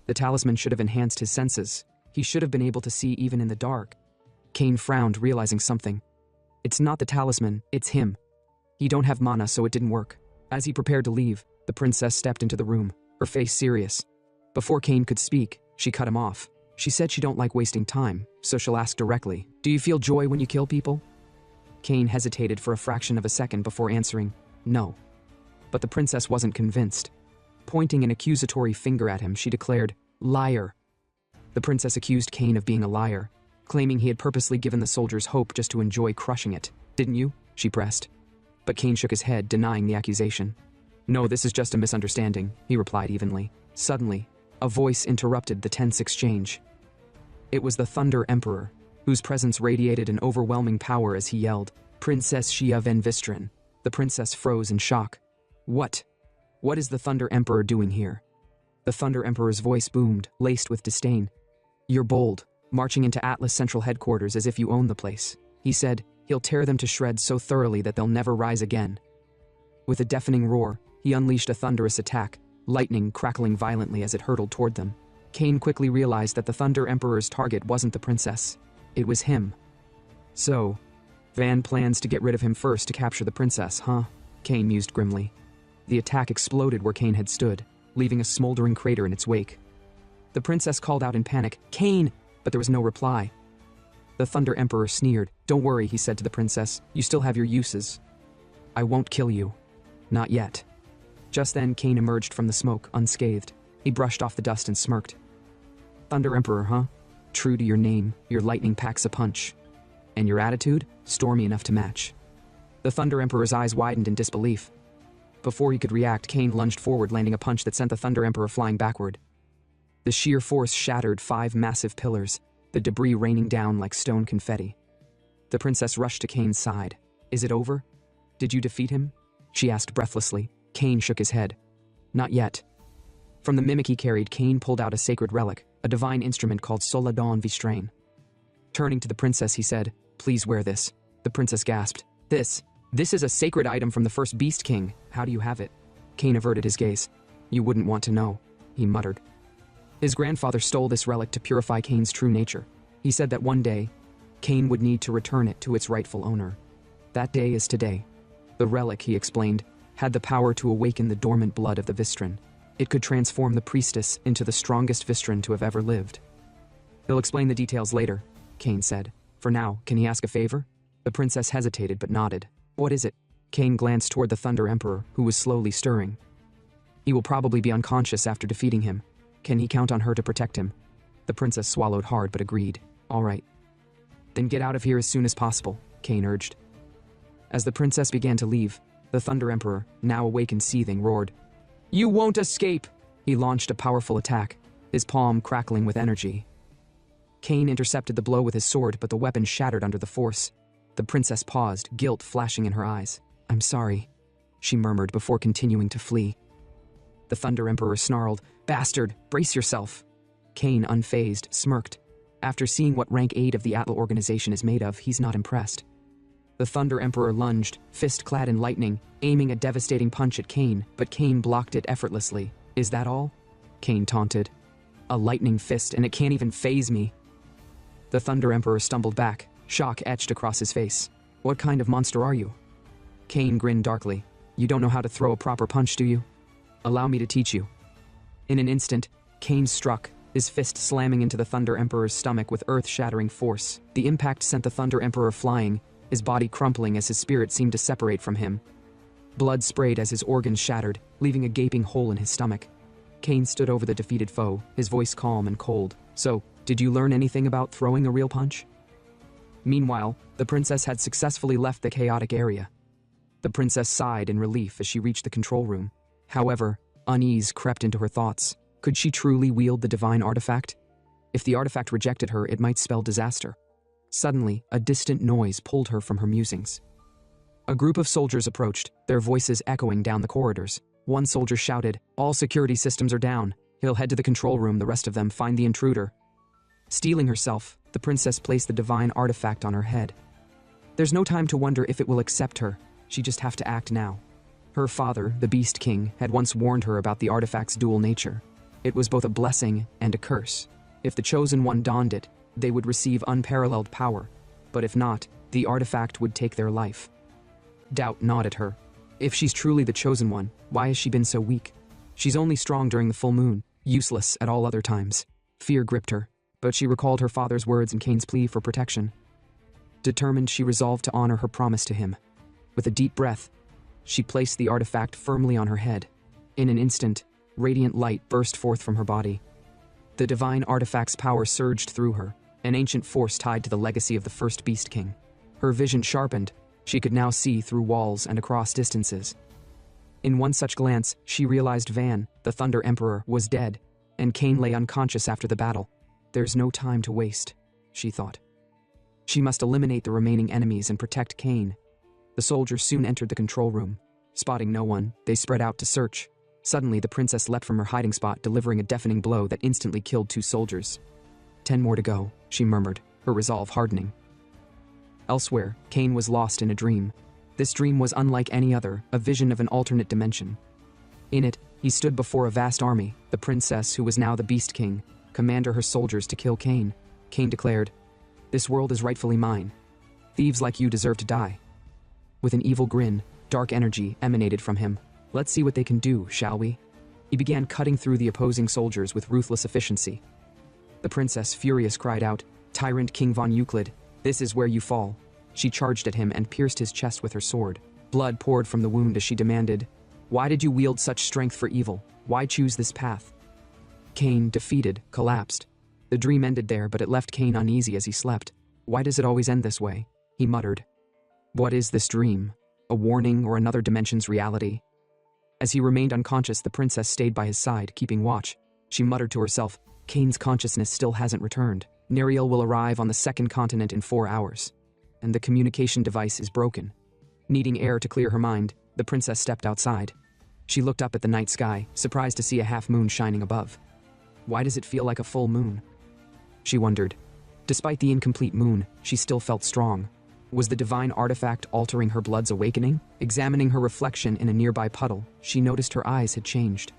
The talisman should have enhanced his senses. He should have been able to see even in the dark. Kane frowned, realizing something. It's not the talisman, it's him. He don't have mana, so it didn't work. As he prepared to leave, the princess stepped into the room, her face serious. Before Kane could speak, she cut him off. She said she don't like wasting time, so she'll ask directly, "Do you feel joy when you kill people?" Kane hesitated for a fraction of a second before answering, "No." But the princess wasn't convinced. Pointing an accusatory finger at him, she declared, "Liar." The princess accused Kane of being a liar, claiming he had purposely given the soldiers hope just to enjoy crushing it. "Didn't you?" she pressed. But Kane shook his head, denying the accusation. "No, this is just a misunderstanding," he replied evenly. Suddenly, a voice interrupted the tense exchange. It was the Thunder Emperor, whose presence radiated an overwhelming power as he yelled, "Princess Xia Ven Vistrin." The princess froze in shock. What? What is the Thunder Emperor doing here? The Thunder Emperor's voice boomed, laced with disdain. "You're bold, marching into Atlas Central Headquarters as if you own the place." He said, "He'll tear them to shreds so thoroughly that they'll never rise again." With a deafening roar, he unleashed a thunderous attack, lightning crackling violently as it hurtled toward them. Kane quickly realized that the Thunder Emperor's target wasn't the princess. It was him. So, Van plans to get rid of him first to capture the princess, huh? Kane mused grimly. The attack exploded where Kane had stood, leaving a smoldering crater in its wake. The princess called out in panic, "Kane!" but there was no reply. The Thunder Emperor sneered. "Don't worry," he said to the princess. "You still have your uses. I won't kill you. Not yet." Just then, Kane emerged from the smoke, unscathed. He brushed off the dust and smirked. "Thunder Emperor, huh? True to your name, your lightning packs a punch. And your attitude? Stormy enough to match." The Thunder Emperor's eyes widened in disbelief. Before he could react, Kane lunged forward, landing a punch that sent the Thunder Emperor flying backward. The sheer force shattered 5 massive pillars, the debris raining down like stone confetti. The princess rushed to Kane's side. "Is it over? Did you defeat him?" she asked breathlessly. Kane shook his head. "Not yet." From the mimic he carried, Kane pulled out a sacred relic, a divine instrument called Soladon Vistrain. Turning to the princess, he said, "Please wear this." The princess gasped. This is a sacred item from the first Beast King. How do you have it?" Kane averted his gaze. "You wouldn't want to know," he muttered. His grandfather stole this relic to purify Kane's true nature. He said that one day, Kane would need to return it to its rightful owner. That day is today. The relic, he explained, had the power to awaken the dormant blood of the Vistrin. It could transform the priestess into the strongest Vistrin to have ever lived. "He'll explain the details later," Kane said. "For now, can he ask a favor?" The princess hesitated but nodded. "What is it?" Kane glanced toward the Thunder Emperor, who was slowly stirring. "He will probably be unconscious after defeating him. Can he count on her to protect him? The princess swallowed hard but agreed. All right. Then get out of here as soon as possible, Cain urged. As the princess began to leave, the Thunder Emperor, now awake and seething, roared. You won't escape! He launched a powerful attack, his palm crackling with energy. Cain intercepted the blow with his sword, but the weapon shattered under the force. The princess paused, guilt flashing in her eyes. I'm sorry, she murmured before continuing to flee. The Thunder Emperor snarled, Bastard, brace yourself! Cain, unfazed, smirked. After seeing what rank 8 of the Atla organization is made of, he's not impressed. The Thunder Emperor lunged, fist clad in lightning, aiming a devastating punch at Cain, but Cain blocked it effortlessly. Is that all? Cain taunted. A lightning fist, and it can't even faze me. The Thunder Emperor stumbled back, shock etched across his face. What kind of monster are you? Cain grinned darkly. You don't know how to throw a proper punch, do you? Allow me to teach you. In an instant, Cain struck, his fist slamming into the Thunder Emperor's stomach with earth-shattering force. The impact sent the Thunder Emperor flying, his body crumpling as his spirit seemed to separate from him. Blood sprayed as his organs shattered, leaving a gaping hole in his stomach. Cain stood over the defeated foe, his voice calm and cold. So, did you learn anything about throwing a real punch? Meanwhile, the princess had successfully left the chaotic area. The princess sighed in relief as she reached the control room. However, unease crept into her thoughts. Could she truly wield the divine artifact? If the artifact rejected her, it might spell disaster. Suddenly, a distant noise pulled her from her musings. A group of soldiers approached, their voices echoing down the corridors. One soldier shouted, All security systems are down. He'll head to the control room, the rest of them find the intruder. Steeling herself, the princess placed the divine artifact on her head. There's no time to wonder if it will accept her. She just have to act now. Her father, the Beast King, had once warned her about the artifact's dual nature. It was both a blessing and a curse. If the Chosen One donned it, they would receive unparalleled power. But if not, the artifact would take their life. Doubt gnawed at her. If she's truly the Chosen One, why has she been so weak? She's only strong during the full moon, useless at all other times. Fear gripped her, but she recalled her father's words and Cain's plea for protection. Determined, she resolved to honor her promise to him. With a deep breath, she placed the artifact firmly on her head. In an instant, radiant light burst forth from her body. The divine artifact's power surged through her, an ancient force tied to the legacy of the first Beast King. Her vision sharpened. She could now see through walls and across distances. In one such glance, she realized Van, the Thunder Emperor, was dead, and Cain lay unconscious after the battle. There's no time to waste, she thought. She must eliminate the remaining enemies and protect Cain. The soldiers soon entered the control room. Spotting no one, they spread out to search. Suddenly, the princess leapt from her hiding spot, delivering a deafening blow that instantly killed 2 soldiers. 10 more to go, she murmured, her resolve hardening. Elsewhere, Cain was lost in a dream. This dream was unlike any other, a vision of an alternate dimension. In it, he stood before a vast army, the princess, who was now the Beast King, commanded her soldiers to kill Cain. Cain declared, This world is rightfully mine. Thieves like you deserve to die. With an evil grin, dark energy emanated from him. Let's see what they can do, shall we? He began cutting through the opposing soldiers with ruthless efficiency. The princess, furious, cried out, Tyrant King von Euclid, this is where you fall. She charged at him and pierced his chest with her sword. Blood poured from the wound as she demanded, Why did you wield such strength for evil? Why choose this path? Cain, defeated, collapsed. The dream ended there, but it left Cain uneasy as he slept. Why does it always end this way? He muttered. What is this dream? A warning or another dimension's reality? As he remained unconscious, the princess stayed by his side, keeping watch. She muttered to herself, Cain's consciousness still hasn't returned. Neriel will arrive on the second continent in 4 hours. And the communication device is broken. Needing air to clear her mind, the princess stepped outside. She looked up at the night sky, surprised to see a half-moon shining above. Why does it feel like a full moon? She wondered. Despite the incomplete moon, she still felt strong. Was the divine artifact altering her blood's awakening? Examining her reflection in a nearby puddle, she noticed her eyes had changed.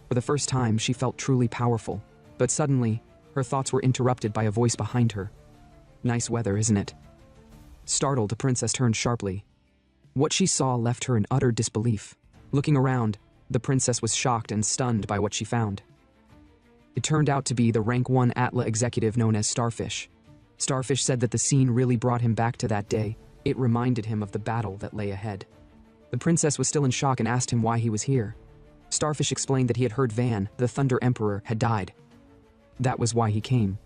For the first time, she felt truly powerful. But suddenly, her thoughts were interrupted by a voice behind her. Nice weather, isn't it? Startled, the princess turned sharply. What she saw left her in utter disbelief. Looking around, the princess was shocked and stunned by what she found. It turned out to be the rank 1 Atla executive known as Starfish. Starfish said that the scene really brought him back to that day. It reminded him of the battle that lay ahead. The princess was still in shock and asked him why he was here. Starfish explained that he had heard Van, the Thunder Emperor, had died. That was why he came.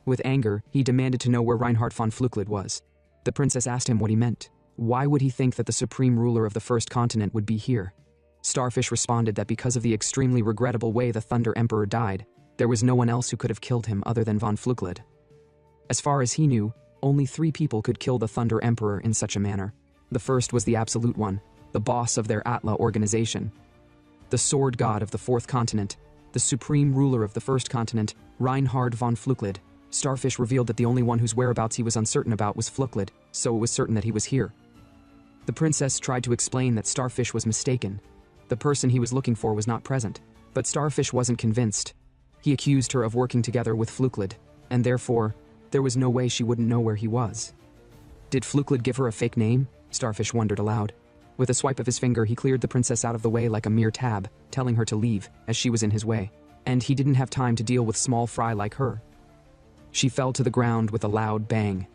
With anger, he demanded to know where Reinhardt von Flügeled was. The princess asked him what he meant. Why would he think that the supreme ruler of the first continent would be here? Starfish responded that because of the extremely regrettable way the Thunder Emperor died, there was no one else who could have killed him other than von Flügeled. As far as he knew, only 3 people could kill the Thunder Emperor in such a manner. The first was the Absolute One, the boss of their Atla organization. The sword god of the fourth continent, the supreme ruler of the first continent, Reinhard von Flügeled. Starfish revealed that the only one whose whereabouts he was uncertain about was Flügeled, so it was certain that he was here. The princess tried to explain that Starfish was mistaken. The person he was looking for was not present, but Starfish wasn't convinced. He accused her of working together with Flügeled, and therefore, there was no way she wouldn't know where he was. Did Flügeled give her a fake name? Starfish wondered aloud. With a swipe of his finger, he cleared the princess out of the way like a mere tab, telling her to leave, as she was in his way. And he didn't have time to deal with small fry like her. She fell to the ground with a loud bang.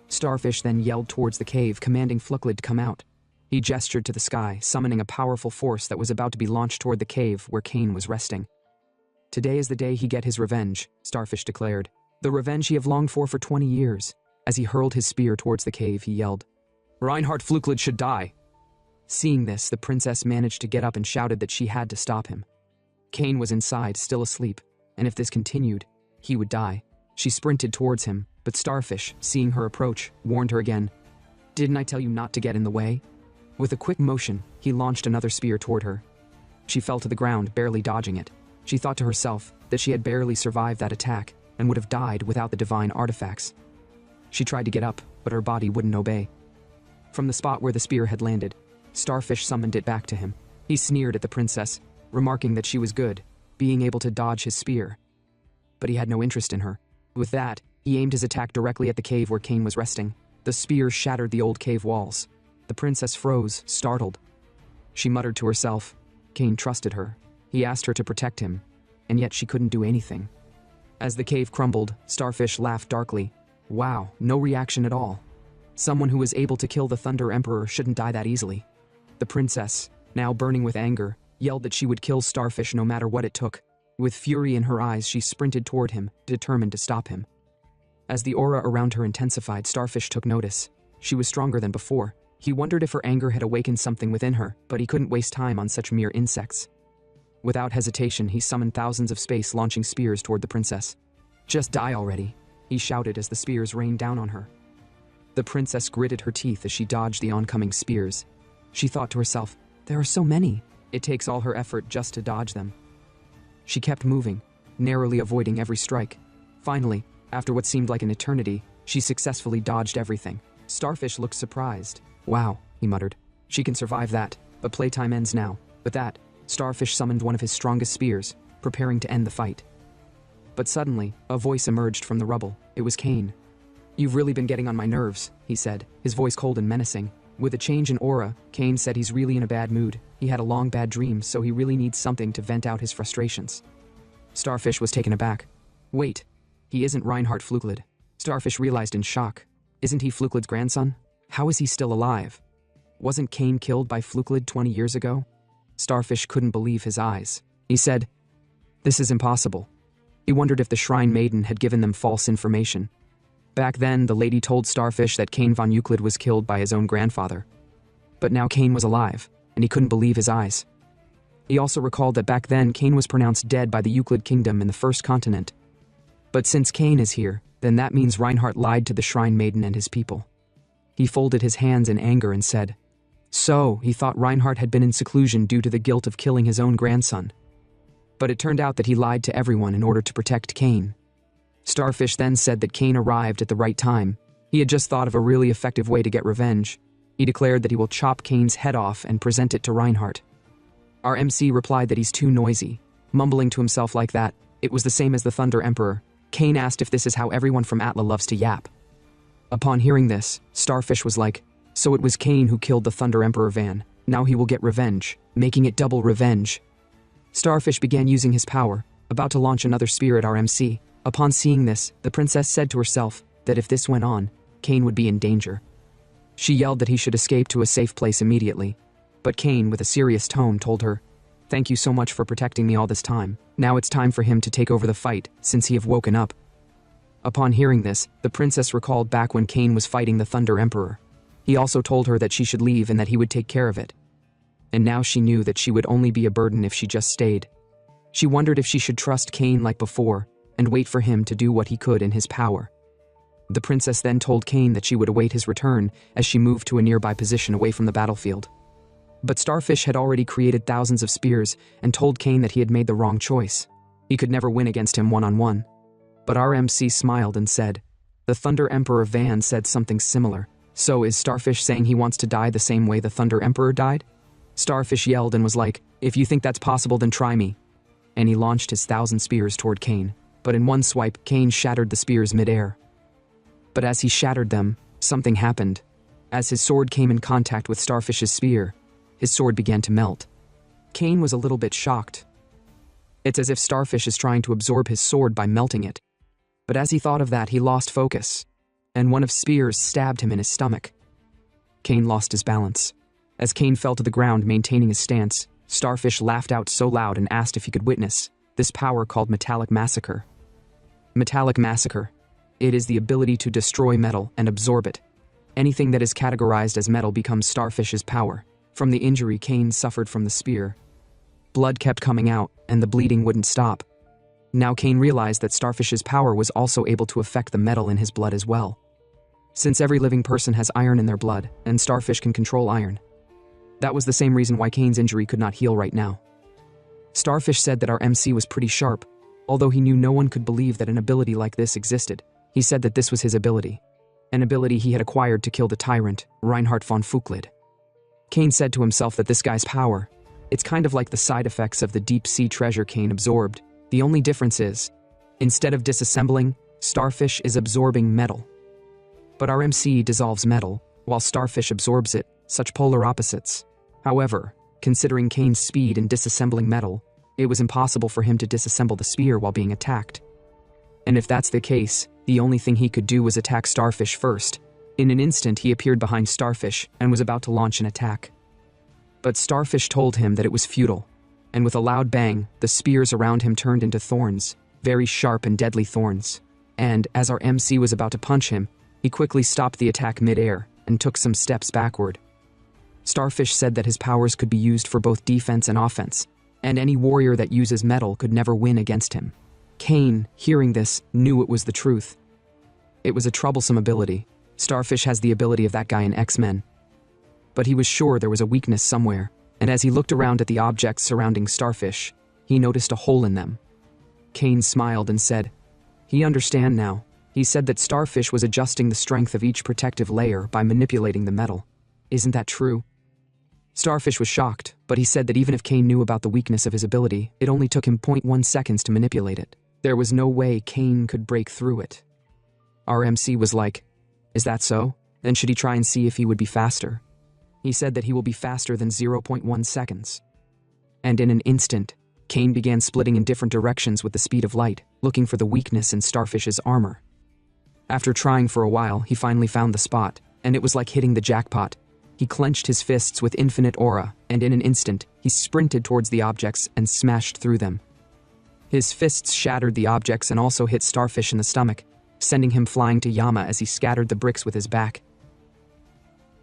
Starfish then yelled towards the cave, commanding Flügeled to come out. He gestured to the sky, summoning a powerful force that was about to be launched toward the cave where Cain was resting. Today is the day he get his revenge, Starfish declared. The revenge he have longed for 20 years. As he hurled his spear towards the cave, he yelled, "Reinhard Flügeled should die!" Seeing this, the princess managed to get up and shouted that she had to stop him. Cain was inside, still asleep, and if this continued, he would die. She sprinted towards him, but Starfish, seeing her approach, warned her again. "Didn't I tell you not to get in the way?" With a quick motion, he launched another spear toward her. She fell to the ground, barely dodging it. She thought to herself that she had barely survived that attack and would have died without the divine artifacts. She tried to get up, but her body wouldn't obey. From the spot where the spear had landed, Starfish summoned it back to him. He sneered at the princess, remarking that she was good, being able to dodge his spear. But he had no interest in her. With that, he aimed his attack directly at the cave where Cain was resting. The spear shattered the old cave walls. The princess froze, startled. She muttered to herself. Cain trusted her. He asked her to protect him, and yet she couldn't do anything. As the cave crumbled, Starfish laughed darkly. Wow, no reaction at all. Someone who was able to kill the Thunder Emperor shouldn't die that easily. The princess, now burning with anger, yelled that she would kill Starfish no matter what it took. With fury in her eyes, she sprinted toward him, determined to stop him. As the aura around her intensified, Starfish took notice. She was stronger than before. He wondered if her anger had awakened something within her, but he couldn't waste time on such mere insects. Without hesitation, he summoned thousands of space launching spears toward the princess. "Just die already," he shouted as the spears rained down on her. The princess gritted her teeth as she dodged the oncoming spears. She thought to herself, there are so many. It takes all her effort just to dodge them. She kept moving, narrowly avoiding every strike. Finally, after what seemed like an eternity, she successfully dodged everything. Starfish looked surprised. "Wow," he muttered. "She can survive that, but playtime ends now." With that, Starfish summoned one of his strongest spears, preparing to end the fight. But suddenly, a voice emerged from the rubble. It was Cain. "You've really been getting on my nerves," he said, his voice cold and menacing. With a change in aura, Cain said he's really in a bad mood. He had a long bad dream, so he really needs something to vent out his frustrations. Starfish was taken aback. Wait, he isn't Reinhard Flügeled. Starfish realized in shock. Isn't he Flügeled's grandson? How is he still alive? Wasn't Cain killed by Flügeled 20 years ago? Starfish couldn't believe his eyes. He said, "This is impossible." He wondered if the Shrine Maiden had given them false information. Back then, the lady told Starfish that Cain von Euclid was killed by his own grandfather. But now Cain was alive, and he couldn't believe his eyes. He also recalled that back then Cain was pronounced dead by the Euclid Kingdom in the first continent. But since Cain is here, then that means Reinhardt lied to the Shrine Maiden and his people. He folded his hands in anger and said, "So, he thought Reinhardt had been in seclusion due to the guilt of killing his own grandson. But it turned out that he lied to everyone in order to protect Cain." Starfish then said that Cain arrived at the right time. He had just thought of a really effective way to get revenge. He declared that he will chop Cain's head off and present it to Reinhardt. Our MC replied that he's too noisy. Mumbling to himself like that, it was the same as the Thunder Emperor. Cain asked if this is how everyone from Atla loves to yap. Upon hearing this, Starfish was like, so it was Cain who killed the Thunder Emperor Van. Now he will get revenge, making it double revenge. Starfish began using his power, about to launch another spear at our MC. Upon seeing this, the princess said to herself that if this went on, Cain would be in danger. She yelled that he should escape to a safe place immediately. But Cain, with a serious tone, told her, Thank you so much for protecting me all this time. Now it's time for him to take over the fight, since he have woken up. Upon hearing this, the princess recalled back when Cain was fighting the Thunder Emperor. He also told her that she should leave and that he would take care of it. And now she knew that she would only be a burden if she just stayed. She wondered if she should trust Cain like before, and wait for him to do what he could in his power. The princess then told Cain that she would await his return as she moved to a nearby position away from the battlefield. But Starfish had already created thousands of spears and told Cain that he had made the wrong choice. He could never win against him one-on-one. But our MC smiled and said, "The Thunder Emperor Van said something similar. So is Starfish saying he wants to die the same way the Thunder Emperor died?" Starfish yelled and was like, "If you think that's possible, then try me." And he launched his 1,000 spears toward Cain. But in one swipe, Cain shattered the spears mid-air. But as he shattered them, something happened. As his sword came in contact with Starfish's spear, his sword began to melt. Cain was a little bit shocked. It's as if Starfish is trying to absorb his sword by melting it. But as he thought of that, he lost focus, and one of spears stabbed him in his stomach. Cain lost his balance. As Cain fell to the ground maintaining his stance, Starfish laughed out so loud and asked if he could witness this power called Metallic Massacre. Metallic Massacre. It is the ability to destroy metal and absorb it. Anything that is categorized as metal becomes Starfish's power. From the injury Cain suffered from the spear, blood kept coming out, and the bleeding wouldn't stop. Now Cain realized that Starfish's power was also able to affect the metal in his blood as well. Since every living person has iron in their blood, and Starfish can control iron. That was the same reason why Cain's injury could not heal right now. Starfish said that our MC was pretty sharp, although he knew no one could believe that an ability like this existed. He said that this was his ability, an ability he had acquired to kill the tyrant, Reinhard von Fuchlid. Cain said to himself that this guy's power, it's kind of like the side effects of the deep-sea treasure Cain absorbed. The only difference is, instead of disassembling, Starfish is absorbing metal. But our MC dissolves metal, while Starfish absorbs it, such polar opposites. However, considering Cain's speed in disassembling metal, it was impossible for him to disassemble the spear while being attacked. And if that's the case, the only thing he could do was attack Starfish first. In an instant, he appeared behind Starfish and was about to launch an attack. But Starfish told him that it was futile, and with a loud bang, the spears around him turned into thorns, very sharp and deadly thorns. And, as our MC was about to punch him, he quickly stopped the attack mid-air and took some steps backward. Starfish said that his powers could be used for both defense and offense, and any warrior that uses metal could never win against him. Cain, hearing this, knew it was the truth. It was a troublesome ability. Starfish has the ability of that guy in X-Men. But he was sure there was a weakness somewhere, and as he looked around at the objects surrounding Starfish, he noticed a hole in them. Cain smiled and said, he understand now. He said that Starfish was adjusting the strength of each protective layer by manipulating the metal. Isn't that true? Starfish was shocked, but he said that even if Cain knew about the weakness of his ability, it only took him 0.1 seconds to manipulate it. There was no way Cain could break through it. Our MC was like, is that so? Then should he try and see if he would be faster? He said that he will be faster than 0.1 seconds. And in an instant, Cain began splitting in different directions with the speed of light, looking for the weakness in Starfish's armor. After trying for a while, he finally found the spot, and it was like hitting the jackpot. He clenched his fists with infinite aura, and in an instant, he sprinted towards the objects and smashed through them. His fists shattered the objects and also hit Starfish in the stomach, sending him flying to Yama as he scattered the bricks with his back.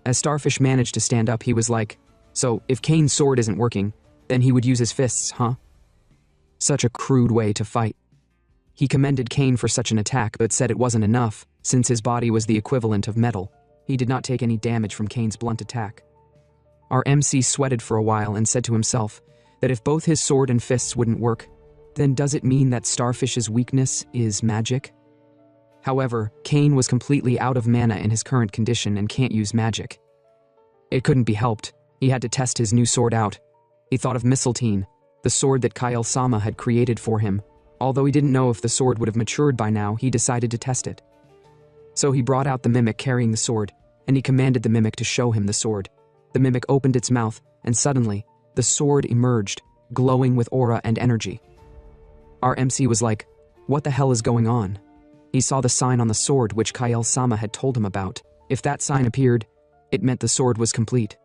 As Starfish managed to stand up, he was like, so, if Cain's sword isn't working, then he would use his fists, huh? Such a crude way to fight. He commended Cain for such an attack but said it wasn't enough, since his body was the equivalent of metal. He did not take any damage from Cain's blunt attack. Our MC sweated for a while and said to himself that if both his sword and fists wouldn't work, then does it mean that Starfish's weakness is magic? However, Cain was completely out of mana in his current condition and can't use magic. It couldn't be helped. He had to test his new sword out. He thought of Mistletoe, the sword that Kyle-sama had created for him. Although he didn't know if the sword would have matured by now, he decided to test it. So he brought out the mimic carrying the sword, and he commanded the mimic to show him the sword. The mimic opened its mouth, and suddenly, the sword emerged, glowing with aura and energy. Our MC was like, what the hell is going on? He saw the sign on the sword which Kyle-sama had told him about. If that sign appeared, it meant the sword was complete.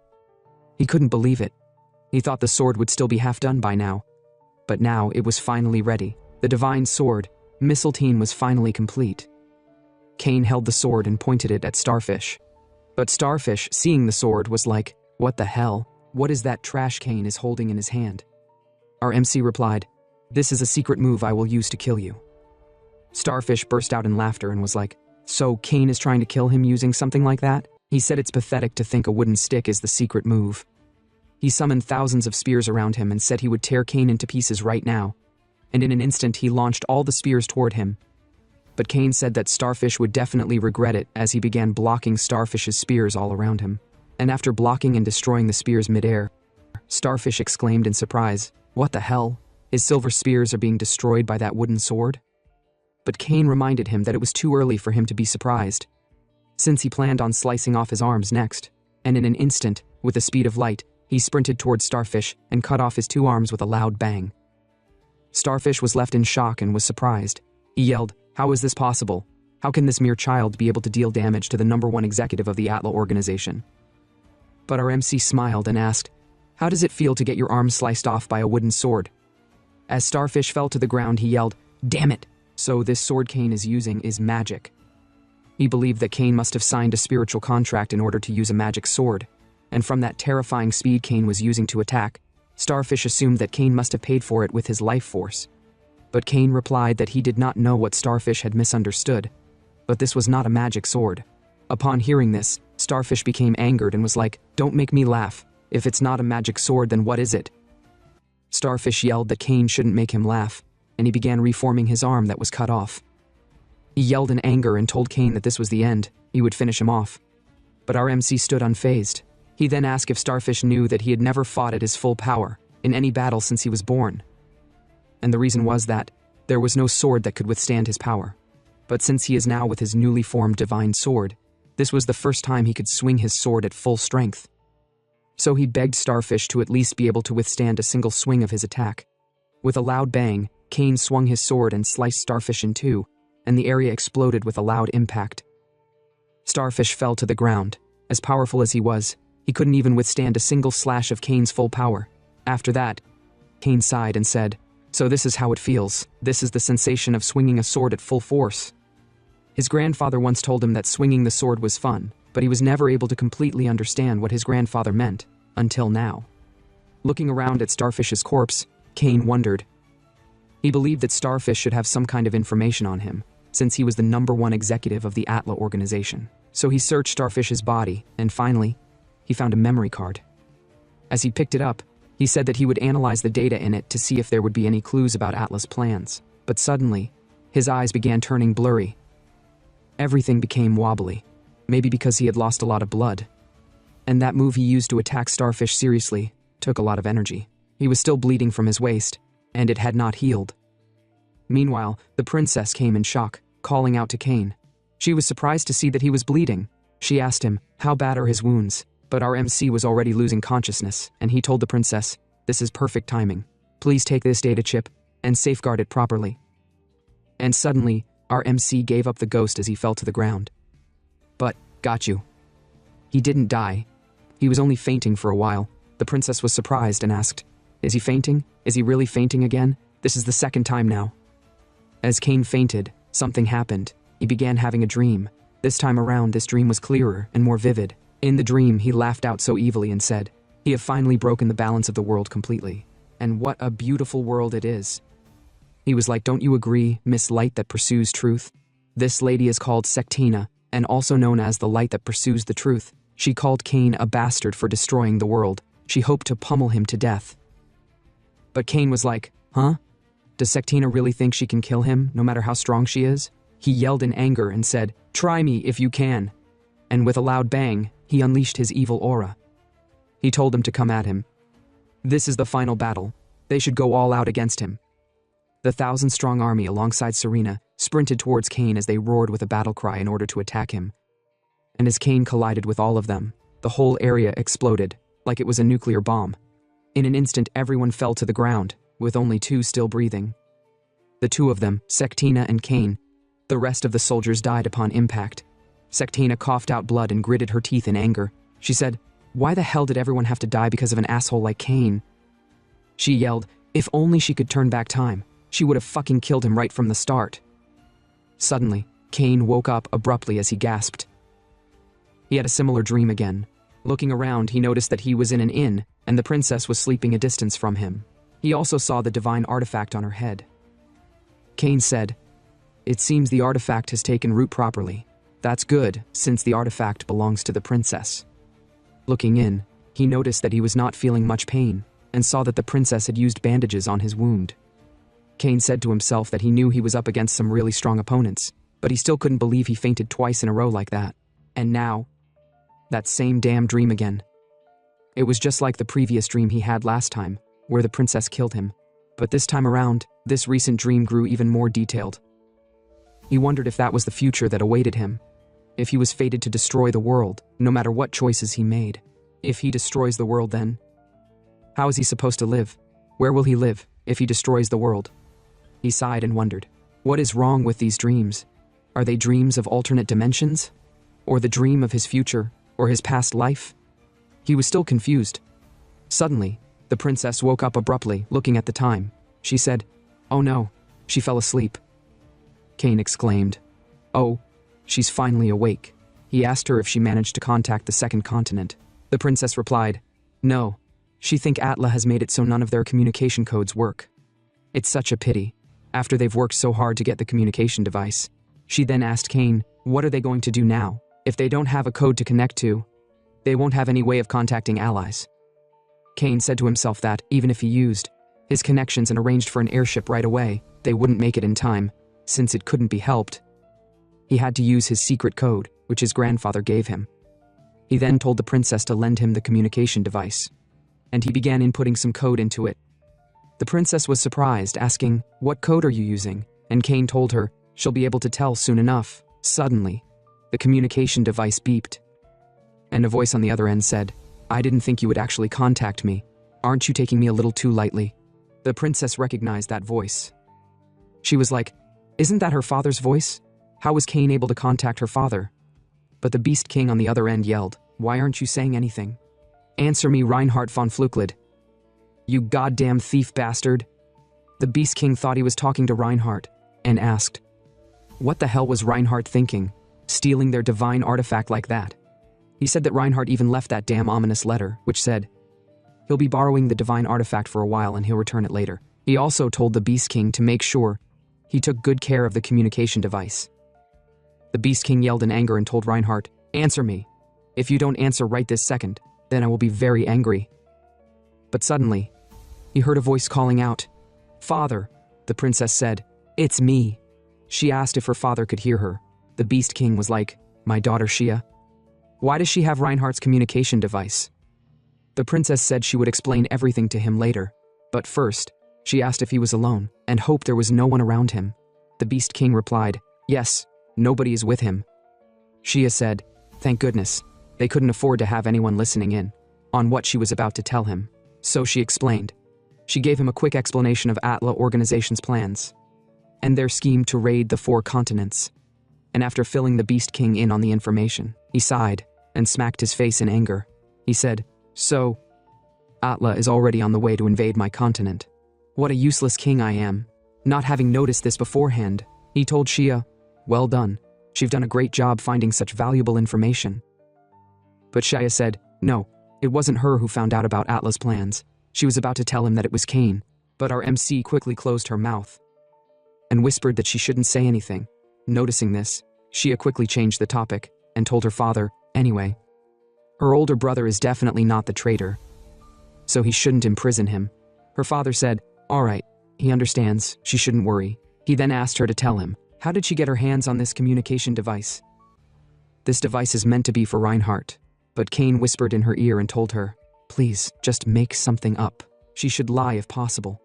He couldn't believe it. He thought the sword would still be half done by now. But now it was finally ready. The divine sword, Mistletoe, was finally complete. Cain held the sword and pointed it at Starfish. But Starfish, seeing the sword, was like, "What the hell? What is that trash Cain is holding in his hand?" Our MC replied, "This is a secret move I will use to kill you." Starfish burst out in laughter and was like, "So Cain is trying to kill him using something like that?" He said it's pathetic to think a wooden stick is the secret move. He summoned thousands of spears around him and said he would tear Cain into pieces right now. And in an instant he launched all the spears toward him. But Cain said that Starfish would definitely regret it as he began blocking Starfish's spears all around him. And after blocking and destroying the spears midair, Starfish exclaimed in surprise, "What the hell? His silver spears are being destroyed by that wooden sword?" But Cain reminded him that it was too early for him to be surprised, since he planned on slicing off his arms next. And in an instant, with the speed of light, he sprinted towards Starfish and cut off his 2 arms with a loud bang. Starfish was left in shock and was surprised. He yelled, "How is this possible? How can this mere child be able to deal damage to the #1 executive of the Atla organization?" But our MC smiled and asked, "How does it feel to get your arm sliced off by a wooden sword?" As Starfish fell to the ground, he yelled, "Damn it! So this sword Cain is using is magic." He believed that Cain must have signed a spiritual contract in order to use a magic sword, and from that terrifying speed Cain was using to attack, Starfish assumed that Cain must have paid for it with his life force. But Cain replied that he did not know what Starfish had misunderstood, but this was not a magic sword. Upon hearing this, Starfish became angered and was like, "Don't make me laugh. If it's not a magic sword, then what is it?" Starfish yelled that Cain shouldn't make him laugh, and he began reforming his arm that was cut off. He yelled in anger and told Cain that this was the end, he would finish him off. But our MC stood unfazed. He then asked if Starfish knew that he had never fought at his full power, in any battle since he was born. And the reason was that there was no sword that could withstand his power. But since he is now with his newly formed divine sword, this was the first time he could swing his sword at full strength. So he begged Starfish to at least be able to withstand a single swing of his attack. With a loud bang, Cain swung his sword and sliced Starfish in two, and the area exploded with a loud impact. Starfish fell to the ground. As powerful as he was, he couldn't even withstand a single slash of Cain's full power. After that, Cain sighed and said, "So this is how it feels. This is the sensation of swinging a sword at full force." His grandfather once told him that swinging the sword was fun, but he was never able to completely understand what his grandfather meant, until now. Looking around at Starfish's corpse, Cain wondered. He believed that Starfish should have some kind of information on him, since he was the #1 executive of the Atla organization. So he searched Starfish's body, and finally, he found a memory card. As he picked it up, he said that he would analyze the data in it to see if there would be any clues about Atla's plans. But suddenly, his eyes began turning blurry. Everything became wobbly, maybe because he had lost a lot of blood. And that move he used to attack Starfish seriously took a lot of energy. He was still bleeding from his waist, and it had not healed. Meanwhile, the princess came in shock, calling out to Cain. She was surprised to see that he was bleeding. She asked him, "How bad are his wounds?" But our MC was already losing consciousness, and he told the princess, "This is perfect timing. Please take this data chip and safeguard it properly." And suddenly, our MC gave up the ghost as he fell to the ground. But, got you. He didn't die. He was only fainting for a while. The princess was surprised and asked, "Is he fainting? Is he really fainting again? This is the second time now." As Cain fainted, something happened. He began having a dream. This time around, this dream was clearer and more vivid. In the dream, he laughed out so evilly and said, "He have finally broken the balance of the world completely. And what a beautiful world it is." He was like, "Don't you agree, Miss Light that pursues truth? This lady is called Sectina, and also known as the light that pursues the truth. She called Cain a bastard for destroying the world. She hoped to pummel him to death." But Cain was like, "Huh? Does Sectina really think she can kill him, no matter how strong she is?" He yelled in anger and said, "Try me if you can." And with a loud bang, he unleashed his evil aura. He told them to come at him. This is the final battle. They should go all out against him. The 1,000-strong army alongside Serena sprinted towards Cain as they roared with a battle cry in order to attack him. And as Cain collided with all of them, the whole area exploded, like it was a nuclear bomb. In an instant, everyone fell to the ground, with only 2 still breathing. The 2 of them, Sectina and Cain. The rest of the soldiers died upon impact. Sectina coughed out blood and gritted her teeth in anger. She said, Why the hell did everyone have to die because of an asshole like Cain? She yelled, if only she could turn back time, she would have fucking killed him right from the start. Suddenly, Cain woke up abruptly as he gasped. He had a similar dream again. Looking around, he noticed that he was in an inn, and the princess was sleeping a distance from him. He also saw the divine artifact on her head. Cain said, "It seems the artifact has taken root properly. That's good, since the artifact belongs to the princess." Looking in, he noticed that he was not feeling much pain, and saw that the princess had used bandages on his wound. Cain said to himself that he knew he was up against some really strong opponents, but he still couldn't believe he fainted twice in a row like that. And now, that same damn dream again. It was just like the previous dream he had last time, where the princess killed him. But this time around, this recent dream grew even more detailed. He wondered if that was the future that awaited him. If he was fated to destroy the world, no matter what choices he made. If he destroys the world, then how is he supposed to live? Where will he live if he destroys the world? He sighed and wondered, what is wrong with these dreams? Are they dreams of alternate dimensions? Or the dream of his future, or his past life? He was still confused. Suddenly, the princess woke up abruptly, looking at the time. She said, "Oh no, she fell asleep." Cain exclaimed, "Oh, she's finally awake." He asked her if she managed to contact the second continent. The princess replied, "No, she think Atla has made it so none of their communication codes work. It's such a pity, after they've worked so hard to get the communication device." She then asked Cain, what are they going to do now? If they don't have a code to connect to, they won't have any way of contacting allies. Cain said to himself that, even if he used his connections and arranged for an airship right away, they wouldn't make it in time, since it couldn't be helped. He had to use his secret code, which his grandfather gave him. He then told the princess to lend him the communication device, and he began inputting some code into it. The princess was surprised, asking, "What code are you using?" And Cain told her, she'll be able to tell soon enough. Suddenly, the communication device beeped, and a voice on the other end said, "I didn't think you would actually contact me. Aren't you taking me a little too lightly?" The princess recognized that voice. She was like, isn't that her father's voice? How was Cain able to contact her father? But the Beast King on the other end yelled, "Why aren't you saying anything? Answer me, Reinhardt von Fluklet. You goddamn thief bastard." The Beast King thought he was talking to Reinhardt, and asked, what the hell was Reinhardt thinking, stealing their divine artifact like that? He said that Reinhardt even left that damn ominous letter, which said, he'll be borrowing the divine artifact for a while and he'll return it later. He also told the Beast King to make sure he took good care of the communication device. The Beast King yelled in anger and told Reinhardt, "Answer me. If you don't answer right this second, then I will be very angry." But suddenly, he heard a voice calling out, "Father." The princess said, "It's me." She asked if her father could hear her. The Beast King was like, "My daughter Shia? Why does she have Reinhardt's communication device?" The princess said she would explain everything to him later, but first, she asked if he was alone, and hoped there was no one around him. The Beast King replied, "Yes, nobody is with him." Shia said, "Thank goodness, they couldn't afford to have anyone listening in on what she was about to tell him." So she explained. She gave him a quick explanation of Atla Organization's plans, and their scheme to raid the 4 continents. And after filling the Beast King in on the information, he sighed and smacked his face in anger. He said, "So, Atla is already on the way to invade my continent. What a useless king I am, not having noticed this beforehand." He told Shia, "Well done, you've done a great job finding such valuable information." But Shia said, no, it wasn't her who found out about Atla's plans. She was about to tell him that it was Cain, but our MC quickly closed her mouth and whispered that she shouldn't say anything. Noticing this, Shia quickly changed the topic and told her father, anyway, her older brother is definitely not the traitor, so he shouldn't imprison him. Her father said, all right, he understands, she shouldn't worry. He then asked her to tell him, how did she get her hands on this communication device? This device is meant to be for Reinhardt, but Cain whispered in her ear and told her, please, just make something up. She should lie if possible.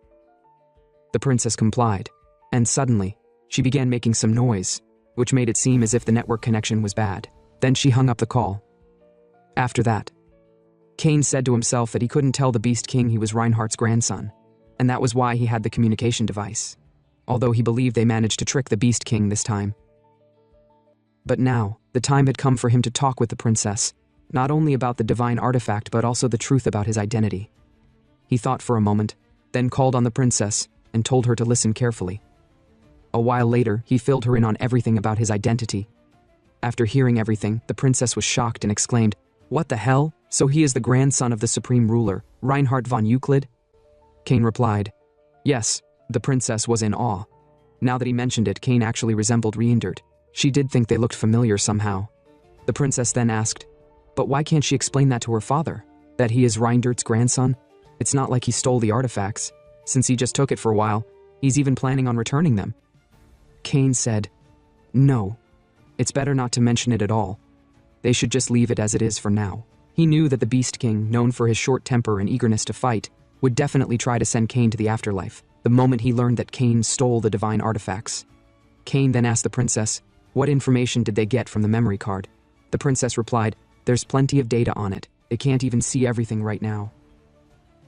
The princess complied, and suddenly, she began making some noise, which made it seem as if the network connection was bad. Then she hung up the call. After that, Cain said to himself that he couldn't tell the Beast King he was Reinhardt's grandson, and that was why he had the communication device, although he believed they managed to trick the Beast King this time. But now, the time had come for him to talk with the princess, not only about the divine artifact but also the truth about his identity. He thought for a moment, then called on the princess and told her to listen carefully. A while later, he filled her in on everything about his identity. After hearing everything, the princess was shocked and exclaimed, "What the hell? So he is the grandson of the supreme ruler, Reinhard von Euclid?" Cain replied, "Yes." The princess was in awe. Now that he mentioned it, Cain actually resembled Reinhard. She did think they looked familiar somehow. The princess then asked, "But why can't she explain that to her father? That he is Reinhard's grandson? It's not like he stole the artifacts. Since he just took it for a while, he's even planning on returning them." Cain said, "No, it's better not to mention it at all. They should just leave it as it is for now." He knew that the Beast King, known for his short temper and eagerness to fight, would definitely try to send Cain to the afterlife the moment he learned that Cain stole the divine artifacts. Cain then asked the princess, what information did they get from the memory card? The princess replied, "There's plenty of data on it. They can't even see everything right now."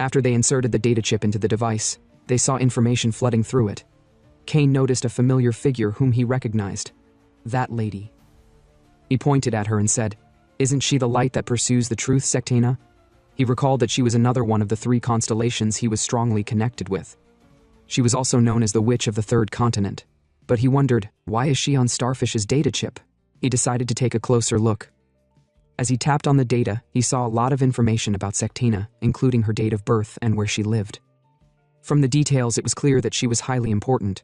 After they inserted the data chip into the device, they saw information flooding through it. Cain noticed a familiar figure whom he recognized. That lady. He pointed at her and said, "Isn't she the light that pursues the truth, Sectana?" He recalled that she was another one of the 3 constellations he was strongly connected with. She was also known as the Witch of the Third Continent. But he wondered, why is she on Starfish's data chip? He decided to take a closer look. As he tapped on the data, he saw a lot of information about Sectana, including her date of birth and where she lived. From the details, it was clear that she was highly important.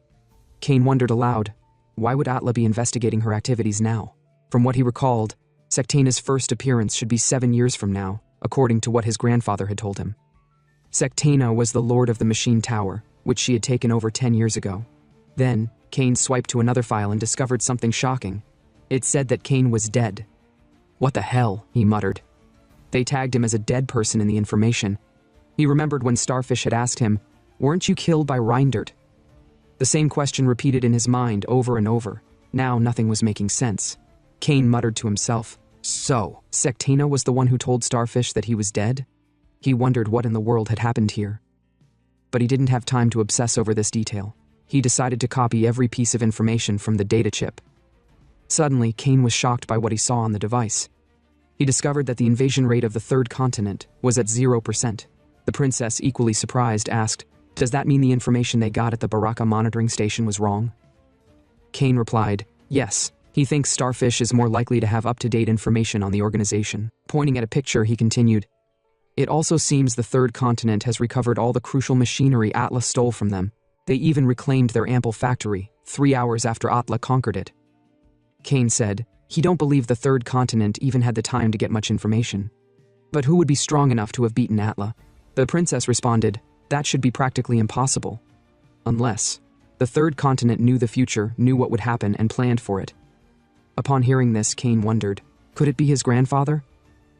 Cain wondered aloud, why would Atla be investigating her activities now? From what he recalled, Sectana's first appearance should be 7 years from now, according to what his grandfather had told him. Sectana was the Lord of the Machine Tower, which she had taken over 10 years ago. Then, Cain swiped to another file and discovered something shocking. It said that Cain was dead. "What the hell?" he muttered. They tagged him as a dead person in the information. He remembered when Starfish had asked him, "Weren't you killed by Reinhard?" The same question repeated in his mind over and over. Now nothing was making sense. Cain muttered to himself, "So, Sectana was the one who told Starfish that he was dead?" He wondered what in the world had happened here. But he didn't have time to obsess over this detail. He decided to copy every piece of information from the data chip. Suddenly, Cain was shocked by what he saw on the device. He discovered that the invasion rate of the third continent was at 0%. The princess, equally surprised, asked, "Does that mean the information they got at the Baraka monitoring station was wrong?" Cain replied, "Yes. He thinks Starfish is more likely to have up-to-date information on the organization." Pointing at a picture, he continued, "It also seems the third continent has recovered all the crucial machinery Atla stole from them. They even reclaimed their ample factory, 3 hours after Atla conquered it." Cain said, he don't believe the third continent even had the time to get much information. But who would be strong enough to have beaten Atla? The princess responded, "That should be practically impossible. Unless the third continent knew the future, knew what would happen, and planned for it." Upon hearing this, Cain wondered, could it be his grandfather?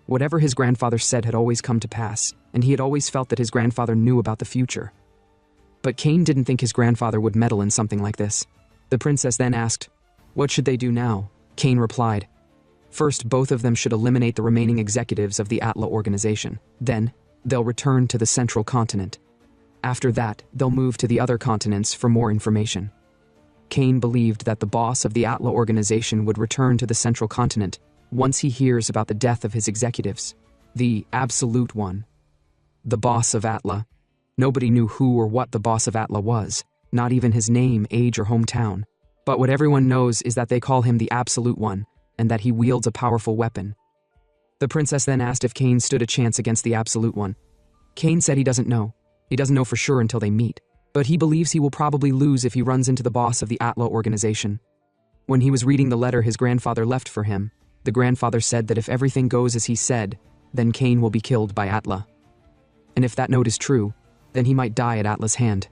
Whatever his grandfather said had always come to pass, and he had always felt that his grandfather knew about the future. But Cain didn't think his grandfather would meddle in something like this. The princess then asked, "What should they do now?" Cain replied, "First, both of them should eliminate the remaining executives of the Atla organization. Then, they'll return to the central continent. After that, they'll move to the other continents for more information." Cain believed that the boss of the Atla organization would return to the central continent once he hears about the death of his executives. The Absolute One. The boss of Atla. Nobody knew who or what the boss of Atla was, not even his name, age, or hometown. But what everyone knows is that they call him the Absolute One, and that he wields a powerful weapon. The princess then asked if Cain stood a chance against the Absolute One. Cain said he doesn't know. He doesn't know for sure until they meet. But he believes he will probably lose if he runs into the boss of the Atla organization. When he was reading the letter his grandfather left for him, the grandfather said that if everything goes as he said, then Cain will be killed by Atla. And if that note is true, then he might die at Atla's hand.